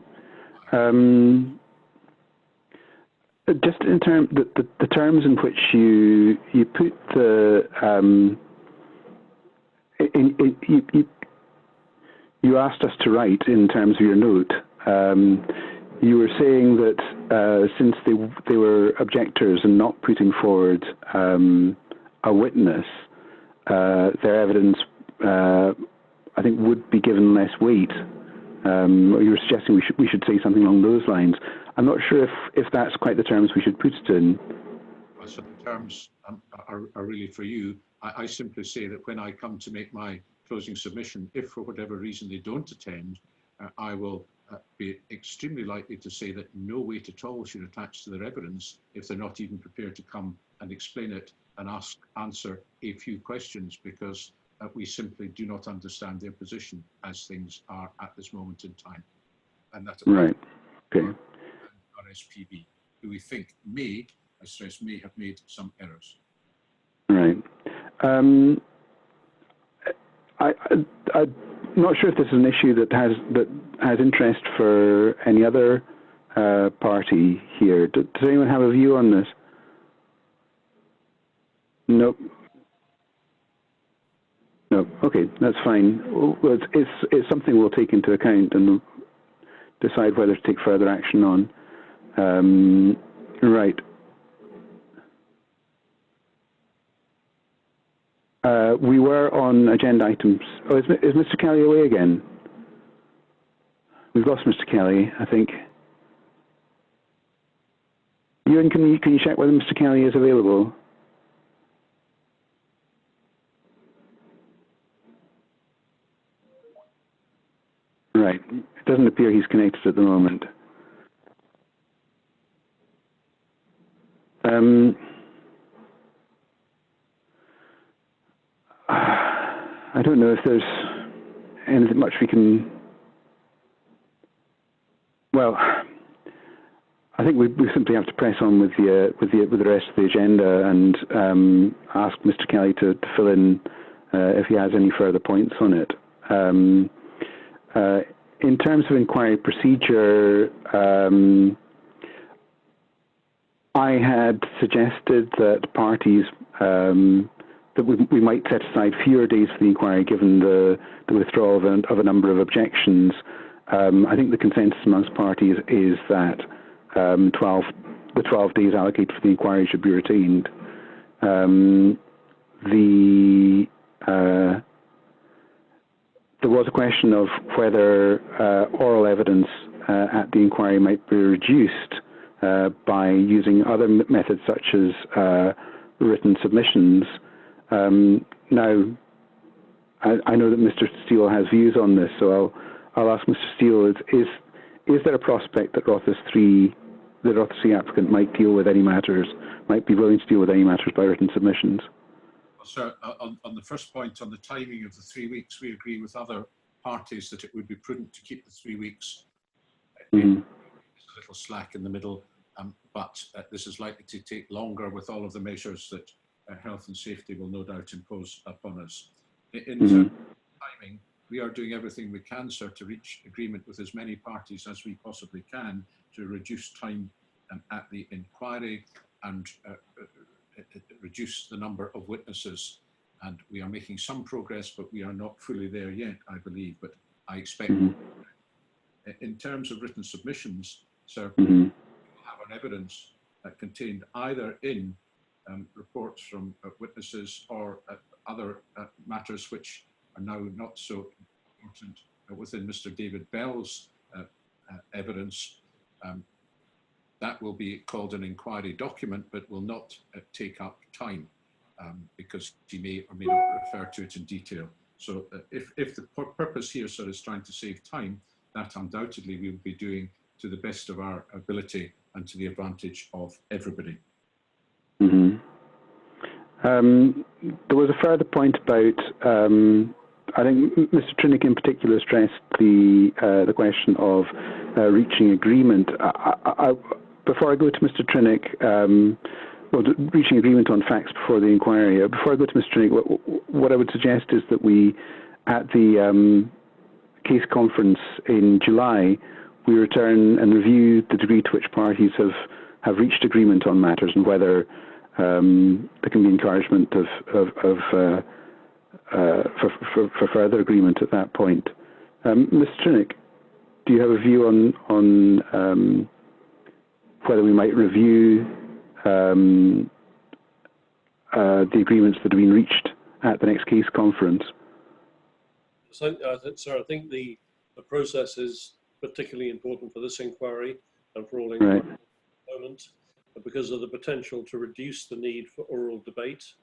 Just in terms, the terms in which you put the, you asked us to write in terms of your note, you were saying that since they were objectors and not putting forward a witness, their evidence, I think, would be given less weight. Or you were suggesting we should say something along those lines. I'm not sure if that's quite the terms we should put it in. So the terms are really for you. I simply say that when I come to make my closing submission, if for whatever reason they don't attend, I will be extremely likely to say that no weight at all should attach to their evidence if they're not even prepared to come and explain it and answer a few questions, because we simply do not understand their position as things are at this moment in time. And that's right. Okay. RSPB, who we think may, I stress, may have made some errors. Right. I'm not sure if this is an issue that has interest for any other party here. Does anyone have a view on this? Nope. No. Okay, that's fine. Well, it's something we'll take into account and decide whether to take further action on. Right. We were on agenda items. Oh, is Mr. Kelly away again? We've lost Mr. Kelly, I think. Ewan, can you check whether Mr. Kelly is available? Right. It doesn't appear he's connected at the moment. I don't know if there's anything much we can. Well, I think we simply have to press on with the rest of the agenda and ask Mr. Kelly to fill in if he has any further points on it. In terms of inquiry procedure, I had suggested that parties that we might set aside fewer days for the inquiry given the withdrawal of a number of objections. I think the consensus amongst parties is that the 12 days allocated for the inquiry should be retained. There was a question of whether oral evidence at the inquiry might be reduced by using other methods such as written submissions. Now, I know that Mr. Steele has views on this, so I'll ask Mr. Steele: is there a prospect that Rothes 3, the Rothes 3 applicant, might deal with any matters, might be willing to deal with any matters by written submissions? Well, sir, on the first point, on the timing of the 3 weeks, we agree with other parties that it would be prudent to keep the 3 weeks. Mm-hmm. A little slack in the middle, but this is likely to take longer with all of the measures that health and safety will no doubt impose upon us. In terms of timing, we are doing everything we can, sir, to reach agreement with as many parties as we possibly can to reduce time at the inquiry and reduce the number of witnesses. And we are making some progress, but we are not fully there yet, I believe, but I expect. In terms of written submissions, sir, we will have an evidence contained either in reports from witnesses or other matters which are now not so important within Mr. David Bell's evidence. That will be called an inquiry document, but will not take up time because he may or may not refer to it in detail. So if the purpose here, sir, is trying to save time, that undoubtedly we will be doing to the best of our ability and to the advantage of everybody. There was a further point about, I think Mr. Trinick in particular stressed the question of reaching agreement. Before I go to Mr. Trinick, well, reaching agreement on facts before the inquiry. Before I go to Mr. Trinick, what I would suggest is that we, at the case conference in July, we return and review the degree to which parties have reached agreement on matters and whether there can be encouragement for further agreement at that point. Mr. Trinick, do you have a view on whether we might review the agreements that have been reached at the next case conference? So, sir, I think the process is particularly important for this inquiry and for all inquiries at the moment, because of the potential to reduce the need for oral debate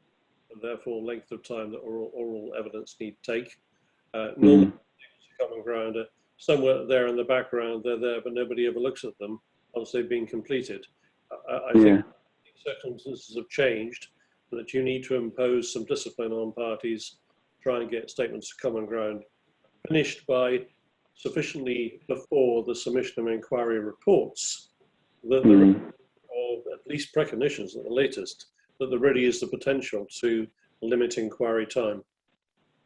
and therefore length of time that oral evidence need to take. Normally, common ground are somewhere there in the background, they're there, but nobody ever looks at them once they've been completed. I think circumstances have changed, and that you need to impose some discipline on parties, try and get statements of common ground finished by sufficiently before the submission of inquiry reports, that or at least precognitions at the latest, that there really is the potential to limit inquiry time,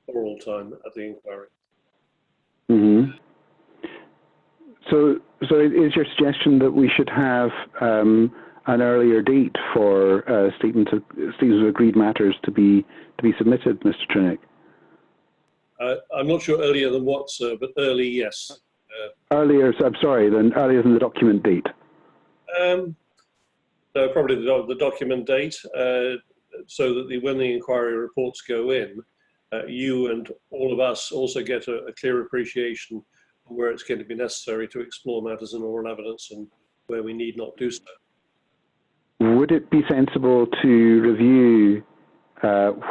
oral time at the inquiry. So is your suggestion that we should have an earlier date for statements of agreed matters to be submitted, Mr. Trinick? I'm not sure earlier than what, sir, but early, yes. Earlier, I'm sorry, earlier than the document date. No, probably the document date, so that when the inquiry reports go in, you and all of us also get a clear appreciation of where it's going to be necessary to explore matters in oral evidence and where we need not do so. Would it be sensible to review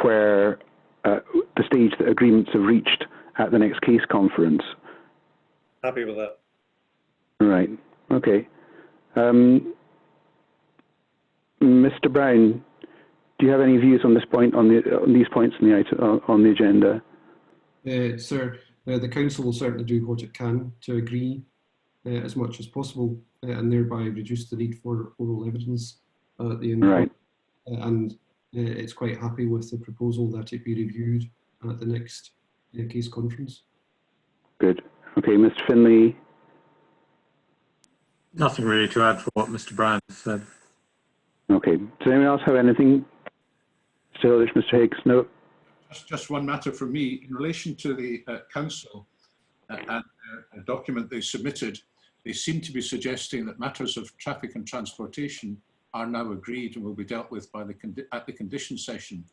where the stage that agreements have reached at the next case conference, Happy with that. Right. Okay. Mr. Brown, do you have any views on this point, on these points on the agenda? Sir, the council will certainly do what it can to agree as much as possible and thereby reduce the need for oral evidence at the end. Right. And it's quite happy with the proposal that it be reviewed at the next case conference. Good. Okay, Mr. Finlay. Nothing really to add for what Mr. Brown said. Okay. Does anyone else have anything? Mr. Hilditch, Mr. Higgs? No? Just one matter from me. In relation to the council and a document they submitted, they seem to be suggesting that matters of traffic and transportation are now agreed and will be dealt with by at the condition session.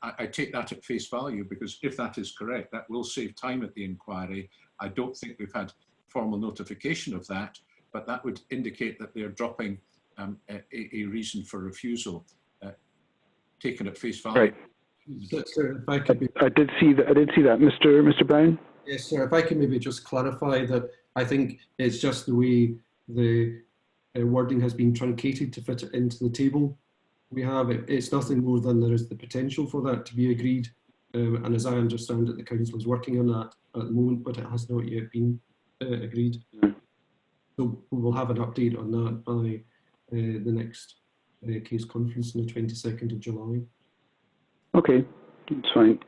I take that at face value, because if that is correct, that will save time at the inquiry. I don't think we've had formal notification of that, but that would indicate that they're dropping a reason for refusal, taken at face value. Right. Sir, if I could be... I did see that. Mr. Brown? Yes, sir. If I can maybe just clarify that I think it's just the way the wording has been truncated to fit it into the table. We have it. It's nothing more than there is the potential for that to be agreed. And as I understand it, the council is working on that at the moment, but it has not yet been agreed. So we will have an update on that by the next case conference on the 22nd of July. Okay, that's fine.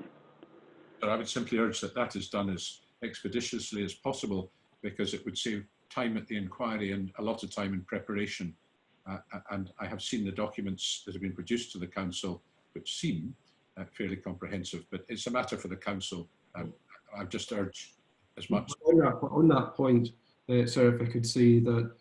But I would simply urge that that is done as expeditiously as possible, because it would save time at the inquiry and a lot of time in preparation. And I have seen the documents that have been produced to the council, which seem fairly comprehensive, but it's a matter for the council. I've just urged as much. On that point, sir, if I could say that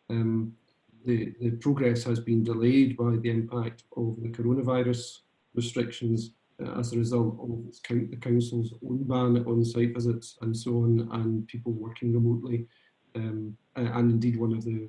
the progress has been delayed by the impact of the coronavirus restrictions as a result of the council's own ban on site visits and so on, and people working remotely, and indeed one of the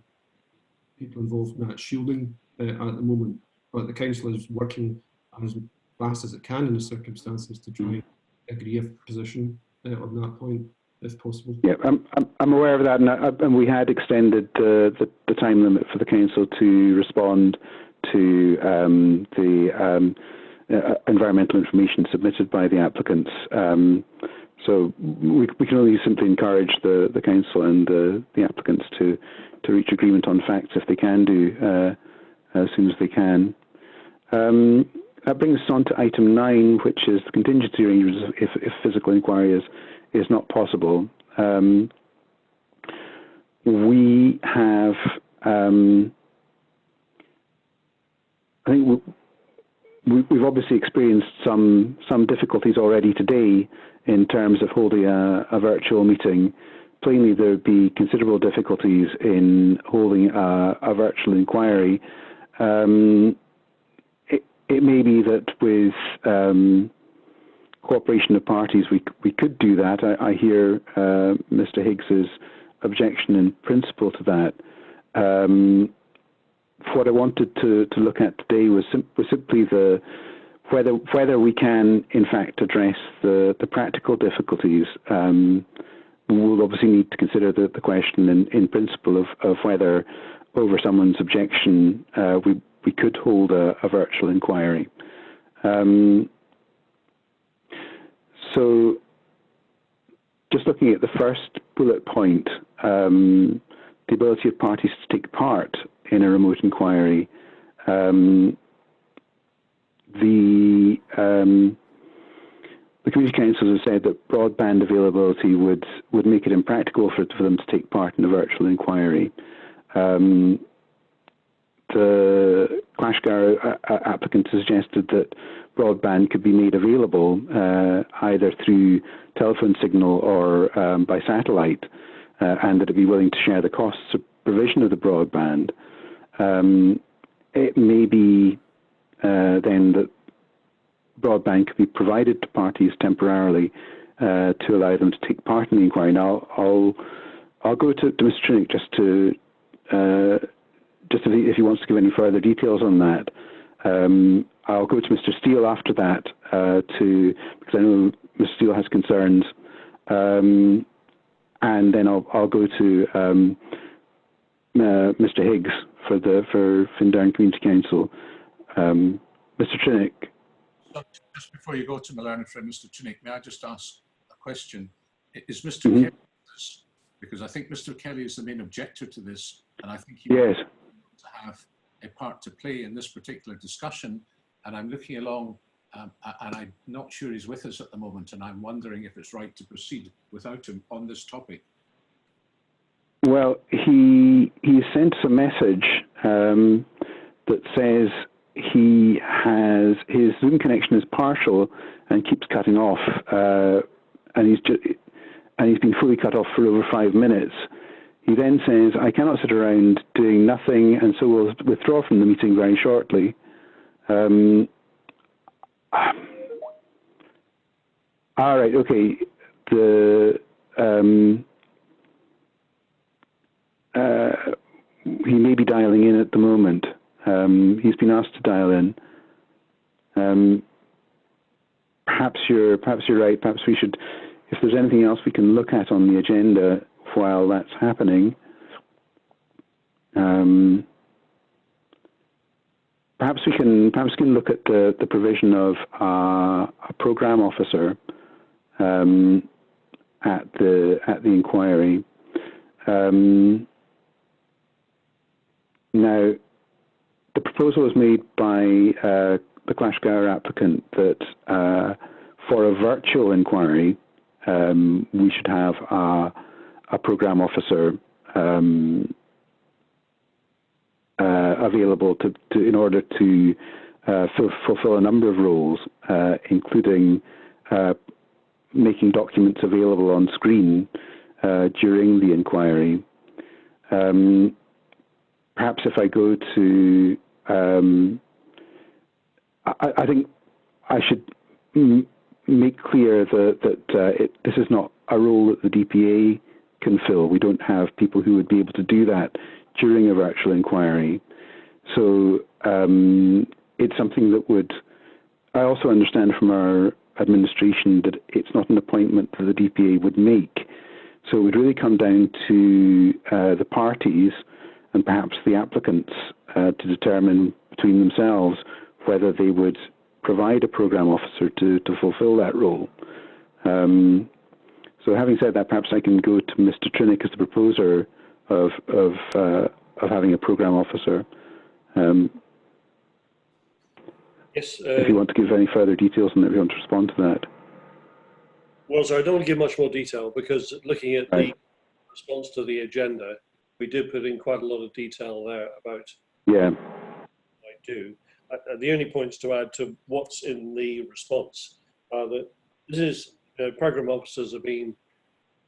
people involved in that shielding at the moment. But the council is working as fast as it can in the circumstances to try and agree a position on that point, if possible. Yeah, I'm aware of that, and we had extended the time limit for the council to respond to the environmental information submitted by the applicants. So we can only simply encourage the council and the applicants to reach agreement on facts if they can do as soon as they can. That brings us on to item 9, which is the contingency arrangements if physical inquiry is not possible. We have, I think we've obviously experienced some difficulties already today in terms of holding a virtual meeting. Plainly, there would be considerable difficulties in holding a virtual inquiry. It may be that with cooperation of parties, we could do that. I hear Mr. Higgs's objection in principle to that. What I wanted to look at today was simply whether we can, in fact, address the practical difficulties. We'll obviously need to consider the question in principle of whether, over someone's objection, we could hold a virtual inquiry. So, just looking at the first bullet point, the ability of parties to take part in a remote inquiry. The community councils have said that broadband availability would make it impractical for them to take part in a virtual inquiry. The Clash Gour applicant suggested that broadband could be made available either through telephone signal or by satellite, and that it'd be willing to share the costs of provision of the broadband. It may be then that broadband could be provided to parties temporarily to allow them to take part in the inquiry. Now, I'll go to Mr. Trinick just if he wants to give any further details on that. I'll go to Mr. Steele after that because I know Mr. Steele has concerns. and then I'll go to Mr. Higgs for Findhorn Community Council. Mr. Trinick. Just before you go to my learned friend, Mr. Trinick, may I just ask a question? Is Mr. Mm-hmm. Kelly with us? Because I think Mr. Kelly is the main objector to this, and I think he yes. wants to have a part to play in this particular discussion. And I'm looking along, and I'm not sure he's with us at the moment, and I'm wondering if it's right to proceed without him on this topic. Well, he sent us a message that says his Zoom connection is partial and keeps cutting off, and he's been fully cut off for over 5 minutes. He then says, "I cannot sit around doing nothing, and so will withdraw from the meeting very shortly." All right, okay. He may be dialing in at the moment. He's been asked to dial in. Perhaps you're right. Perhaps we should, if there's anything else we can look at on the agenda while that's happening. Perhaps we can look at the provision of a program officer at the inquiry. Now, the proposal was made by the Clash Gour applicant that for a virtual inquiry, we should have a program officer available in order to fulfill a number of roles, including making documents available on screen during the inquiry. Perhaps if I go to, I think I should make clear that this is not a role that the DPA can fill. We don't have people who would be able to do that during a virtual inquiry. So it's something that would, I also understand from our administration that it's not an appointment that the DPA would make. So it would really come down to the parties and perhaps the applicants to determine between themselves whether they would provide a program officer to fulfill that role. So having said that, perhaps I can go to Mr. Trinick as the proposer of having a program officer. Yes. If you want to give any further details on that, if you want to respond to that. Well, so I don't want to give much more detail because looking at the response to the agenda, we did put in quite a lot of detail there about what I do. The only points to add to what's in the response are that this is, program officers have been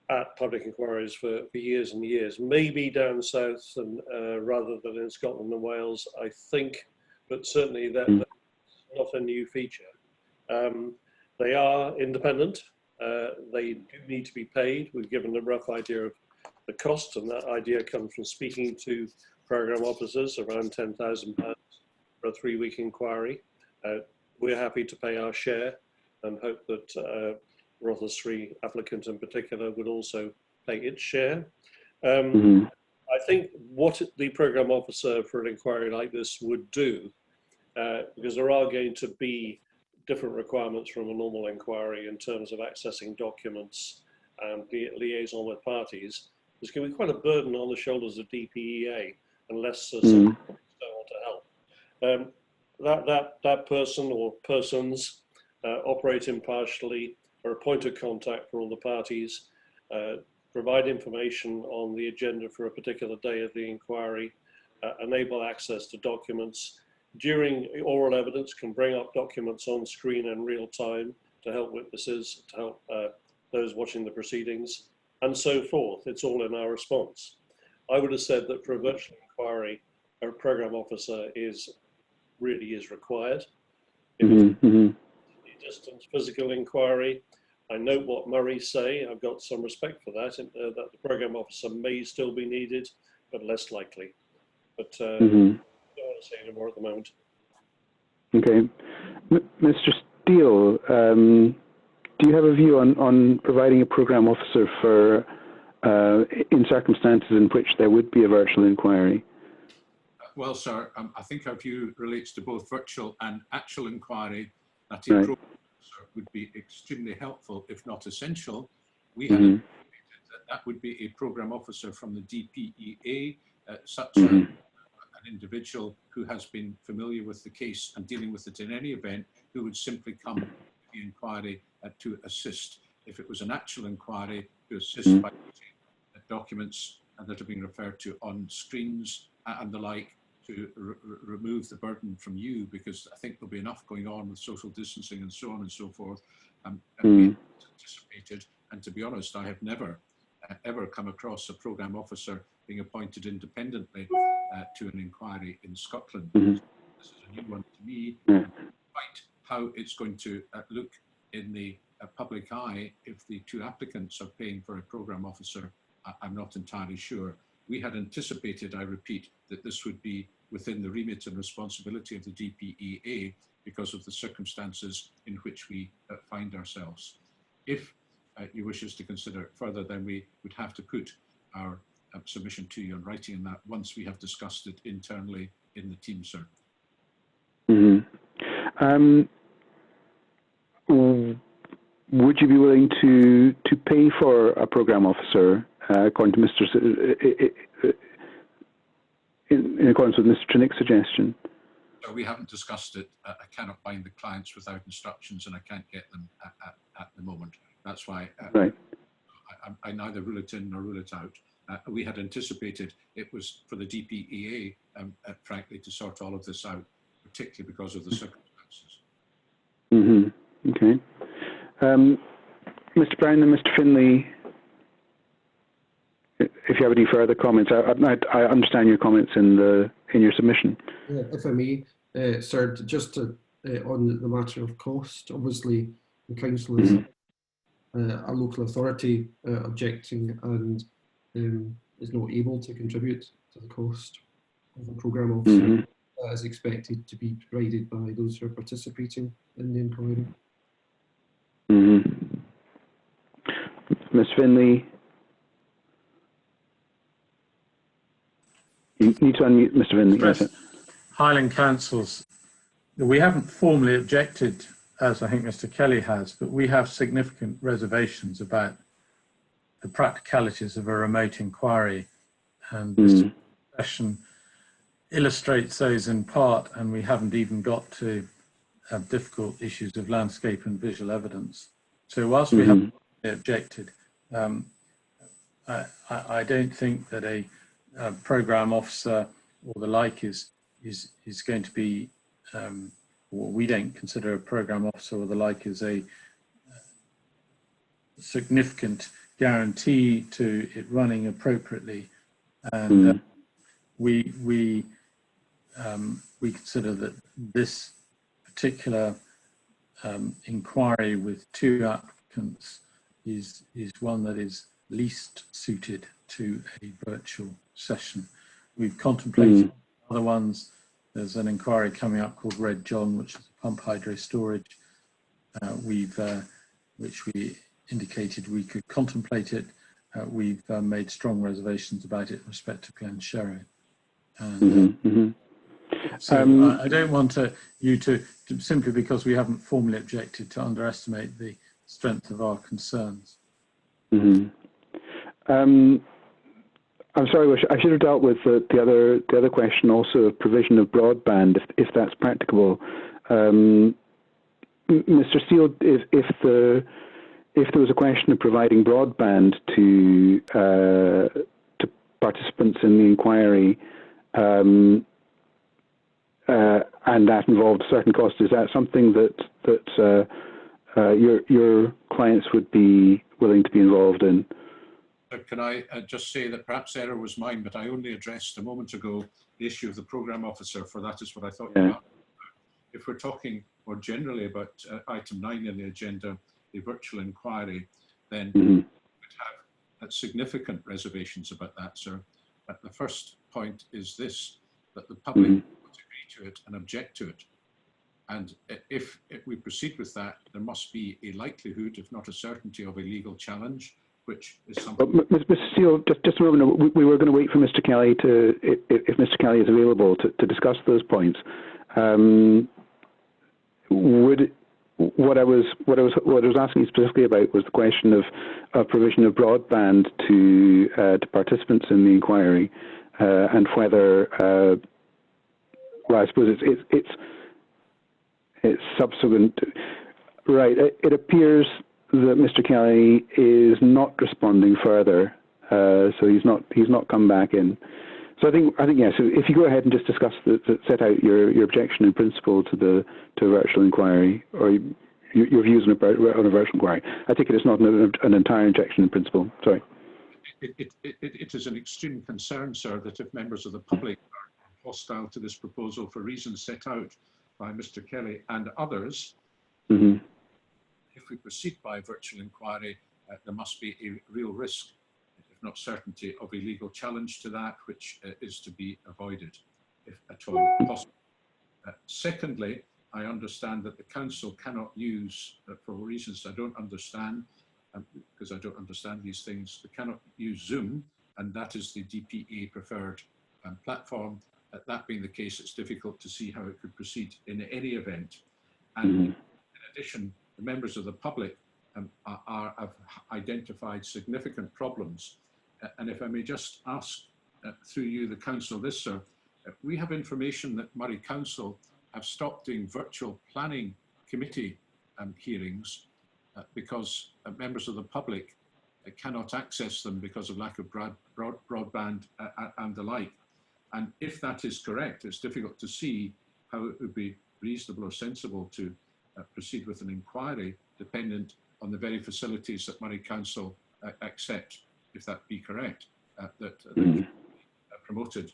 at public inquiries for years and years, maybe down south and rather than in Scotland and Wales, I think, but certainly that's not a new feature. They are independent. They do need to be paid. We've given a rough idea of the cost, and that idea comes from speaking to program officers, around £10,000 for a 3-week inquiry. We're happy to pay our share and hope that Rothes 3 applicant in particular would also pay its share. I think what the program officer for an inquiry like this would do, because there are going to be different requirements from a normal inquiry in terms of accessing documents and liaison with parties, there's going to be quite a burden on the shoulders of DPEA unless someone external to help. That person or persons operate impartially, are a point of contact for all the parties, provide information on the agenda for a particular day of the inquiry, enable access to documents. During oral evidence, can bring up documents on screen in real time to help witnesses, to help those watching the proceedings, and so forth. It's all in our response. I would have said that for a virtual inquiry, a program officer really is required. If it's a distance physical inquiry, I note what Murray say. I've got some respect for that, that the program officer may still be needed, but less likely. But I don't want to say any more at the moment. Okay. Mr. Steele, do you have a view on providing a program officer for in circumstances in which there would be a virtual inquiry? Well, sir, I think our view relates to both virtual and actual inquiry. That Right. would be extremely helpful, if not essential. We Mm-hmm. had anticipated that would be a program officer from the DPEA, such an individual who has been familiar with the case and dealing with it in any event, who would simply come to the inquiry to assist. If it was an actual inquiry, to assist by using documents that are being referred to on screens and the like, to remove the burden from you, because I think there'll be enough going on with social distancing and so on and so forth. We anticipated, and to be honest, I have never ever come across a programme officer being appointed independently to an inquiry in Scotland. This is a new one to me. Quite how it's going to look in the public eye if the two applicants are paying for a programme officer, I'm not entirely sure. We had anticipated, I repeat, that this would be within the remit and responsibility of the DPEA because of the circumstances in which we find ourselves. If you wish us to consider it further, then we would have to put our submission to you in writing on that once we have discussed it internally in the team, sir. Would you be willing to pay for a programme officer according to in accordance with Mr. Trinick's suggestion? So we haven't discussed it. I cannot bind the clients without instructions, and I can't get them at the moment. That's why right. I neither rule it in nor rule it out. We had anticipated it was for the DPEA, frankly, to sort all of this out, particularly because of the circumstances. Okay. Mr. Brown and Mr. Finlay, if you have any further comments, I understand your comments in your submission. If I may, sir, just on the matter of cost, obviously the council is a local authority objecting and is not able to contribute to the cost of a programme officer as expected to be provided by those who are participating in the inquiry. Ms. Finlay, you need to unmute Mr. Finlay. Highland Councils, we haven't formally objected, as I think Mr. Kelly has, but we have significant reservations about the practicalities of a remote inquiry, and this session illustrates those in part, and we haven't even got to difficult issues of landscape and visual evidence. So whilst we haven't objected, I don't think that a programme officer or the like is going to be, or we don't consider a programme officer or the like as a significant guarantee to it running appropriately, and we consider that this particular inquiry with two applicants is one that is least suited to a virtual session. We've contemplated other ones. There's an inquiry coming up called Red John, which is a pump hydro storage. Which we indicated we could contemplate it. We've made strong reservations about it in respect to Glen Sherrow. And, so I don't want you to, simply because we haven't formally objected, to underestimate the strength of our concerns. I'm sorry, I should have dealt with the other question also of provision of broadband, if that's practicable. Mr. Steele, if there was a question of providing broadband to participants in the inquiry, and that involved certain costs, is that something that your clients would be willing to be involved in? Can I just say that perhaps error was mine, but I only addressed a moment ago the issue of the programme officer, for that is what I thought you meant. If we're talking more generally about item 9 in the agenda, the virtual inquiry, then we would have significant reservations about that, sir. But the first point is this, that the public would agree to it and object to it. And if we proceed with that, there must be a likelihood, if not a certainty, of a legal challenge. which is something. Well, Mr. Steele, just a moment. We were going to wait for Mr. Kelly to, if Mr. Kelly is available, to discuss those points. What I was asking specifically about was the question of provision of broadband to participants in the inquiry, and whether, well, I suppose it's subsequent. Right. It appears that Mr. Kelly is not responding further, so he's not come back in. So I think yes. If you go ahead and just discuss set out your objection in principle to a virtual inquiry, or your views on a virtual inquiry. I think it's not an entire objection in principle. Sorry. It is an extreme concern, sir, that if members of the public are hostile to this proposal for reasons set out by Mr. Kelly and others, if we proceed by virtual inquiry, there must be a real risk, if not certainty, of a legal challenge to that, which is to be avoided, if at all possible. Secondly, I understand that the council cannot use, for reasons I don't understand, because I don't understand these things, they cannot use Zoom, and that is the DPA preferred platform. That being the case, it's difficult to see how it could proceed in any event. And in addition, the members of the public have identified significant problems. And if I may just ask through you, the council, this, sir, we have information that Moray Council have stopped doing virtual planning committee hearings because members of the public cannot access them because of lack of broadband and the like. And if that is correct, it's difficult to see how it would be reasonable or sensible to proceed with an inquiry dependent on the very facilities that Moray Council accept, if that be correct, that promoted.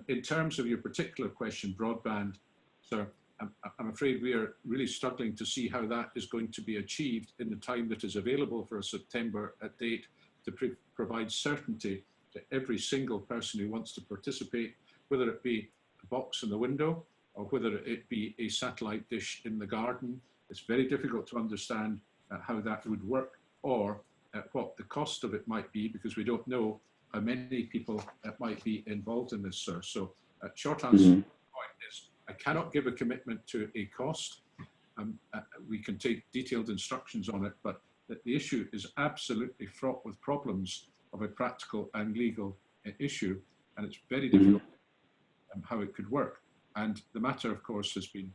In terms of your particular question, broadband, sir, I'm afraid we are really struggling to see how that is going to be achieved in the time that is available for a September date to provide certainty to every single person who wants to participate, whether it be a box in the window or whether it be a satellite dish in the garden. It's very difficult to understand how that would work, or what the cost of it might be, because we don't know how many people might be involved in this, sir. So short answer to the point is, I cannot give a commitment to a cost. We can take detailed instructions on it, but the issue is absolutely fraught with problems of a practical and legal issue, and it's very difficult how it could work. And the matter, of course, has been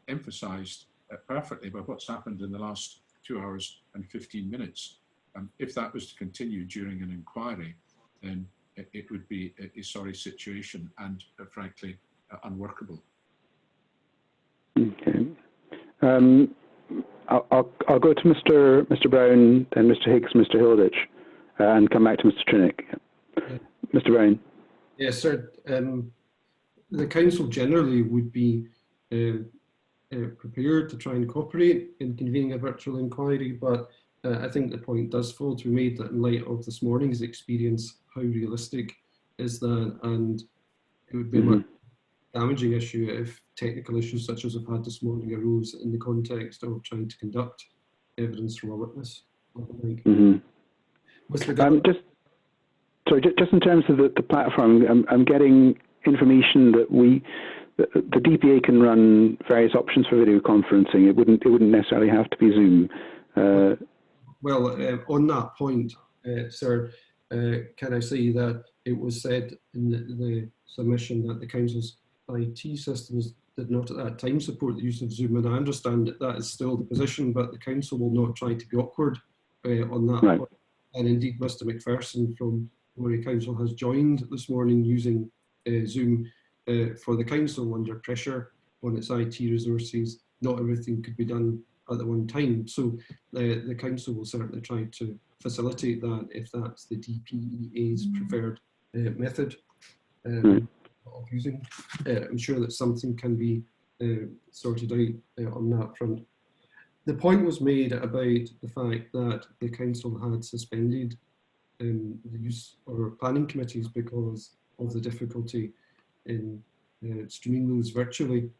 emphasised perfectly by what's happened in the last 2 hours and 15 minutes. If that was to continue during an inquiry, then it would be a sorry situation and, frankly, unworkable. Okay. I'll go to Mr. Brown, then Mr. Higgs, Mr. Hilditch, and come back to Mr. Trinick. Mr. Brown. Yes, sir. The council generally would be prepared to try and cooperate in convening a virtual inquiry, but I think the point does fall to be made that in light of this morning's experience, how realistic is that? And it would be a much damaging issue if technical issues such as we've had this morning arose in the context of trying to conduct evidence from a witness. With regard just in terms of the platform, I'm getting information that the DPA can run various options for video conferencing. It wouldn't necessarily have to be Zoom. Well, on that point, sir, can I say that it was said in the submission that the council's IT systems did not at that time support the use of Zoom, and I understand that that is still the position, but the council will not try to be awkward on that point. And indeed, Mr. McPherson from Moray Council has joined this morning using Zoom for the council under pressure on its IT resources. Not everything could be done at the one time, so the council will certainly try to facilitate that if that's the DPEA's preferred method of using. I'm sure that something can be sorted out on that front. The point was made about the fact that the council had suspended the use of planning committees because of the difficulty in streaming those virtually.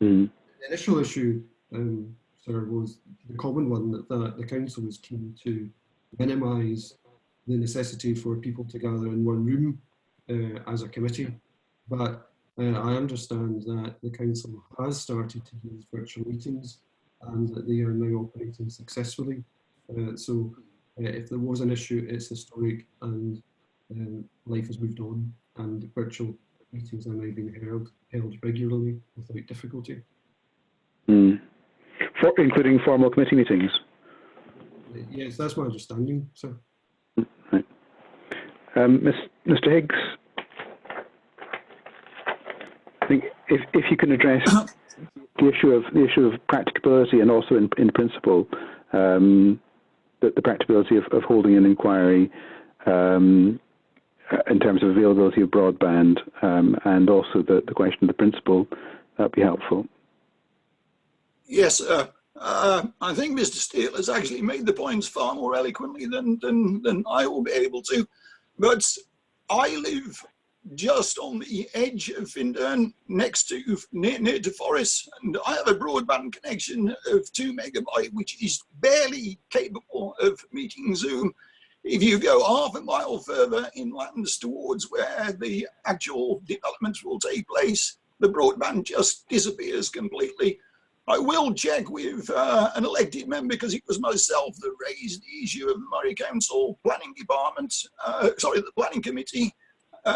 The initial issue, sir, was the common one that the council was keen to minimise the necessity for people to gather in one room as a committee. But I understand that the council has started to use virtual meetings and that they are now operating successfully. So if there was an issue, it's historic, and life has moved on, and virtual meetings are now being held regularly without difficulty. Including formal committee meetings? Yes, that's my understanding, sir. Right. Mr. Higgs, I think if you can address the issue of practicability and also in principle, the practicability of holding an inquiry in terms of availability of broadband, and also the question of the principle, that'd be helpful. Yes, I think Mr. Steele has actually made the points far more eloquently than I will be able to. But I live just on the edge of Findhurn, near to Forest, and I have a broadband connection of 2 megabyte, which is barely capable of meeting Zoom. If you go half a mile further inland towards where the actual developments will take place, the broadband just disappears completely. I will check with an elected member, because it was myself that raised the issue of the Murray Council Planning Department, the Planning Committee.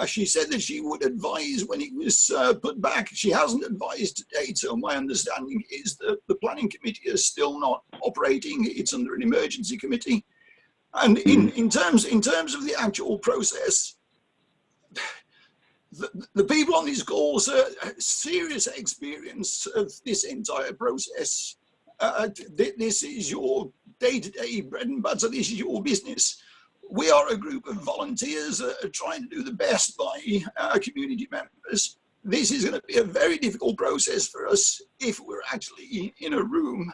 She said that she would advise when it was put back. She hasn't advised to date, so my understanding is that the Planning Committee is still not operating. It's under an emergency committee. And in terms of the actual process, the people on these calls are serious experience of this entire process. This is your day-to-day bread and butter. This is your business. We are a group of volunteers trying to do the best by our community members. This is going to be a very difficult process for us if we're actually in a room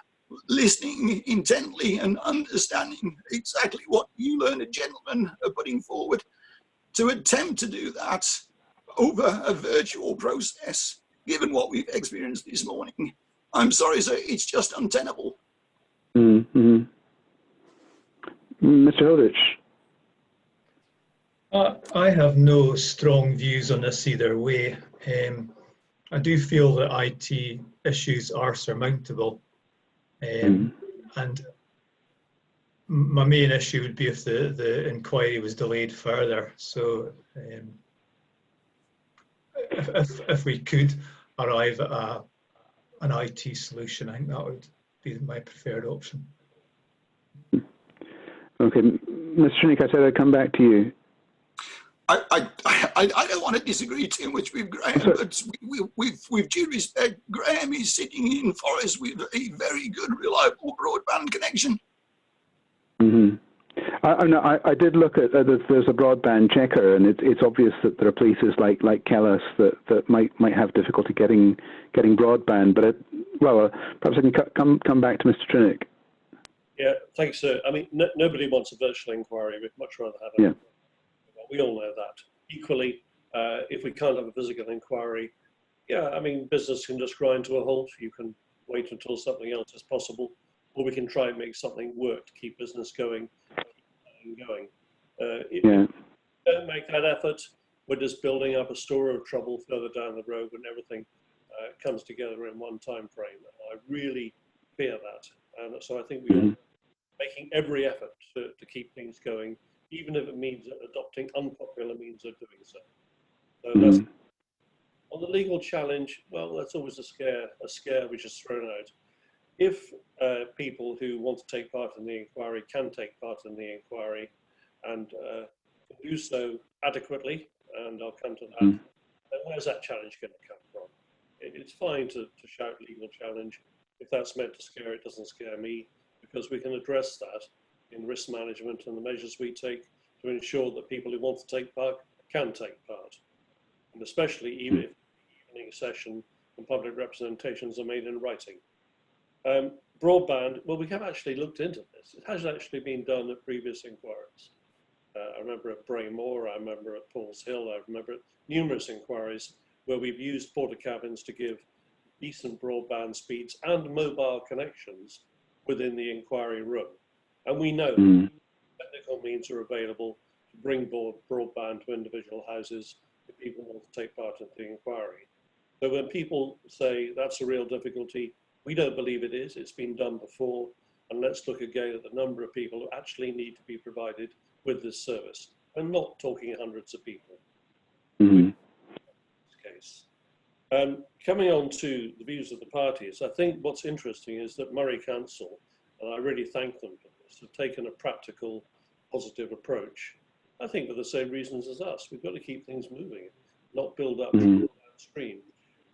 listening intently and understanding exactly what you learned gentlemen are putting forward. To attempt to do that over a virtual process, given what we've experienced this morning, I'm sorry, sir, it's just untenable. Mr. Hilditch. I have no strong views on this either way. I do feel that IT issues are surmountable. And my main issue would be if the inquiry was delayed further. So if we could arrive at an IT solution, I think that would be my preferred option. Okay, Mr. Trinick, I said I'd come back to you. I don't want to disagree too much with Graham, but with due respect, Graham is sitting in Forest with a very good, reliable broadband connection. I did look at there's a broadband checker, and it's obvious that there are places like Kellis that might have difficulty getting broadband. But perhaps I can come back to Mr. Trinick. Yeah, thanks, sir. I mean, nobody wants a virtual inquiry. We'd much rather have it. Yeah. We all know that. Equally, if we can't have a physical inquiry, yeah, I mean, business can just grind to a halt. You can wait until something else is possible, or we can try and make something work to keep business going. If we don't make that effort, we're just building up a store of trouble further down the road when everything comes together in one time frame. I really fear that. And so I think we are making every effort to keep things going, even if it means adopting unpopular means of doing so. So that's, on the legal challenge, well, that's always a scare which is thrown out. If people who want to take part in the inquiry can take part in the inquiry and do so adequately, and I'll come to that, then where's that challenge going to come from? It's fine to shout legal challenge. If that's meant to scare, it doesn't scare me, because we can address that in risk management and the measures we take to ensure that people who want to take part can take part. And especially even if the evening session and public representations are made in writing. Broadband, well, we have actually looked into this. It has actually been done at previous inquiries. I remember at Braymore, I remember at Paul's Hill, I remember at numerous inquiries where we've used porta cabins to give decent broadband speeds and mobile connections within the inquiry room. And we know technical technical means are available to bring broadband to individual houses if people want to take part in the inquiry. So when people say that's a real difficulty, we don't believe it is. It's been done before. And let's look again at the number of people who actually need to be provided with this service. I'm not talking hundreds of people. In this case. Coming on to the views of the parties, I think what's interesting is that Moray Council, and I really thank them for this, have taken a practical, positive approach. I think for the same reasons as us. We've got to keep things moving, not build up downstream.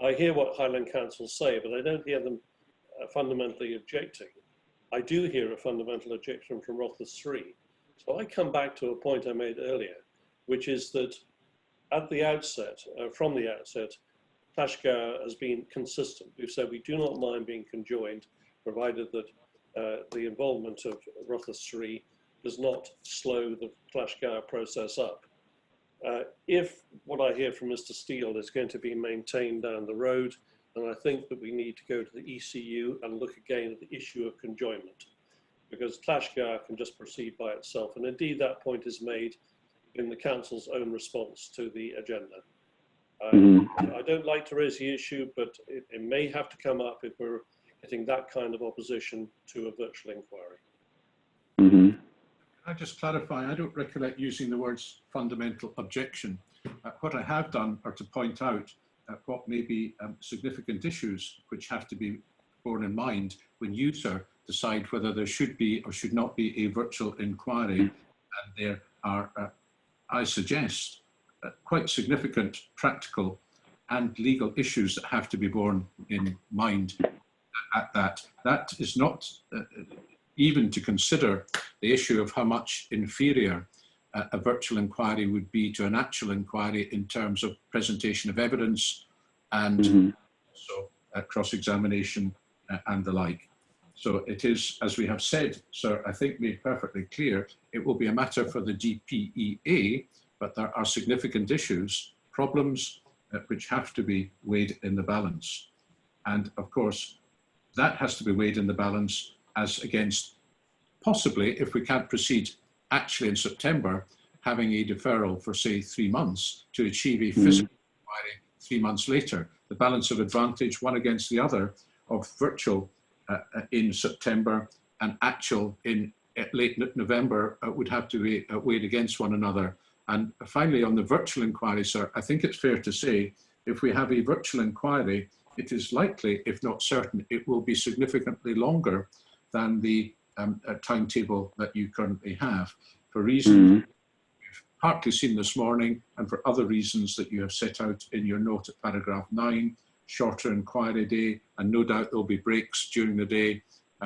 I hear what Highland Council say, but I don't hear them fundamentally objecting. I do hear a fundamental objection from Rothes 3. So I come back to a point I made earlier, which is that at the outset, from the outset, Clash Gour has been consistent. We've said we do not mind being conjoined, provided that the involvement of Rothes 3 does not slow the Clash Gour process up. If what I hear from Mr. Steele is going to be maintained down the road, then I think that we need to go to the ECU and look again at the issue of conjoinment, because Clash Gour can just proceed by itself. And indeed, that point is made in the Council's own response to the agenda. I don't like to raise the issue, but it may have to come up if we're getting that kind of opposition to a virtual inquiry. Can I just clarify? I don't recollect using the words fundamental objection. What I have done are to point out what may be significant issues which have to be borne in mind when you, sir, decide whether there should be or should not be a virtual inquiry. And there are, I suggest, quite significant practical and legal issues that have to be borne in mind at that. That is not even to consider the issue of how much inferior a virtual inquiry would be to an actual inquiry in terms of presentation of evidence and also cross-examination and the like. So it is, as we have said, sir, I think made perfectly clear, it will be a matter for the DPEA, but there are significant issues, problems which have to be weighed in the balance. And of course, that has to be weighed in the balance as against possibly, if we can't proceed actually in September, having a deferral for say 3 months to achieve a physical inquiry 3 months later. The balance of advantage, one against the other, of virtual in September and actual in late November would have to be weighed against one another. And finally, on the virtual inquiry, sir, I think it's fair to say, if we have a virtual inquiry, it is likely, if not certain, it will be significantly longer than the timetable that you currently have, for reasons we've partly seen this morning and for other reasons that you have set out in your note at paragraph 9, shorter inquiry day, and no doubt there'll be breaks during the day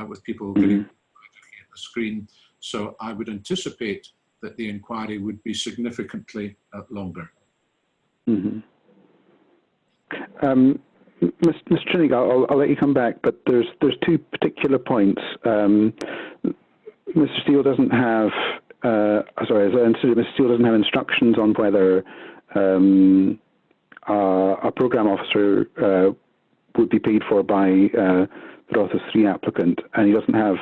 with people getting looking at the screen. So I would anticipate that the inquiry would be significantly longer. Mr. Trinnig, I'll let you come back, but there's 2 particular points. Mr. Steele doesn't have, sorry, as I understood it, Mr. Steele doesn't have instructions on whether a program officer would be paid for by the Rothes 3 applicant, and he doesn't have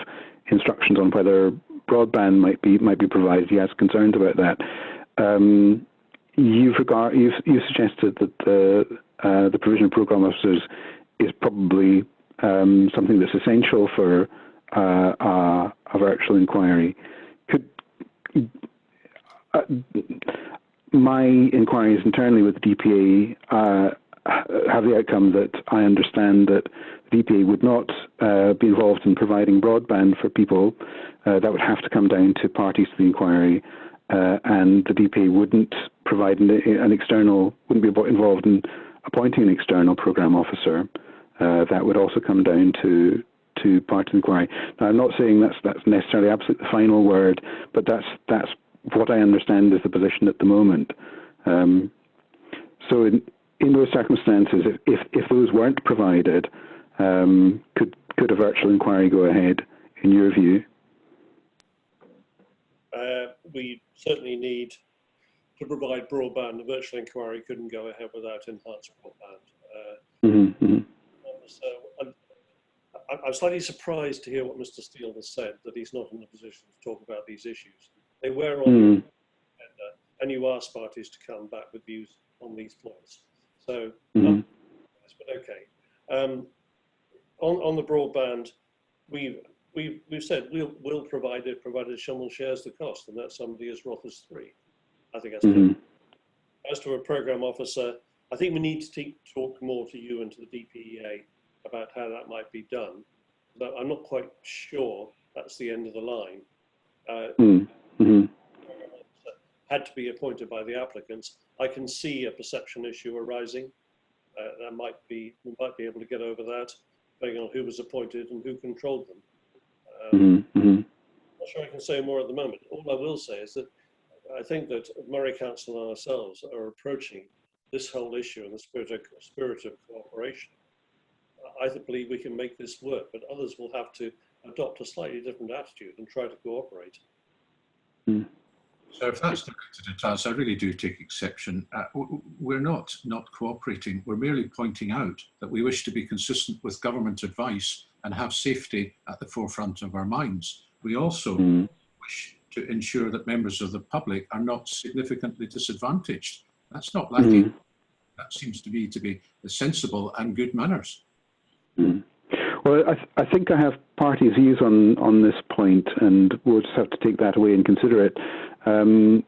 instructions on whether broadband might be provided. He has concerns about that. You've suggested that the provision of program officers is probably something that's essential for a virtual inquiry. My inquiries internally with the DPA have the outcome that I understand that the DPA would not be involved in providing broadband for people. That would have to come down to parties to the inquiry, and the DPA wouldn't provide an external, wouldn't be involved in appointing an external program officer. That would also come down to part of the inquiry. Now, I'm not saying that's necessarily absolutely the final word, but that's what I understand is the position at the moment. So in those circumstances, if those weren't provided, could a virtual inquiry go ahead, in your view? We certainly need to provide broadband. The virtual inquiry couldn't go ahead without enhanced broadband. So I'm slightly surprised to hear what Mr. Steele has said, that he's not in a position to talk about these issues. They were on the agenda, and you asked parties to come back with views on these points. So, but okay. On the broadband, we've said we'll provide it, provided someone shares the cost, and that somebody is Rothes 3. I think that's clear. As to a program officer, I think we need to talk more to you and to the DPEA about how that might be done. But I'm not quite sure that's the end of the line. Had to be appointed by the applicants. I can see a perception issue arising. We might be able to get over that, depending on who was appointed and who controlled them. I'm not sure I can say more at the moment. All I will say is that I think that Moray Council and ourselves are approaching this whole issue in the spirit of cooperation. I believe we can make this work, but others will have to adopt a slightly different attitude and try to cooperate. So if that's directed at us, I really do take exception. We're not cooperating. We're merely pointing out that we wish to be consistent with government advice and have safety at the forefront of our minds. We also wish to ensure that members of the public are not significantly disadvantaged. That's not lacking. That seems to be sensible and good manners. Well, I think I have party views on this point, and we'll just have to take that away and consider it. I'm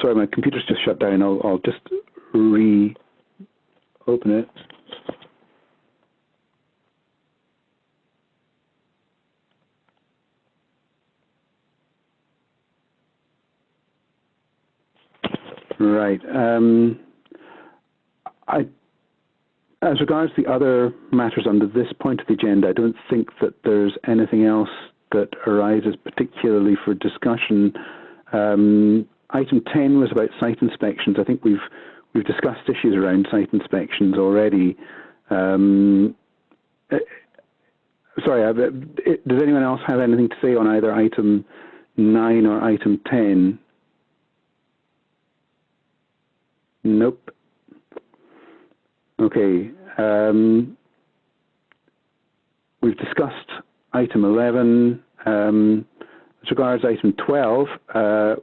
sorry, my computer's just shut down. I'll just reopen it. Right. As regards the other matters under this point of the agenda, I don't think that there's anything else that arises particularly for discussion. Item 10 was about site inspections. I think we've discussed issues around site inspections already. Sorry, does anyone else have anything to say on either item 9 or item 10? Nope. Okay. We've discussed item 11. As regards item 12,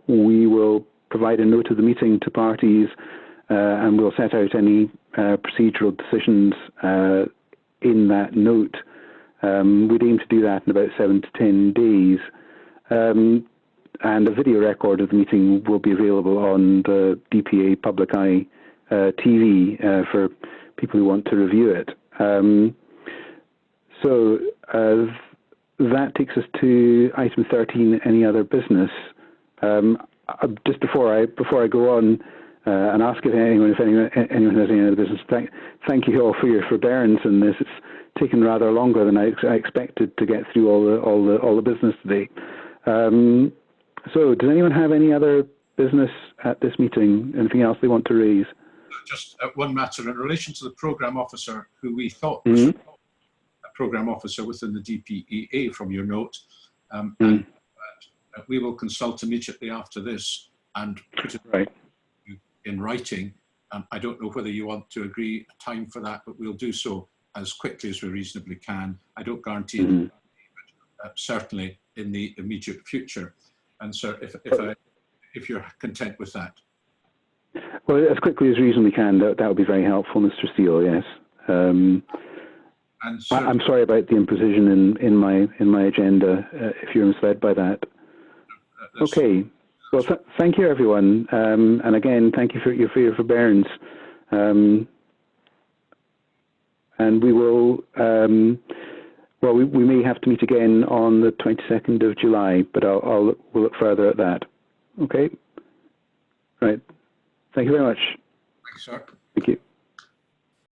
we will provide a note of the meeting to parties and we'll set out any procedural decisions in that note. We'd aim to do that in about 7 to 10 days. And a video record of the meeting will be available on the DPA Public Eye TV for people who want to review it. That takes us to item 13, any other business. Just before I go on and ask if anyone has any other business, thank you all for your forbearance in this. It's taken rather longer than I expected to get through all the business today. So does anyone have any other business at this meeting? Anything else they want to raise? Just one matter in relation to the programme officer, who we thought was a programme officer within the DPEA from your note. And we will consult immediately after this and put it in writing. I don't know whether you want to agree a time for that, but we'll do so as quickly as we reasonably can. I don't guarantee it, but certainly in the immediate future. And so if you're content with that. Well, as quickly as reasonably can, that would be very helpful, Mr. Steele, yes. I'm sorry about the imprecision in my agenda, if you're misled by that. Okay. Well, thank you, everyone. And again, thank you for your forbearance. And we will, well, we may have to meet again on the 22nd of July, but we'll look further at that. Okay? Right. Thank you very much. Thanks, sir. Thank you.